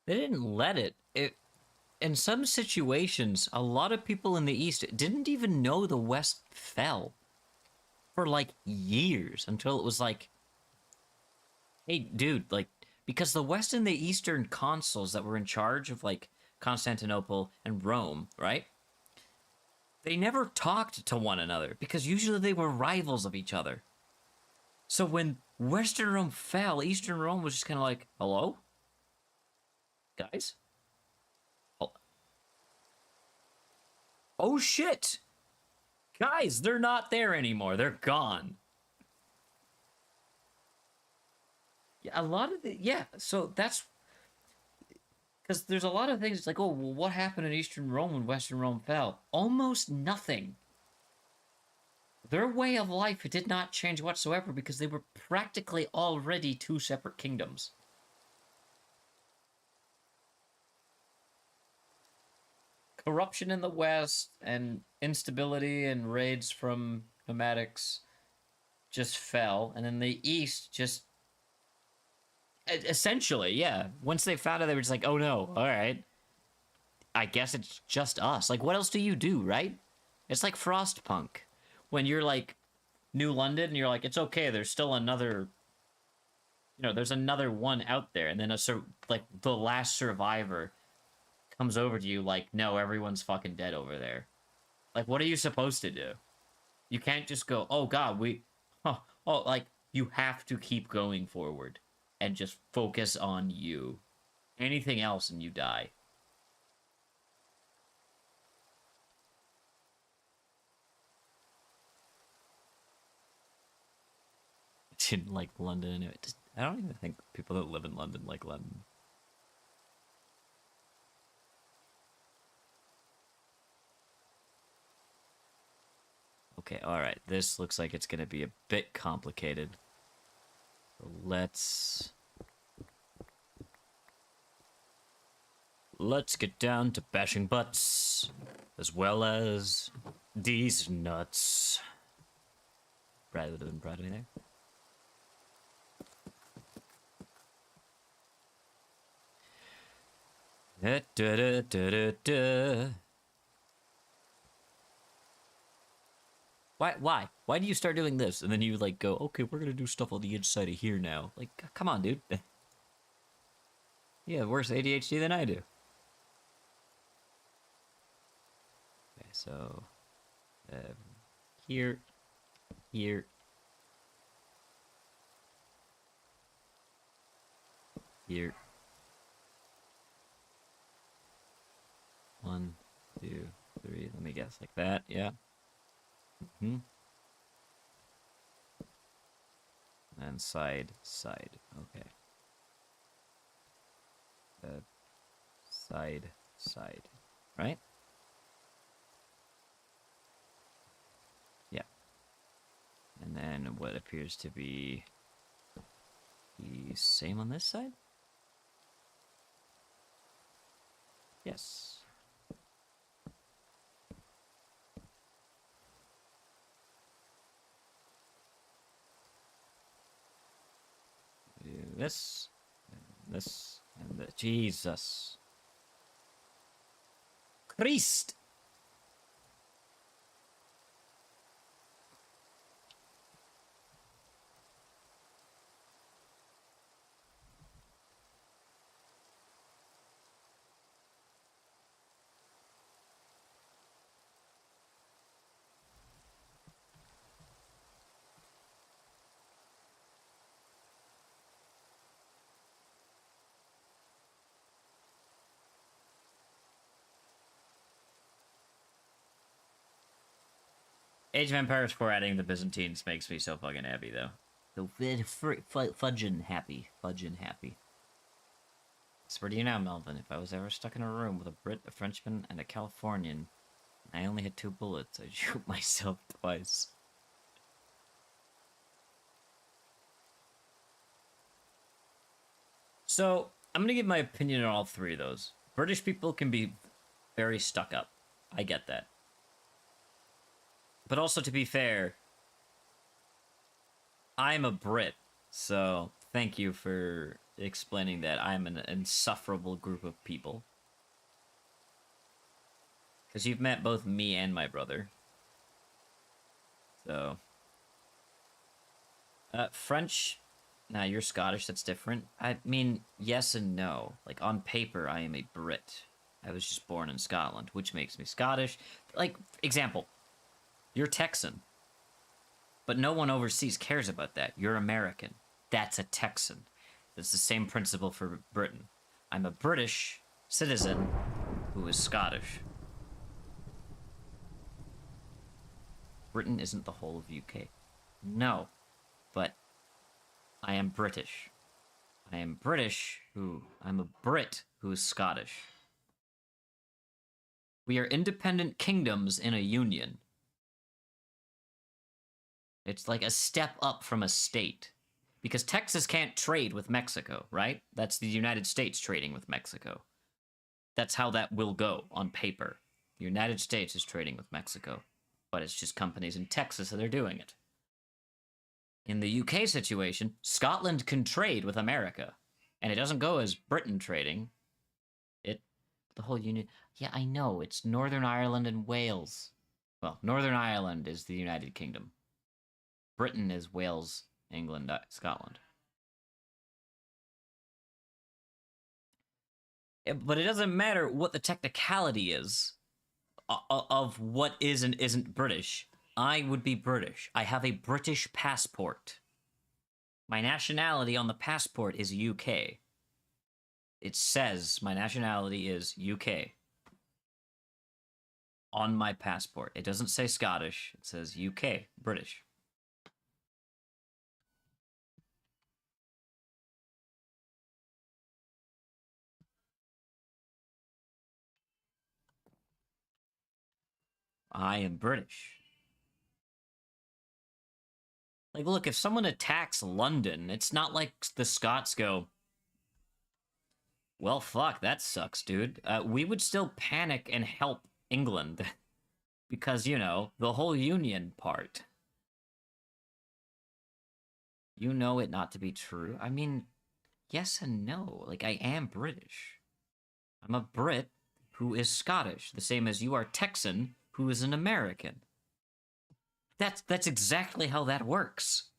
They didn't let it. In some situations, a lot of people in the East didn't even know the West fell for like years until it was like, hey, dude, like, because the West and the Eastern consuls that were in charge of like Constantinople and Rome, right? They never talked to one another because usually they were rivals of each other. So when Western Rome fell, Eastern Rome was just kind of like, hello? Guys? Oh, oh shit! Guys, they're not there anymore. They're gone. Yeah, a lot of the yeah. So that's because there's a lot of things. It's like, oh, well, what happened in Eastern Rome when Western Rome fell? Almost nothing. Their way of life did not change whatsoever because they were practically already two separate kingdoms. Corruption in the West and instability and raids from nomadics just fell, and then the East just essentially, yeah. Once they found out, they were just like, "Oh no, all right, I guess it's just us." Like, what else do you do, right? It's like Frostpunk, when you're like New London, and you're like, "It's okay, there's still another, there's another one out there," and then like the last survivor comes over to you, like, "No, everyone's fucking dead over there." Like, what are you supposed to do? You can't just go, "Oh God, like you have to keep going forward and just focus on you. Anything else and you die." Didn't like London anyway. I don't even think people that live in London like London. Okay, alright. This looks like it's gonna be a bit complicated. So let's get down to bashing butts, as well as these nuts. Brad would have been proud of me there. Da, da, da, da, da, da. Why do you start doing this? And then you like go, okay, we're gonna do stuff on the inside of here now. Like, come on, dude. Yeah, worse ADHD than I do. Okay, so here, here, here. 1, 2, 3, let me guess, like that, yeah. Mm-hmm. And side, side, okay. Side, side, right? Yeah. And then what appears to be the same on this side? Yes. Do this, and this, and the Jesus Christ. Age of Empires 4 adding the Byzantines makes me so fucking happy, though. So fudgin' happy. Fudgin' happy. Swear to you now, Melvin, if I was ever stuck in a room with a Brit, a Frenchman, and a Californian, and I only had 2 bullets, I'd shoot myself twice. So, I'm gonna give my opinion on all 3 of those. British people can be very stuck up. I get that. But also, to be fair, I'm a Brit, so thank you for explaining that I'm an insufferable group of people. Because you've met both me and my brother. So. French. Nah, you're Scottish, that's different. I mean, yes and no. Like, on paper, I am a Brit. I was just born in Scotland, which makes me Scottish. Like, example. You're Texan. But no one overseas cares about that. You're American. That's a Texan. It's the same principle for Britain. I'm a British citizen who is Scottish. Britain isn't the whole of UK. No. But I am British. I am British I'm a Brit who is Scottish. We are independent kingdoms in a union. It's like a step up from a state. Because Texas can't trade with Mexico, right? That's the United States trading with Mexico. That's how that will go on paper. The United States is trading with Mexico. But it's just companies in Texas that are doing it. In the UK situation, Scotland can trade with America. And it doesn't go as Britain trading. The whole union. Yeah, I know. It's Northern Ireland and Wales. Well, Northern Ireland is the United Kingdom. Britain is Wales, England, Scotland. But it doesn't matter what the technicality is of what is and isn't British. I would be British. I have a British passport. My nationality on the passport is UK. It says my nationality is UK on my passport. It doesn't say Scottish. It says UK, British. I am British. Like, look, if someone attacks London, it's not like the Scots go, well, fuck, that sucks, dude. We would still panic and help England. Because, you know, the whole Union part. You know it not to be true. I mean, yes and no. Like, I am British. I'm a Brit who is Scottish, the same as you are Texan who is an American. That's exactly how that works.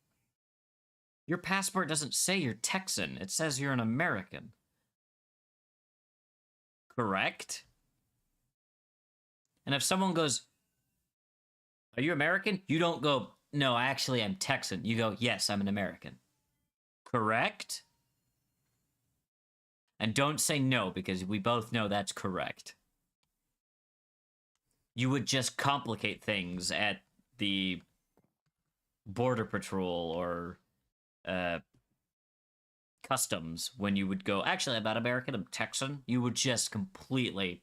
Your passport doesn't say you're Texan. It says you're an American. Correct? And if someone goes, are you American? You don't go, no, actually I'm Texan. You go, yes, I'm an American. Correct? And don't say no, because we both know that's correct. you would just complicate things at the border patrol or customs when you would go, actually, I'm not American, I'm Texan. You would just completely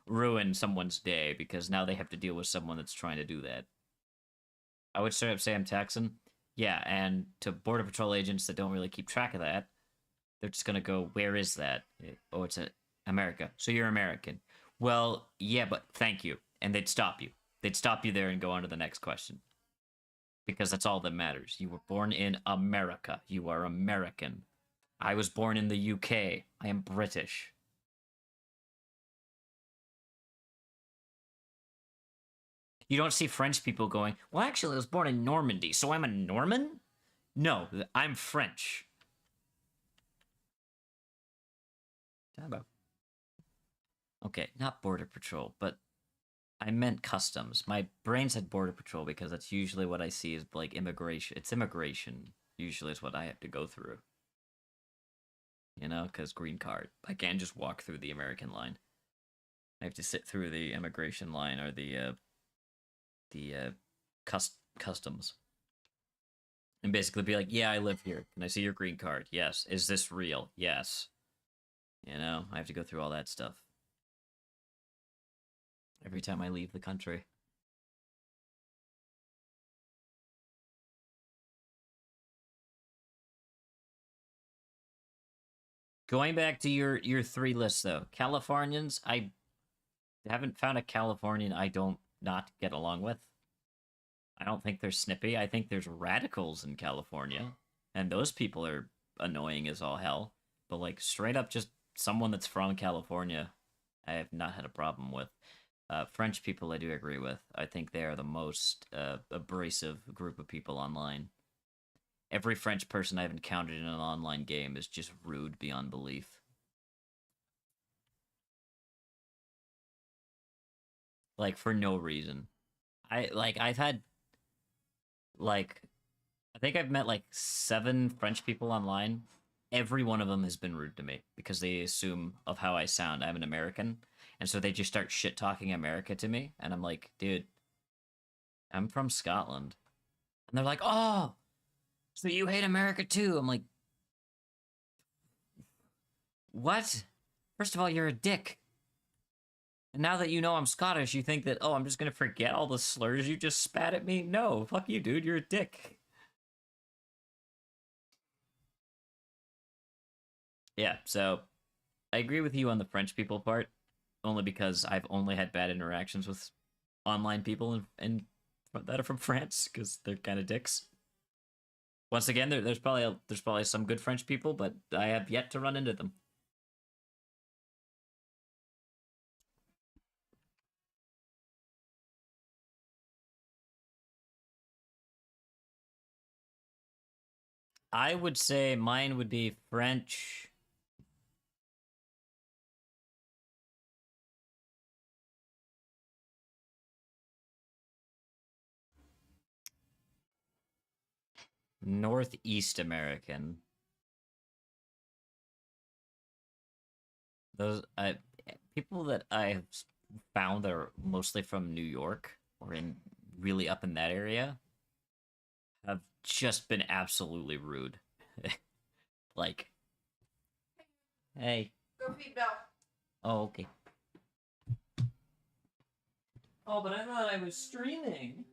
ruin someone's day because now they have to deal with someone that's trying to do that. I would straight up say I'm Texan. Yeah, and to border patrol agents that don't really keep track of that, they're just gonna go, where is that? Oh, it's America. So you're American. Well, yeah, but thank you. And they'd stop you. They'd stop you there and go on to the next question. Because that's all that matters. You were born in America. You are American. I was born in the UK. I am British. You don't see French people going, well, actually, I was born in Normandy, so I'm a Norman? No, I'm French. Okay, not Border Patrol, but I meant customs. My brain said Border Patrol because that's usually what I see is like immigration. It's immigration, usually, is what I have to go through. You know, because green card. I can't just walk through the American line. I have to sit through the immigration line or the customs and basically be like, yeah, I live here. Can I see your green card? Yes. Is this real? Yes. You know, I have to go through all that stuff every time I leave the country. Going back to your three lists though, Californians, I haven't found a Californian I don't not get along with. I don't think they're snippy. I think there's radicals in California, and those people are annoying as all hell. But like straight up, just someone that's from California, I have not had a problem with. French people, I do agree with. I think they are the most abrasive group of people online. Every French person I've encountered in an online game is just rude beyond belief. Like for no reason. I've had like I think I've met like 7 French people online. Every one of them has been rude to me because they assume of how I sound. I'm an American, and so they just start shit talking America to me, and I'm like, dude, I'm from Scotland, and they're like, oh, so you hate America too? I'm like, what? First of all, you're a dick. And now that you know I'm Scottish, you think that, oh, I'm just gonna forget all the slurs you just spat at me? No, fuck you, dude. You're a dick. Yeah, so I agree with you on the French people part, only because I've only had bad interactions with online people that are from France because they're kind of dicks. Once again, there's probably some good French people, but I have yet to run into them. I would say mine would be French. Northeast American. Those people that I have found that are mostly from New York or in really up in that area have just been absolutely rude. Like, hey, Go feed Belle. oh okay. Oh, but I thought I was streaming.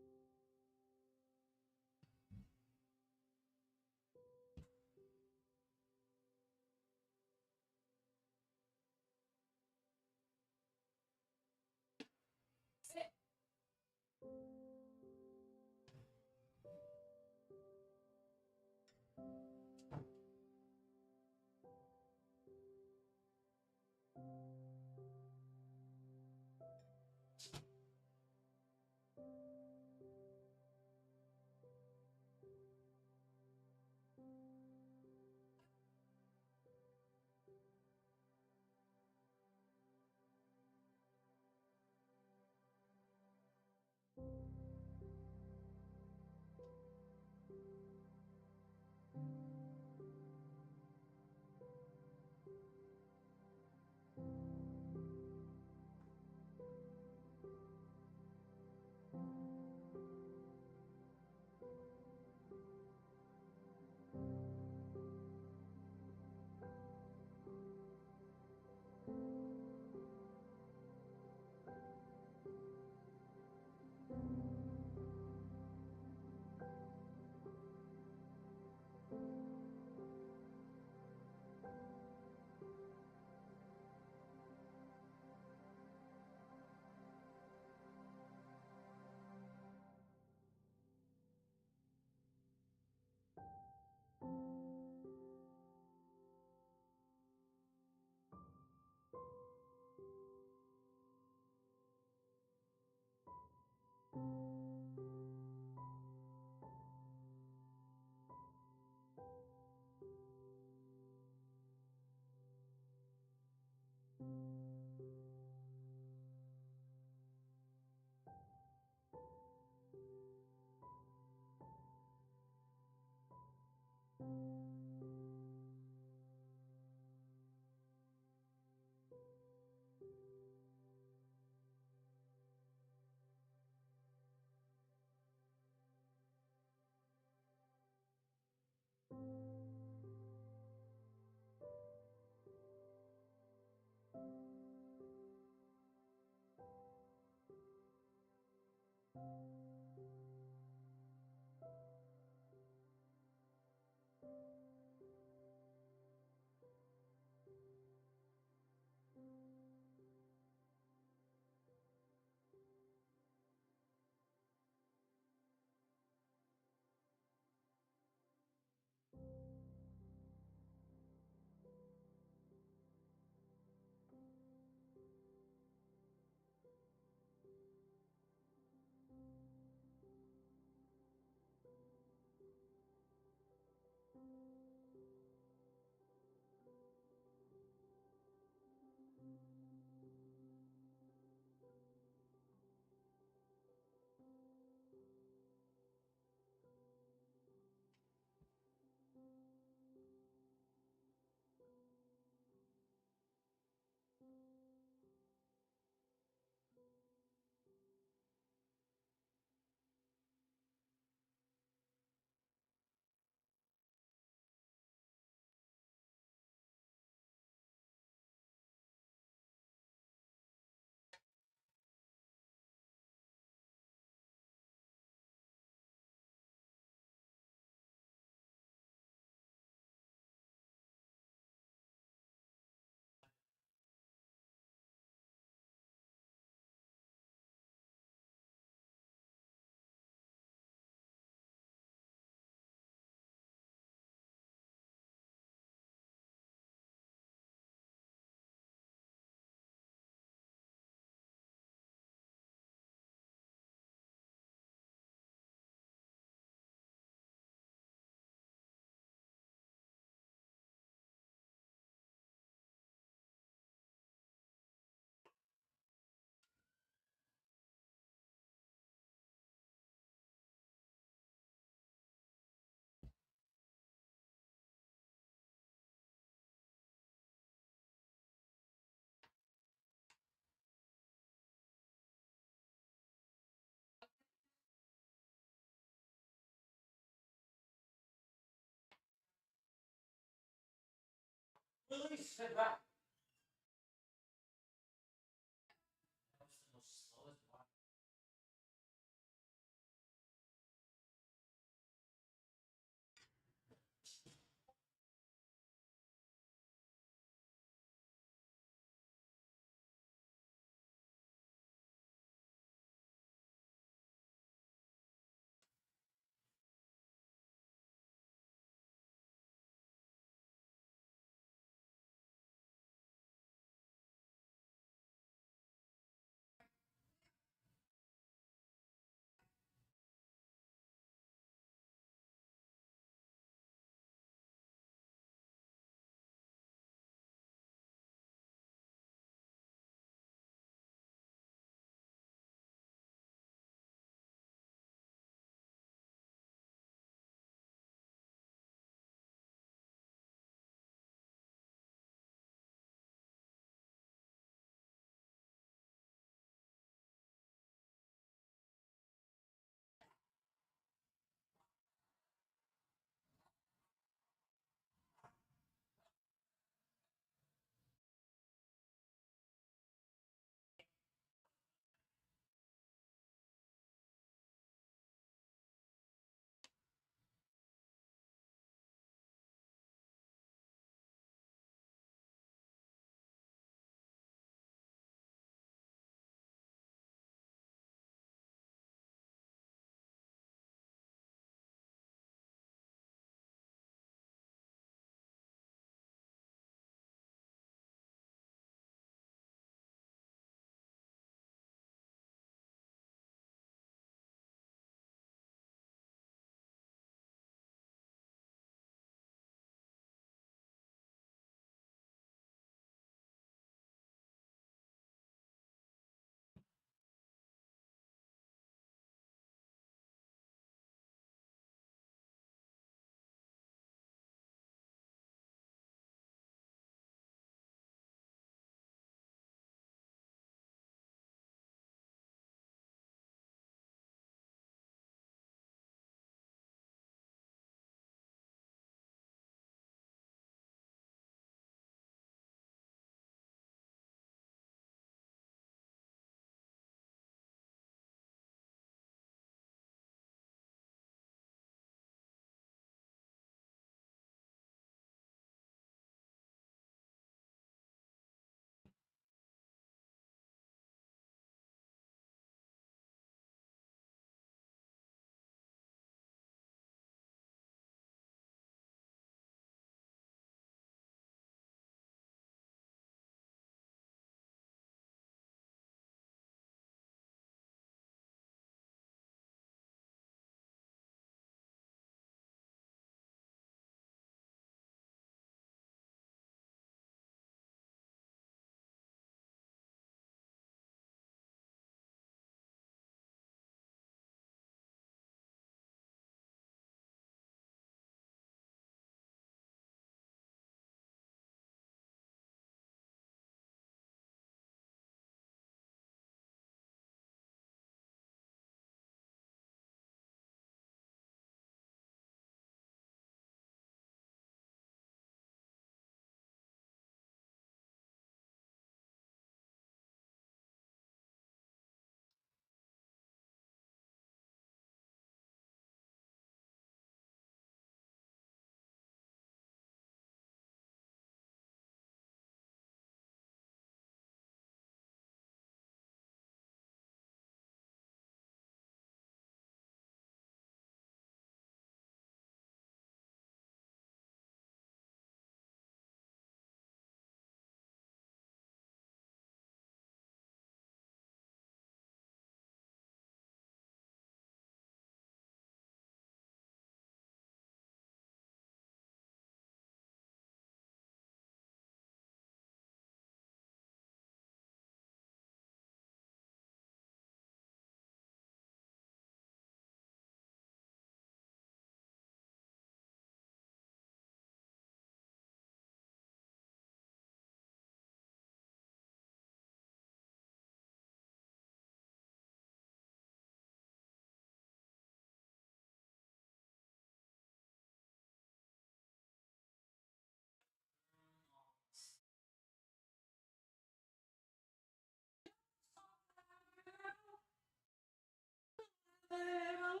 world.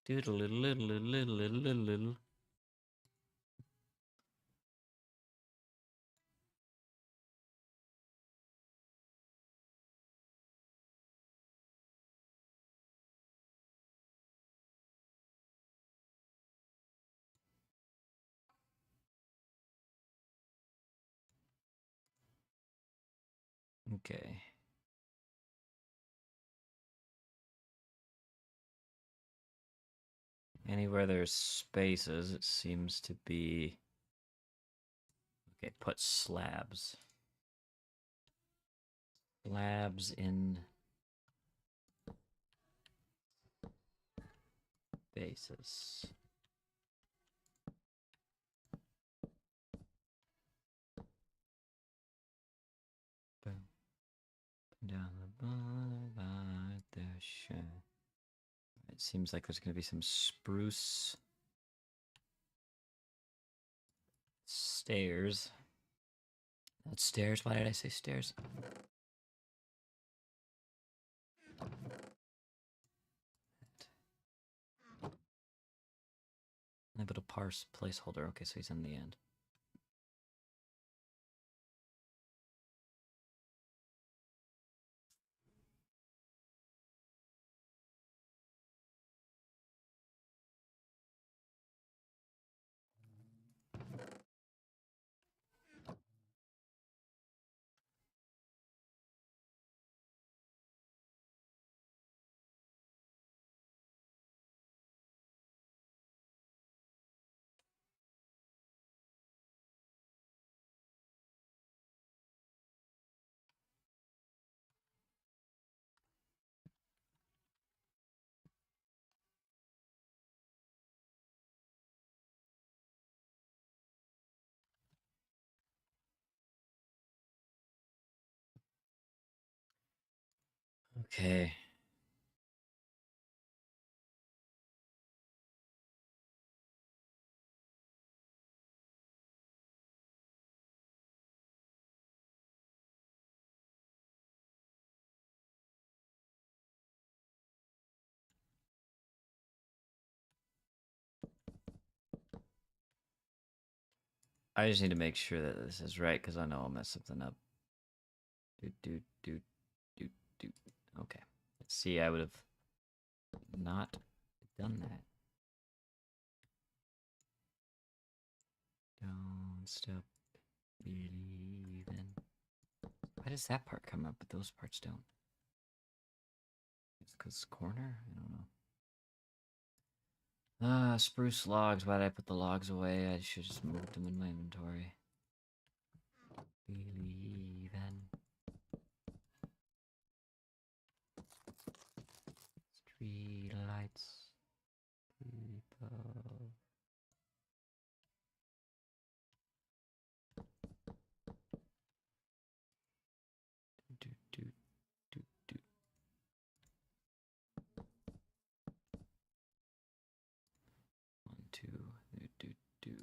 Doodle little little little little little little little. Okay. Anywhere there's spaces, it seems to be... Okay, put slabs. Slabs in bases. Boom. Down the boulevard, there shine. It seems like there's going to be some spruce stairs. Not stairs. Why did I say stairs? I put a parse placeholder. Okay, so he's in the end. Okay. I just need to make sure that this is right because I know I'll mess something up. Do do do do do. Okay. See, I would have not done that. Don't stop believing. Why does that part come up, but those parts don't? It's because corner? I don't know. Ah, spruce logs. Why did I put the logs away? I should just moved them in my inventory. Believing. Street lights. People. Do, do, do, do. One, two, do, do, do.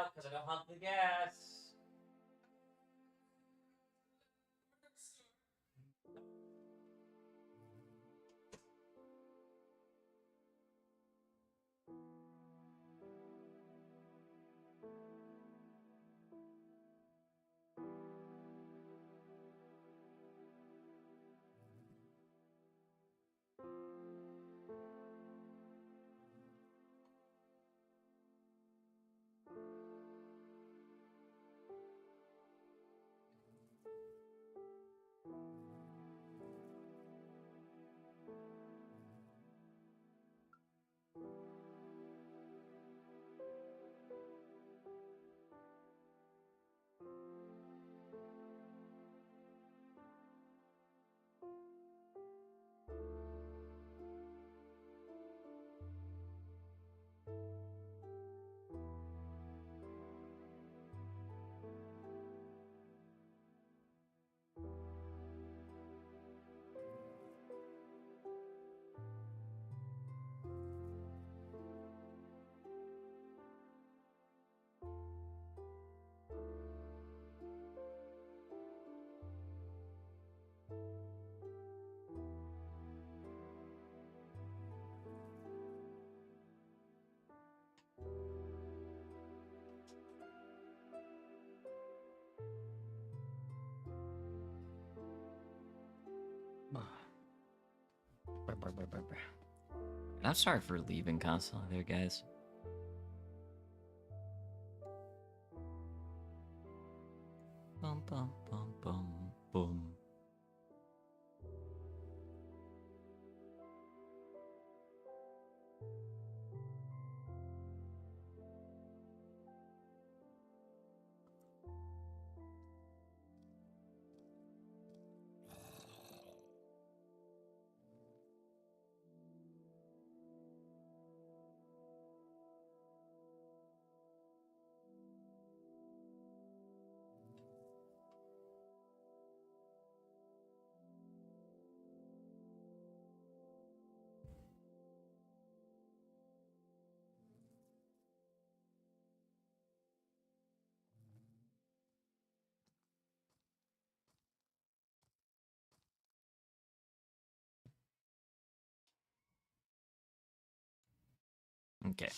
out because I don't have the gas. I'm sorry for leaving constantly there, guys. Bum bum bum bum boom. Okay.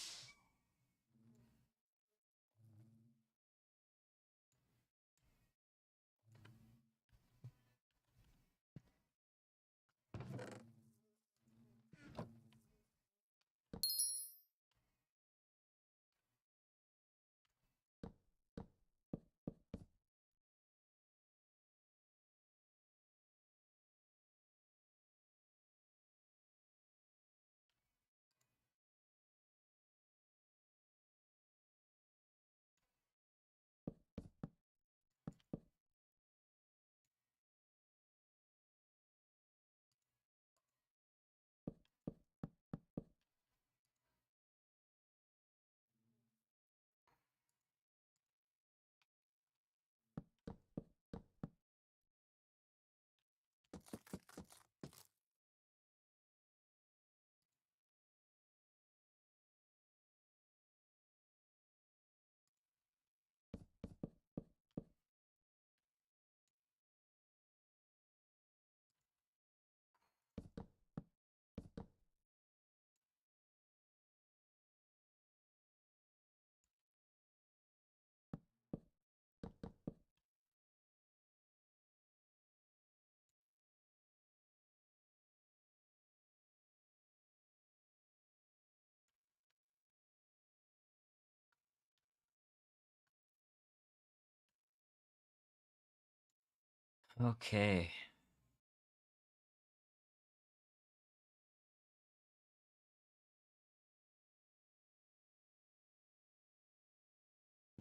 Okay.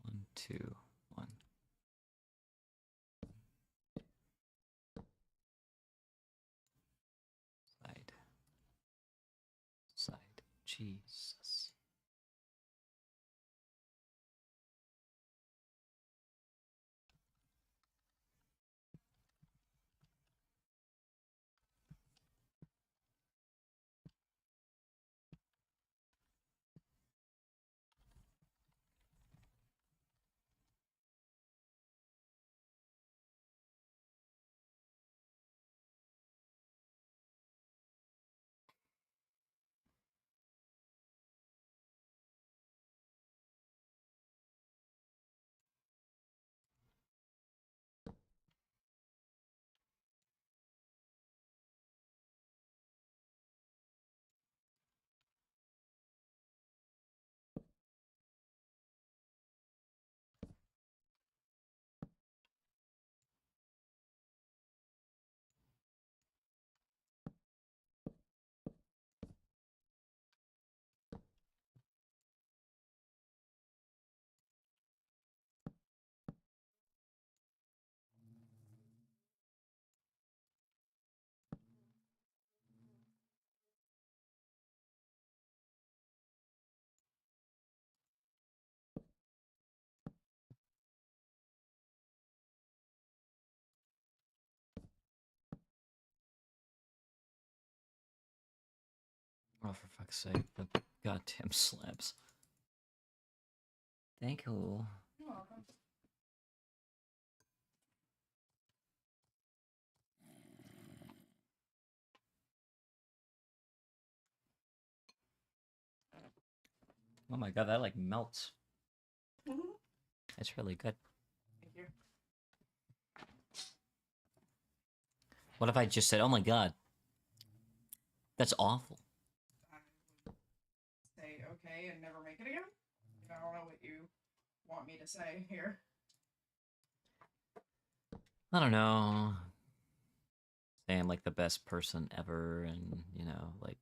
One, two, one. Side. Side. Jesus. Oh, for fuck's sake, the goddamn slabs. Thank you. You're welcome. Oh my god, that like melts. Mm-hmm. It's really good. Thank you. What if I just said, oh my god? That's awful. I would say okay and never make it again. I don't know what you want me to say here. I don't know. Say I'm like the best person ever, and you know, like.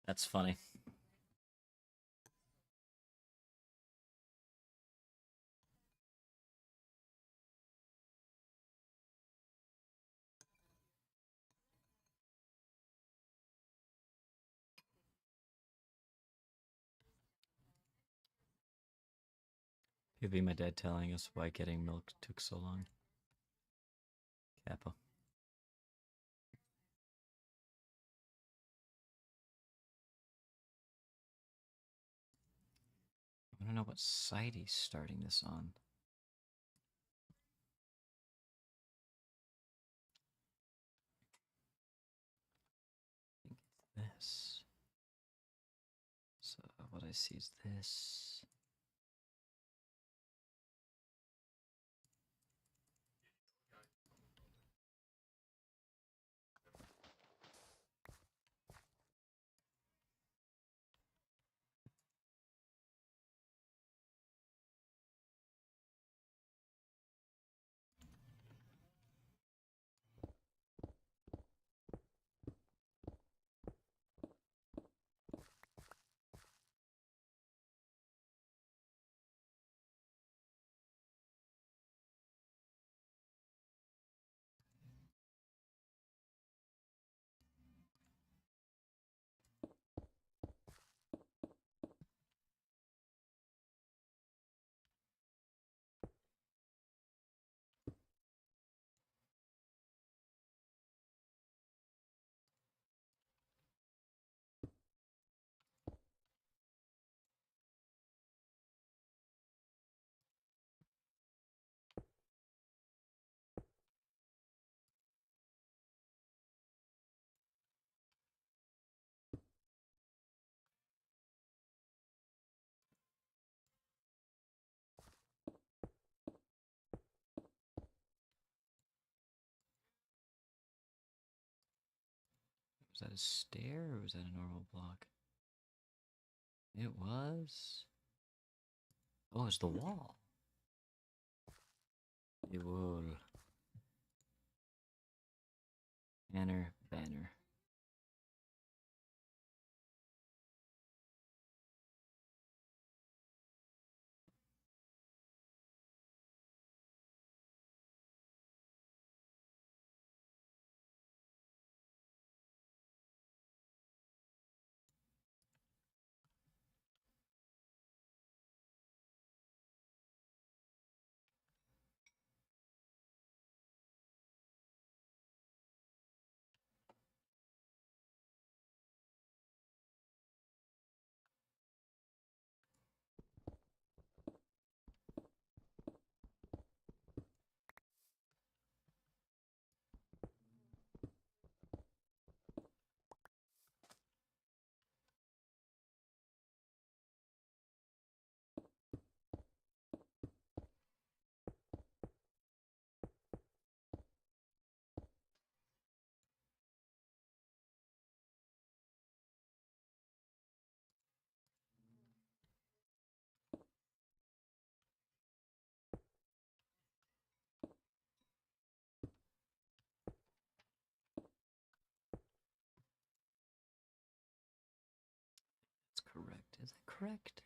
That's funny. Could be my dad telling us why getting milk took so long. Kappa. I don't know what site he's starting this on. I think it's this. So what I see is this. Was that a stair or was that a normal block? It was. Oh, it's the wall. The wall. Banner. Is that correct?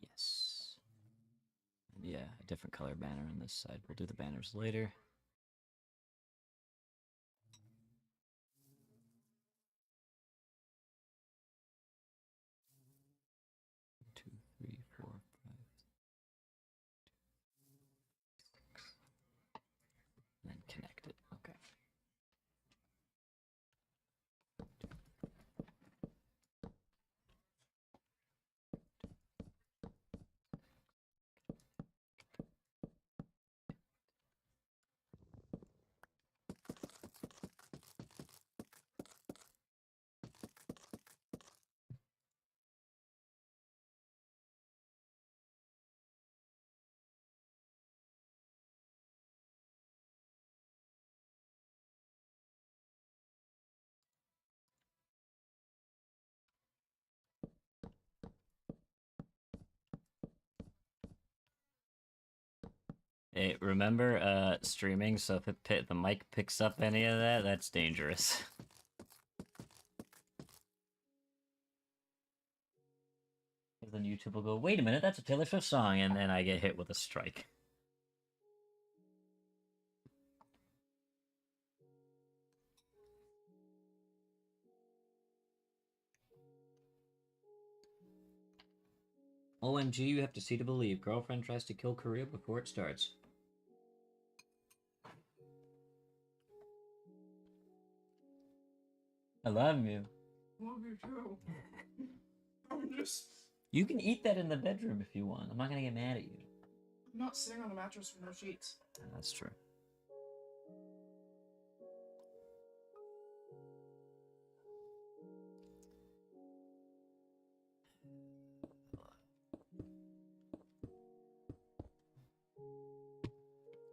Yes. Yeah, a different color banner on this side. We'll do the banners later. Two, three, four, five, six. And then connect it. Okay. Hey, remember streaming, so if the mic picks up any of that, that's dangerous. Then YouTube will go, wait a minute, that's a Taylor Swift song, and then I get hit with a strike. OMG, you have to see to believe. Girlfriend tries to kill career before it starts. I love you. Love you too. I'm just. You can eat that in the bedroom if you want. I'm not gonna get mad at you. I'm not sitting on a mattress with no sheets. That's true.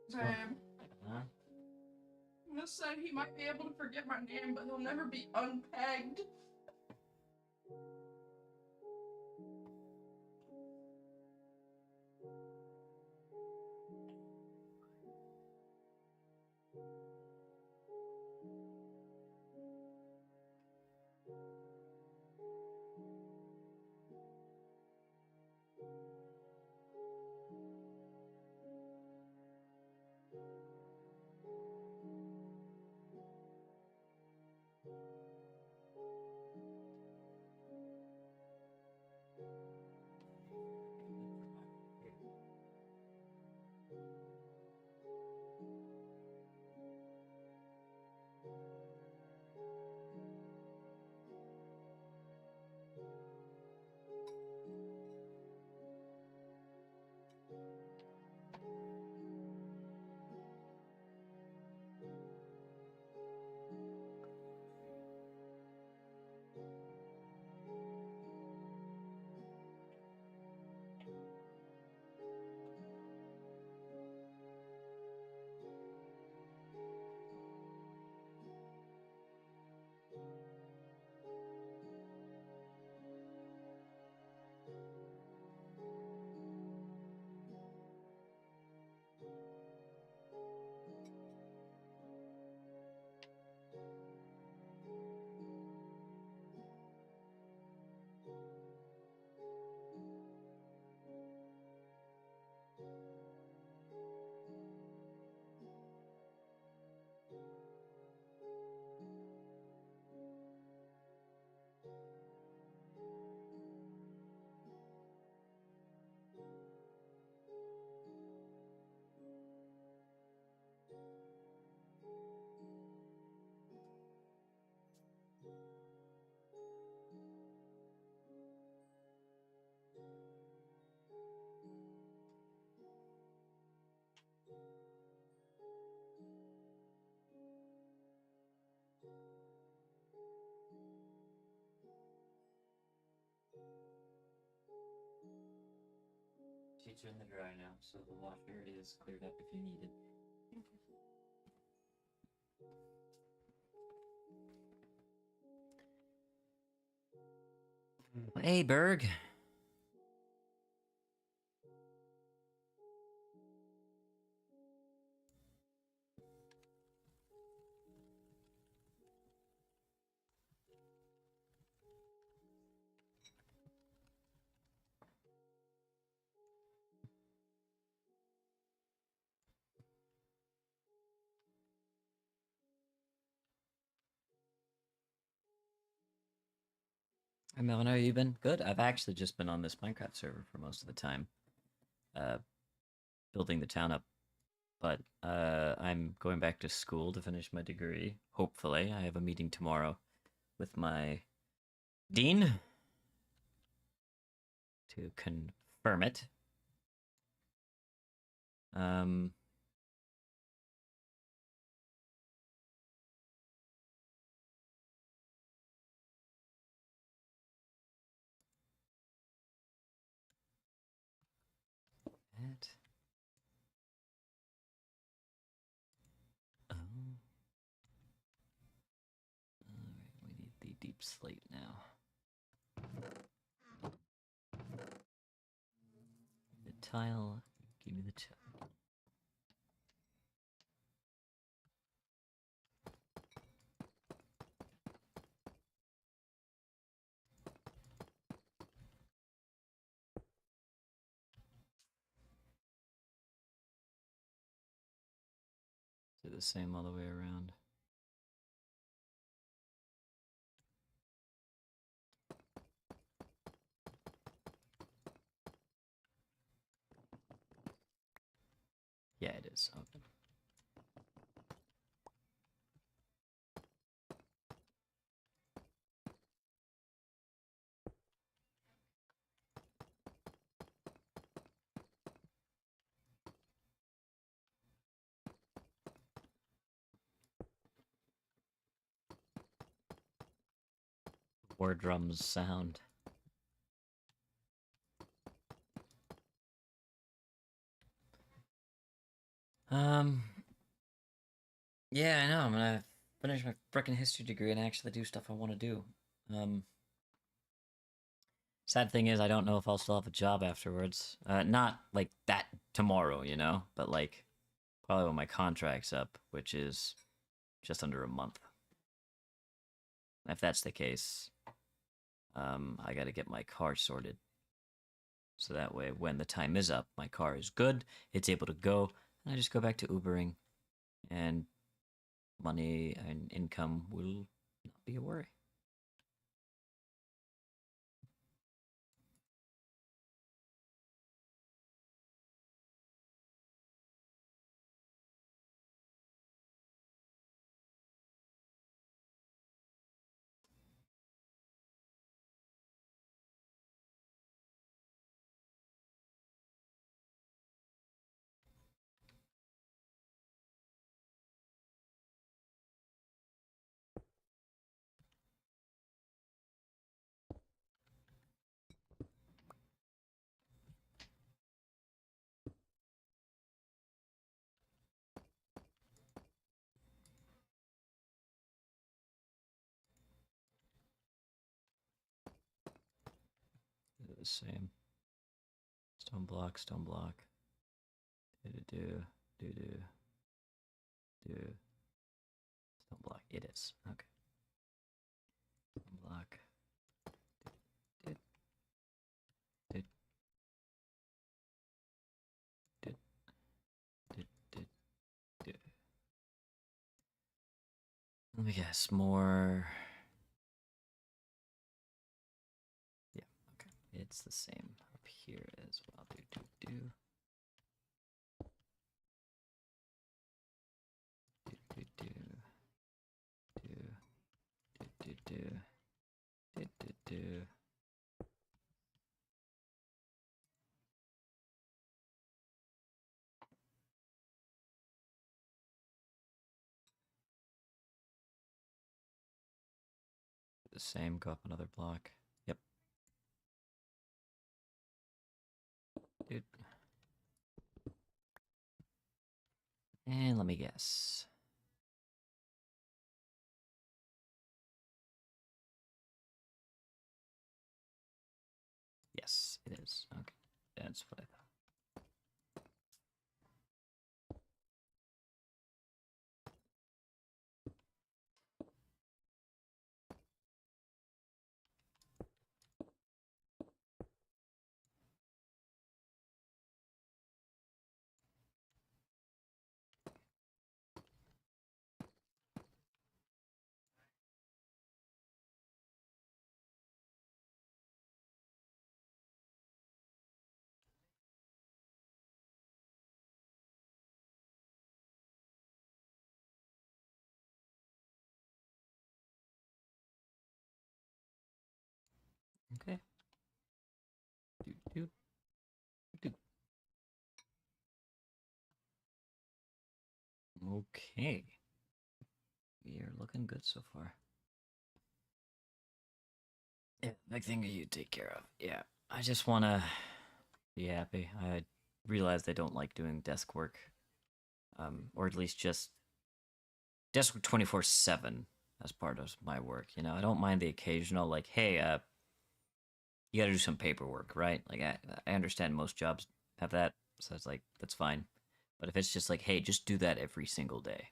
Sam. Huh? This said he might be able to forget my name, but he'll never be unpegged. Sheets are in the dryer now, so the washer is cleared up if you need it. Hey, Berg. Hey Melvin, how you been? Good. I've actually just been on this Minecraft server for most of the time, uh, building the town up. But I'm going back to school to finish my degree. Hopefully, I have a meeting tomorrow with my dean to confirm it. Um, that. Oh. Alright, we need the deep slate now. The tile. Give me the tile. Do the same all the way around. Yeah, it is. Okay. War drums sound. Um, yeah, I know. I'm gonna finish my frickin' history degree and actually do stuff I want to do. Um, Sad thing is, I don't know if I'll still have a job afterwards. Not like that tomorrow, you know, but like probably when my contract's up, which is just under a month. If that's the case, I got to get my car sorted. So that way, when the time is up, my car is good, it's able to go, and I just go back to Ubering, and money and income will not be a worry. The same. Stone block, stone block. Do, do, do, do. Stone block. It is. Okay. Stone block. Did, did, did, did. Let me guess. More. Yeah. Okay. It's the same up here as well. Do, do, do. Do, do, do. Do, do, do, do. Do, do, do. The same. Go up another block. Yep. Dude. And let me guess. Yes, it is. Okay. That's what I thought. Okay. Do, do, do. Okay. We are looking good so far. Yeah, big thing you take care of. Yeah. I just want to be happy. I realized I don't like doing desk work. Or at least just desk work 24/7 as part of my work. You know, I don't mind the occasional, like, hey, you got to do some paperwork, right? Like, I understand most jobs have that, so it's like, that's fine. But if it's just like, hey, just do that every single day,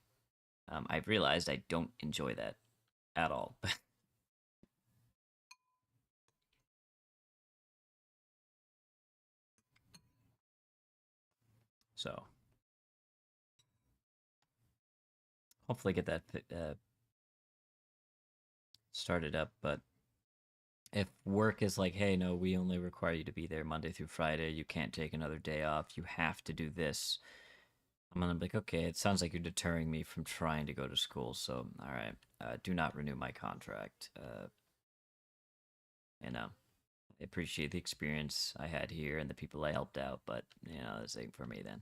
I've realized I don't enjoy that at all. So, hopefully get that started up. But if work is like, hey, no, we only require you to be there Monday through Friday, you can't take another day off, you have to do this, I'm gonna be like, okay, it sounds like you're deterring me from trying to go to school, so, alright, do not renew my contract. You know, I appreciate the experience I had here and the people I helped out, but, you know, this ain't for me then.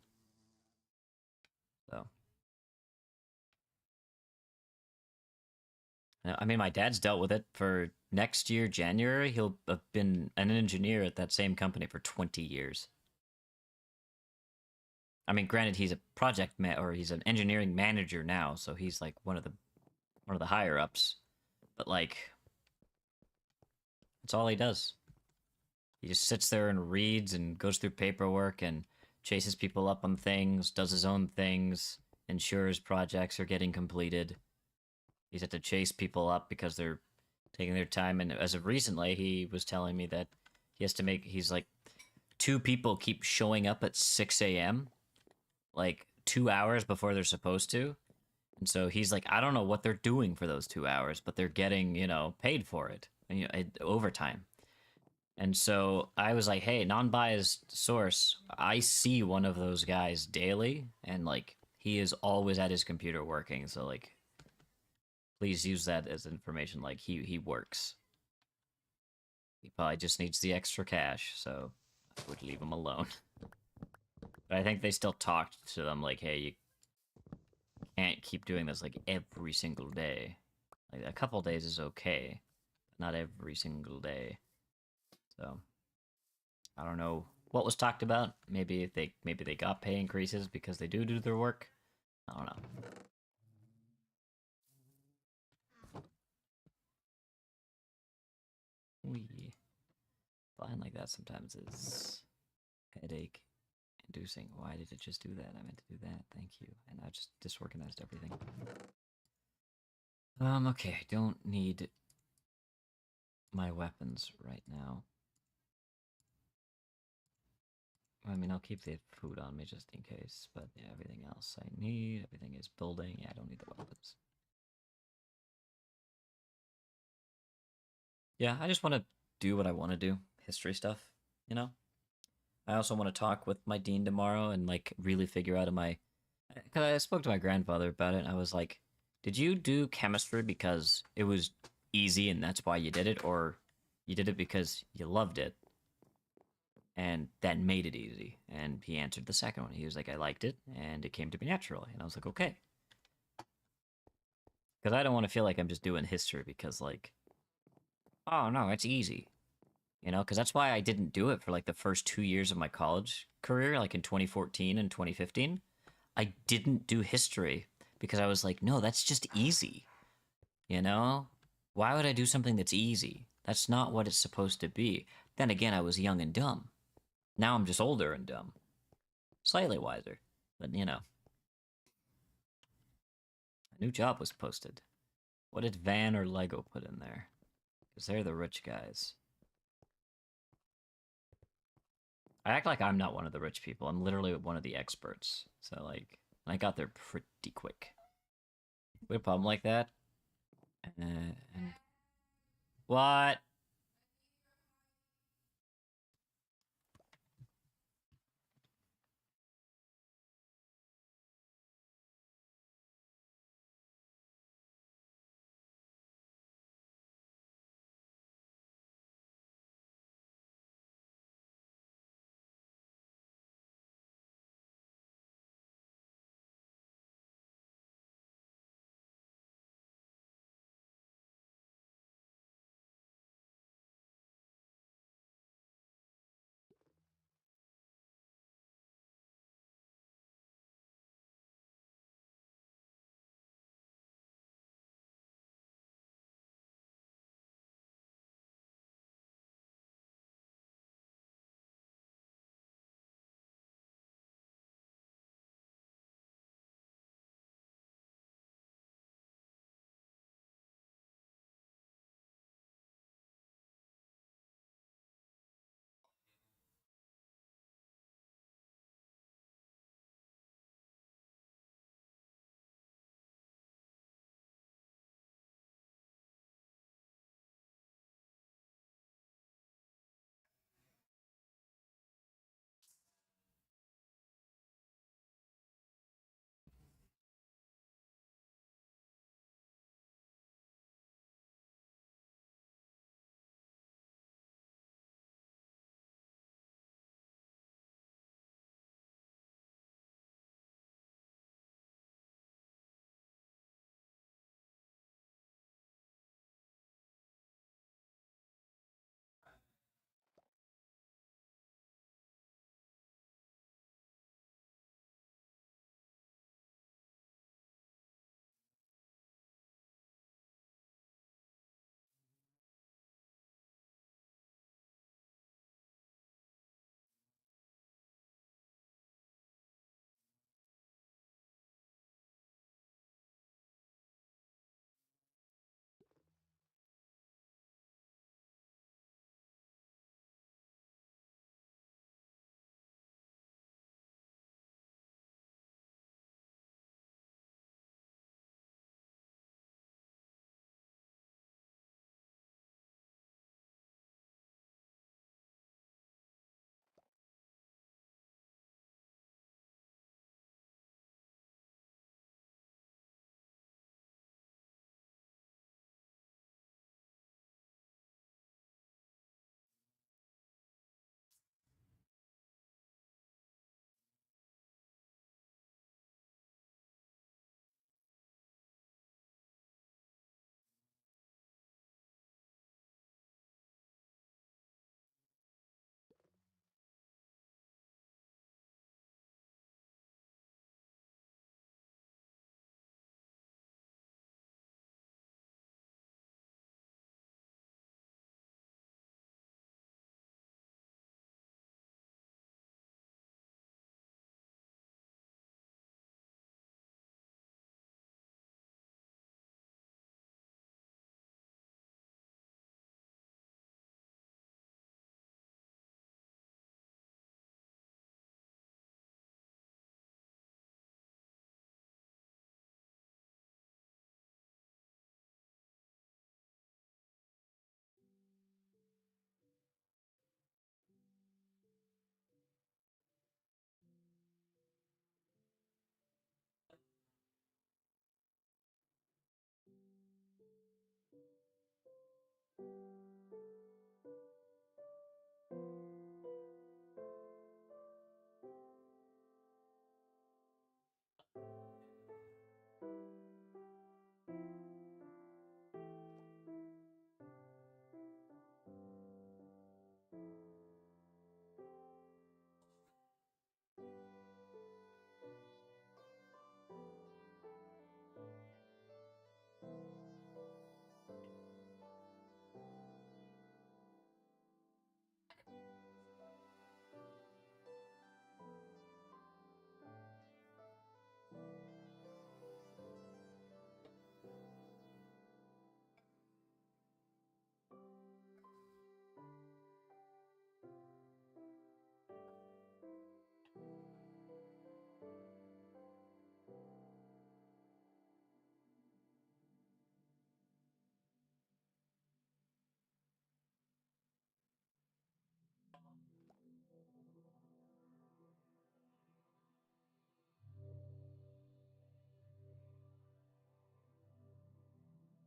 So. I mean, my dad's dealt with it for next year, January. He'll have been an engineer at that same company for 20 years. I mean, granted, he's a or he's an engineering manager now, so he's like one of the higher ups. But like, that's all he does. He just sits there and reads and goes through paperwork and chases people up on things, does his own things, ensures projects are getting completed. He's had to chase people up because they're taking their time. And as of recently, he was telling me that he's like, 2 people keep showing up at 6 a.m., like 2 hours before they're supposed to. And so he's like, I don't know what they're doing for those 2 hours, but they're getting, paid for it, and, overtime. And so I was like, hey, non-biased source, I see one of those guys daily, and like, he is always at his computer working. So like, please use that as information. Like, he works. He probably just needs the extra cash, so I would leave him alone. But I think they still talked to them like, hey, you can't keep doing this like every single day. Like, a couple days is okay, but not every single day. So I don't know what was talked about. Maybe they got pay increases because they do their work. I don't know. We flying like that sometimes is headache inducing. Why did it just do that? I meant to do that. Thank you. And I just disorganized everything. Okay, I don't need my weapons right now. I mean, I'll keep the food on me just in case, but yeah, everything else I need, everything is building. Yeah, I don't need the weapons. Yeah, I just want to do what I want to do. History stuff, you know? I also want to talk with my dean tomorrow and, like, really figure out because I spoke to my grandfather about it, and I was like, did you do chemistry because it was easy and that's why you did it, or you did it because you loved it and that made it easy? And he answered the second one. He was like, I liked it and it came to me naturally. And I was like, okay. Because I don't want to feel like I'm just doing history because, like, oh no, it's easy. Because that's why I didn't do it for like the first 2 years of my college career, like in 2014 and 2015. I didn't do history because I was like, no, that's just easy. You know? Why would I do something that's easy? That's not what it's supposed to be. Then again, I was young and dumb. Now I'm just older and dumb. Slightly wiser. But, a new job was posted. What did Van or Lego put in there? Because they're the rich guys. I act like I'm not one of the rich people. I'm literally one of the experts. So, like, I got there pretty quick. We had a problem like that. And what?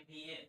He is.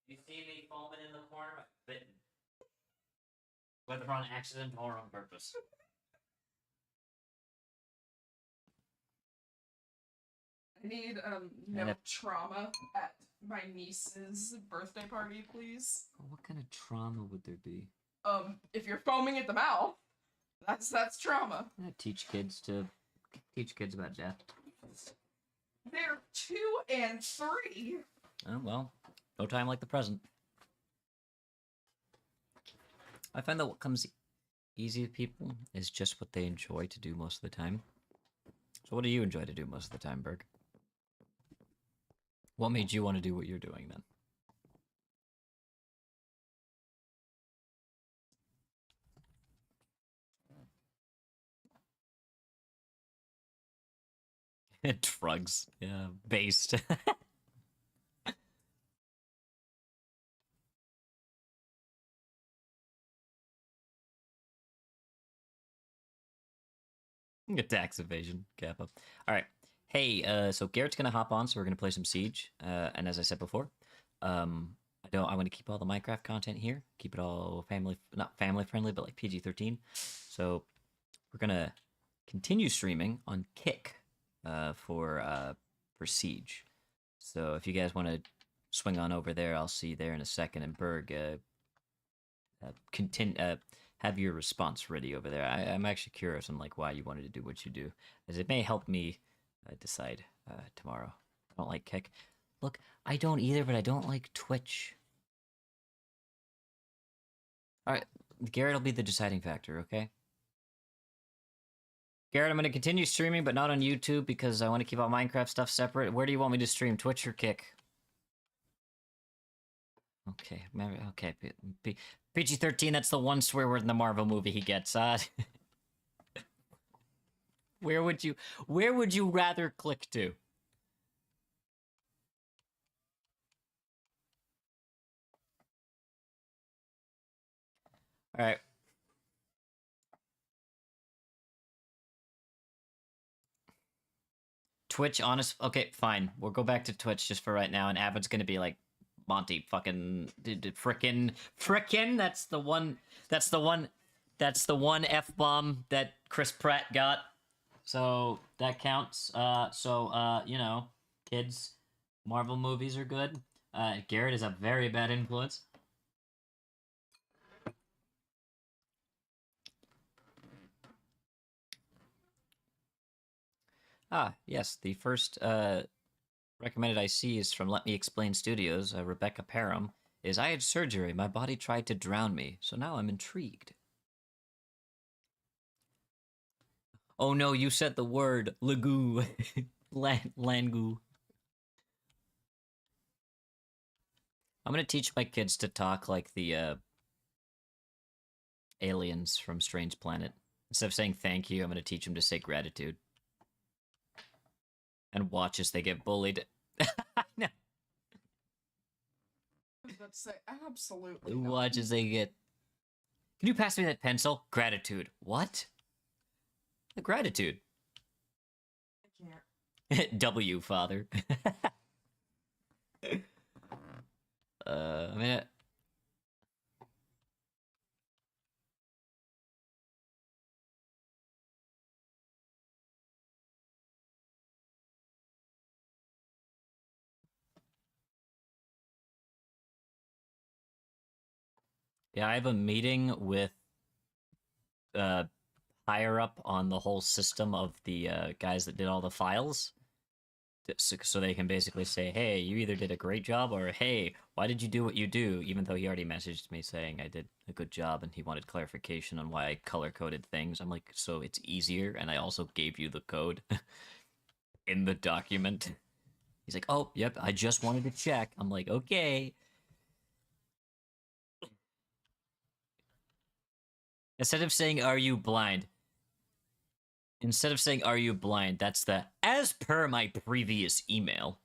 You see me foaming in the corner? Bitten. Whether on accident or on purpose. I need no trauma at my niece's birthday party, please. What kind of trauma would there be? If you're foaming at the mouth, that's trauma. Teach kids about death. They're 2 and 3. Oh well, no time like the present. I find that what comes easy to people is just what they enjoy to do most of the time. So what do you enjoy to do most of the time, Berg? What made you want to do what you're doing then? Drugs. Yeah, based. Tax evasion, Kappa. Alright. Hey, so Garrett's gonna hop on, so we're gonna play some Siege. And as I said before, I want to keep all the Minecraft content here. Keep it all not family friendly, but like PG-13. So we're gonna continue streaming on Kick for Siege. So if you guys want to swing on over there, I'll see you there in a second. And Berg, have your response ready over there. I'm actually curious on like why you wanted to do what you do, as it may help me decide tomorrow. I don't like Kick. Look, I don't either, but I don't like Twitch. All right, Garrett will be the deciding factor, okay? Garrett, I'm going to continue streaming, but not on YouTube because I want to keep all Minecraft stuff separate. Where do you want me to stream, Twitch or Kick? Okay, okay. PG-13, that's the one swear word in the Marvel movie he gets. Where would you rather click to? All right. Twitch, honest. Okay, fine. We'll go back to Twitch just for right now, and Avid's gonna be like, Monty, fucking, frickin. That's the one. That's the one F bomb that Chris Pratt got. So that counts. You know, kids, Marvel movies are good. Garrett is a very bad influence. Ah, yes, the first recommended IC is from Let Me Explain Studios, Rebecca Parham, is I had surgery, my body tried to drown me, so now I'm intrigued. Oh no, you said the word, Lagoo. Langoo. I'm gonna teach my kids to talk like the aliens from Strange Planet. Instead of saying thank you, I'm gonna teach them to say gratitude. And watch as they get bullied. No. I was about to say, absolutely. Watch as they get. Can you pass me that pencil? Gratitude. What? The gratitude. I can't. W, father. I mean. Yeah, I have a meeting with higher up on the whole system of the guys that did all the files, so they can basically say, hey, you either did a great job, or hey, why did you do what you do, even though he already messaged me saying I did a good job and he wanted clarification on why I color-coded things. I'm like, so it's easier, and I also gave you the code in the document. He's like, oh, yep, I just wanted to check. I'm like, okay. Instead of saying, are you blind? Instead of saying, are you blind? That's the, as per my previous email.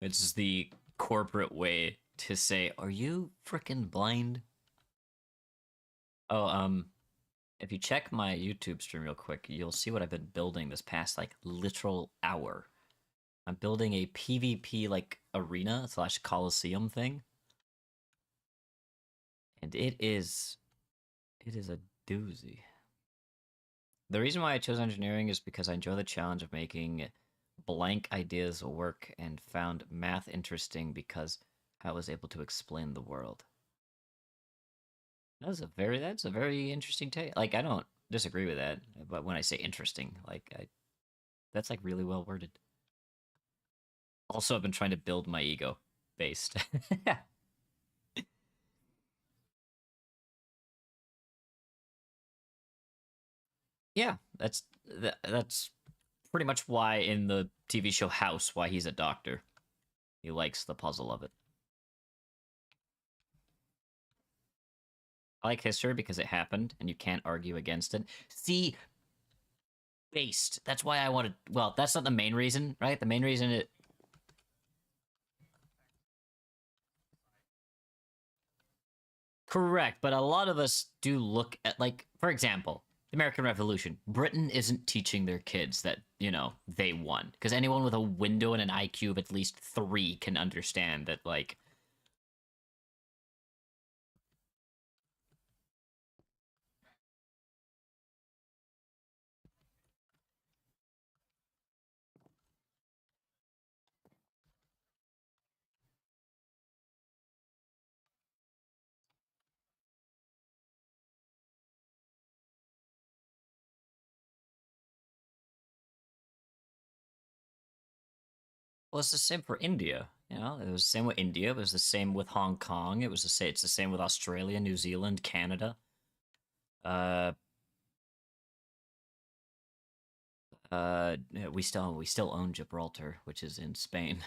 It's the corporate way to say, are you freaking blind? Oh, if you check my YouTube stream real quick, you'll see what I've been building this past, like, literal hour. I'm building a PvP, like, arena / coliseum thing. And it is a doozy. The reason why I chose engineering is because I enjoy the challenge of making blank ideas work, and found math interesting because I was able to explain the world. That's a very interesting take. Like, I don't disagree with that, but when I say interesting, like, that's like really well worded. Also, I've been trying to build my ego based. Yeah, that's pretty much why in the TV show House, why he's a doctor. He likes the puzzle of it. I like history because it happened and you can't argue against it. See, based. That's why I wanted. Well, that's not the main reason, right? The main reason it. Correct, but a lot of us do look at, like, for example, the American Revolution. Britain isn't teaching their kids that, you know, they won. Because anyone with a window and an IQ of at least 3 can understand that, like. Well, it's the same for India. You know, it was the same with India. It was the same with Hong Kong. It was the same. It's the same with Australia, New Zealand, Canada. Uh, we still own Gibraltar, which is in Spain.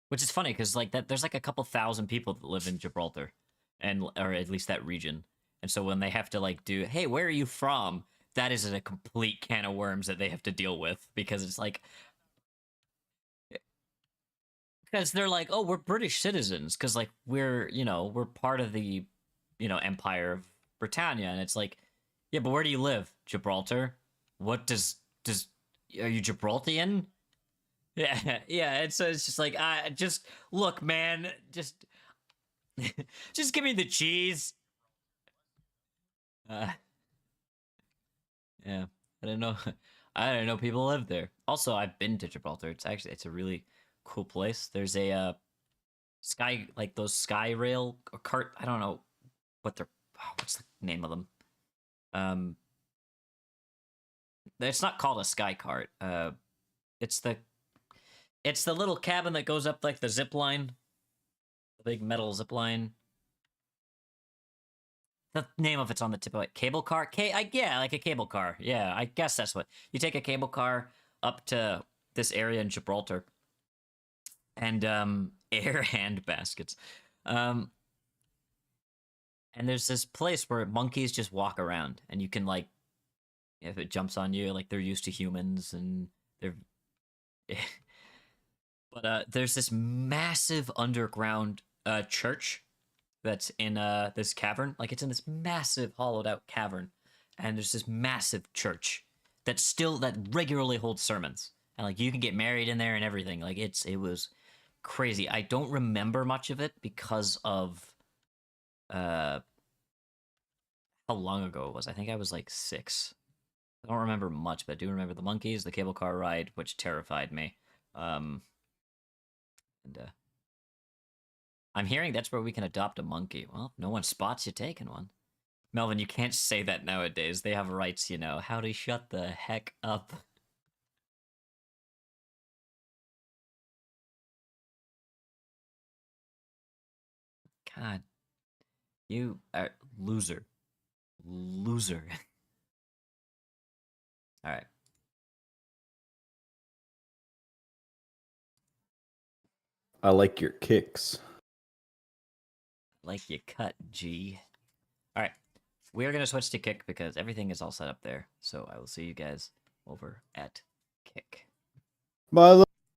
Which is funny because like that, there's like a couple thousand people that live in Gibraltar, and or at least that region. And so when they have to like do, hey, where are you from? That is a complete can of worms that they have to deal with because it's like because they're like, oh, we're British citizens because like we're part of the Empire of Britannia, and it's like, yeah, but where do you live? Gibraltar. What does are you Gibraltarian? Yeah, yeah. It's just like just look, man, just give me the cheese. Uh, yeah, I don't know. I don't know people live there. Also, I've been to Gibraltar. It's a really cool place. There's a sky like those sky rail or cart. I don't know what they're. What's the name of them? Um, it's not called a sky cart. It's the little cabin that goes up like the zip line, the big metal zip line. The name of it's on the tip of it. Cable car? Yeah, like a cable car. Yeah, I guess that's what. You take a cable car up to this area in Gibraltar and air hand baskets. Um and there's this place where monkeys just walk around and you can like if it jumps on you, like they're used to humans and they're but there's this massive underground church that's in this cavern. Like it's in this massive hollowed out cavern, and there's this massive church that regularly holds sermons, and like you can get married in there and everything. Like it was crazy. I don't remember much of it because of uh how long ago it was. I think I was like 6. I don't remember much, but I do remember the monkeys, the cable car ride, which terrified me. And I'm hearing that's where we can adopt a monkey. Well, no one spots you taking one. Melvin, you can't say that nowadays. They have rights, you know. How to shut the heck up. God, you are loser. Loser. All right. I like your kicks. Like you cut, G. All right. We are going to switch to kick because everything is all set up there. So I will see you guys over at kick. Bye.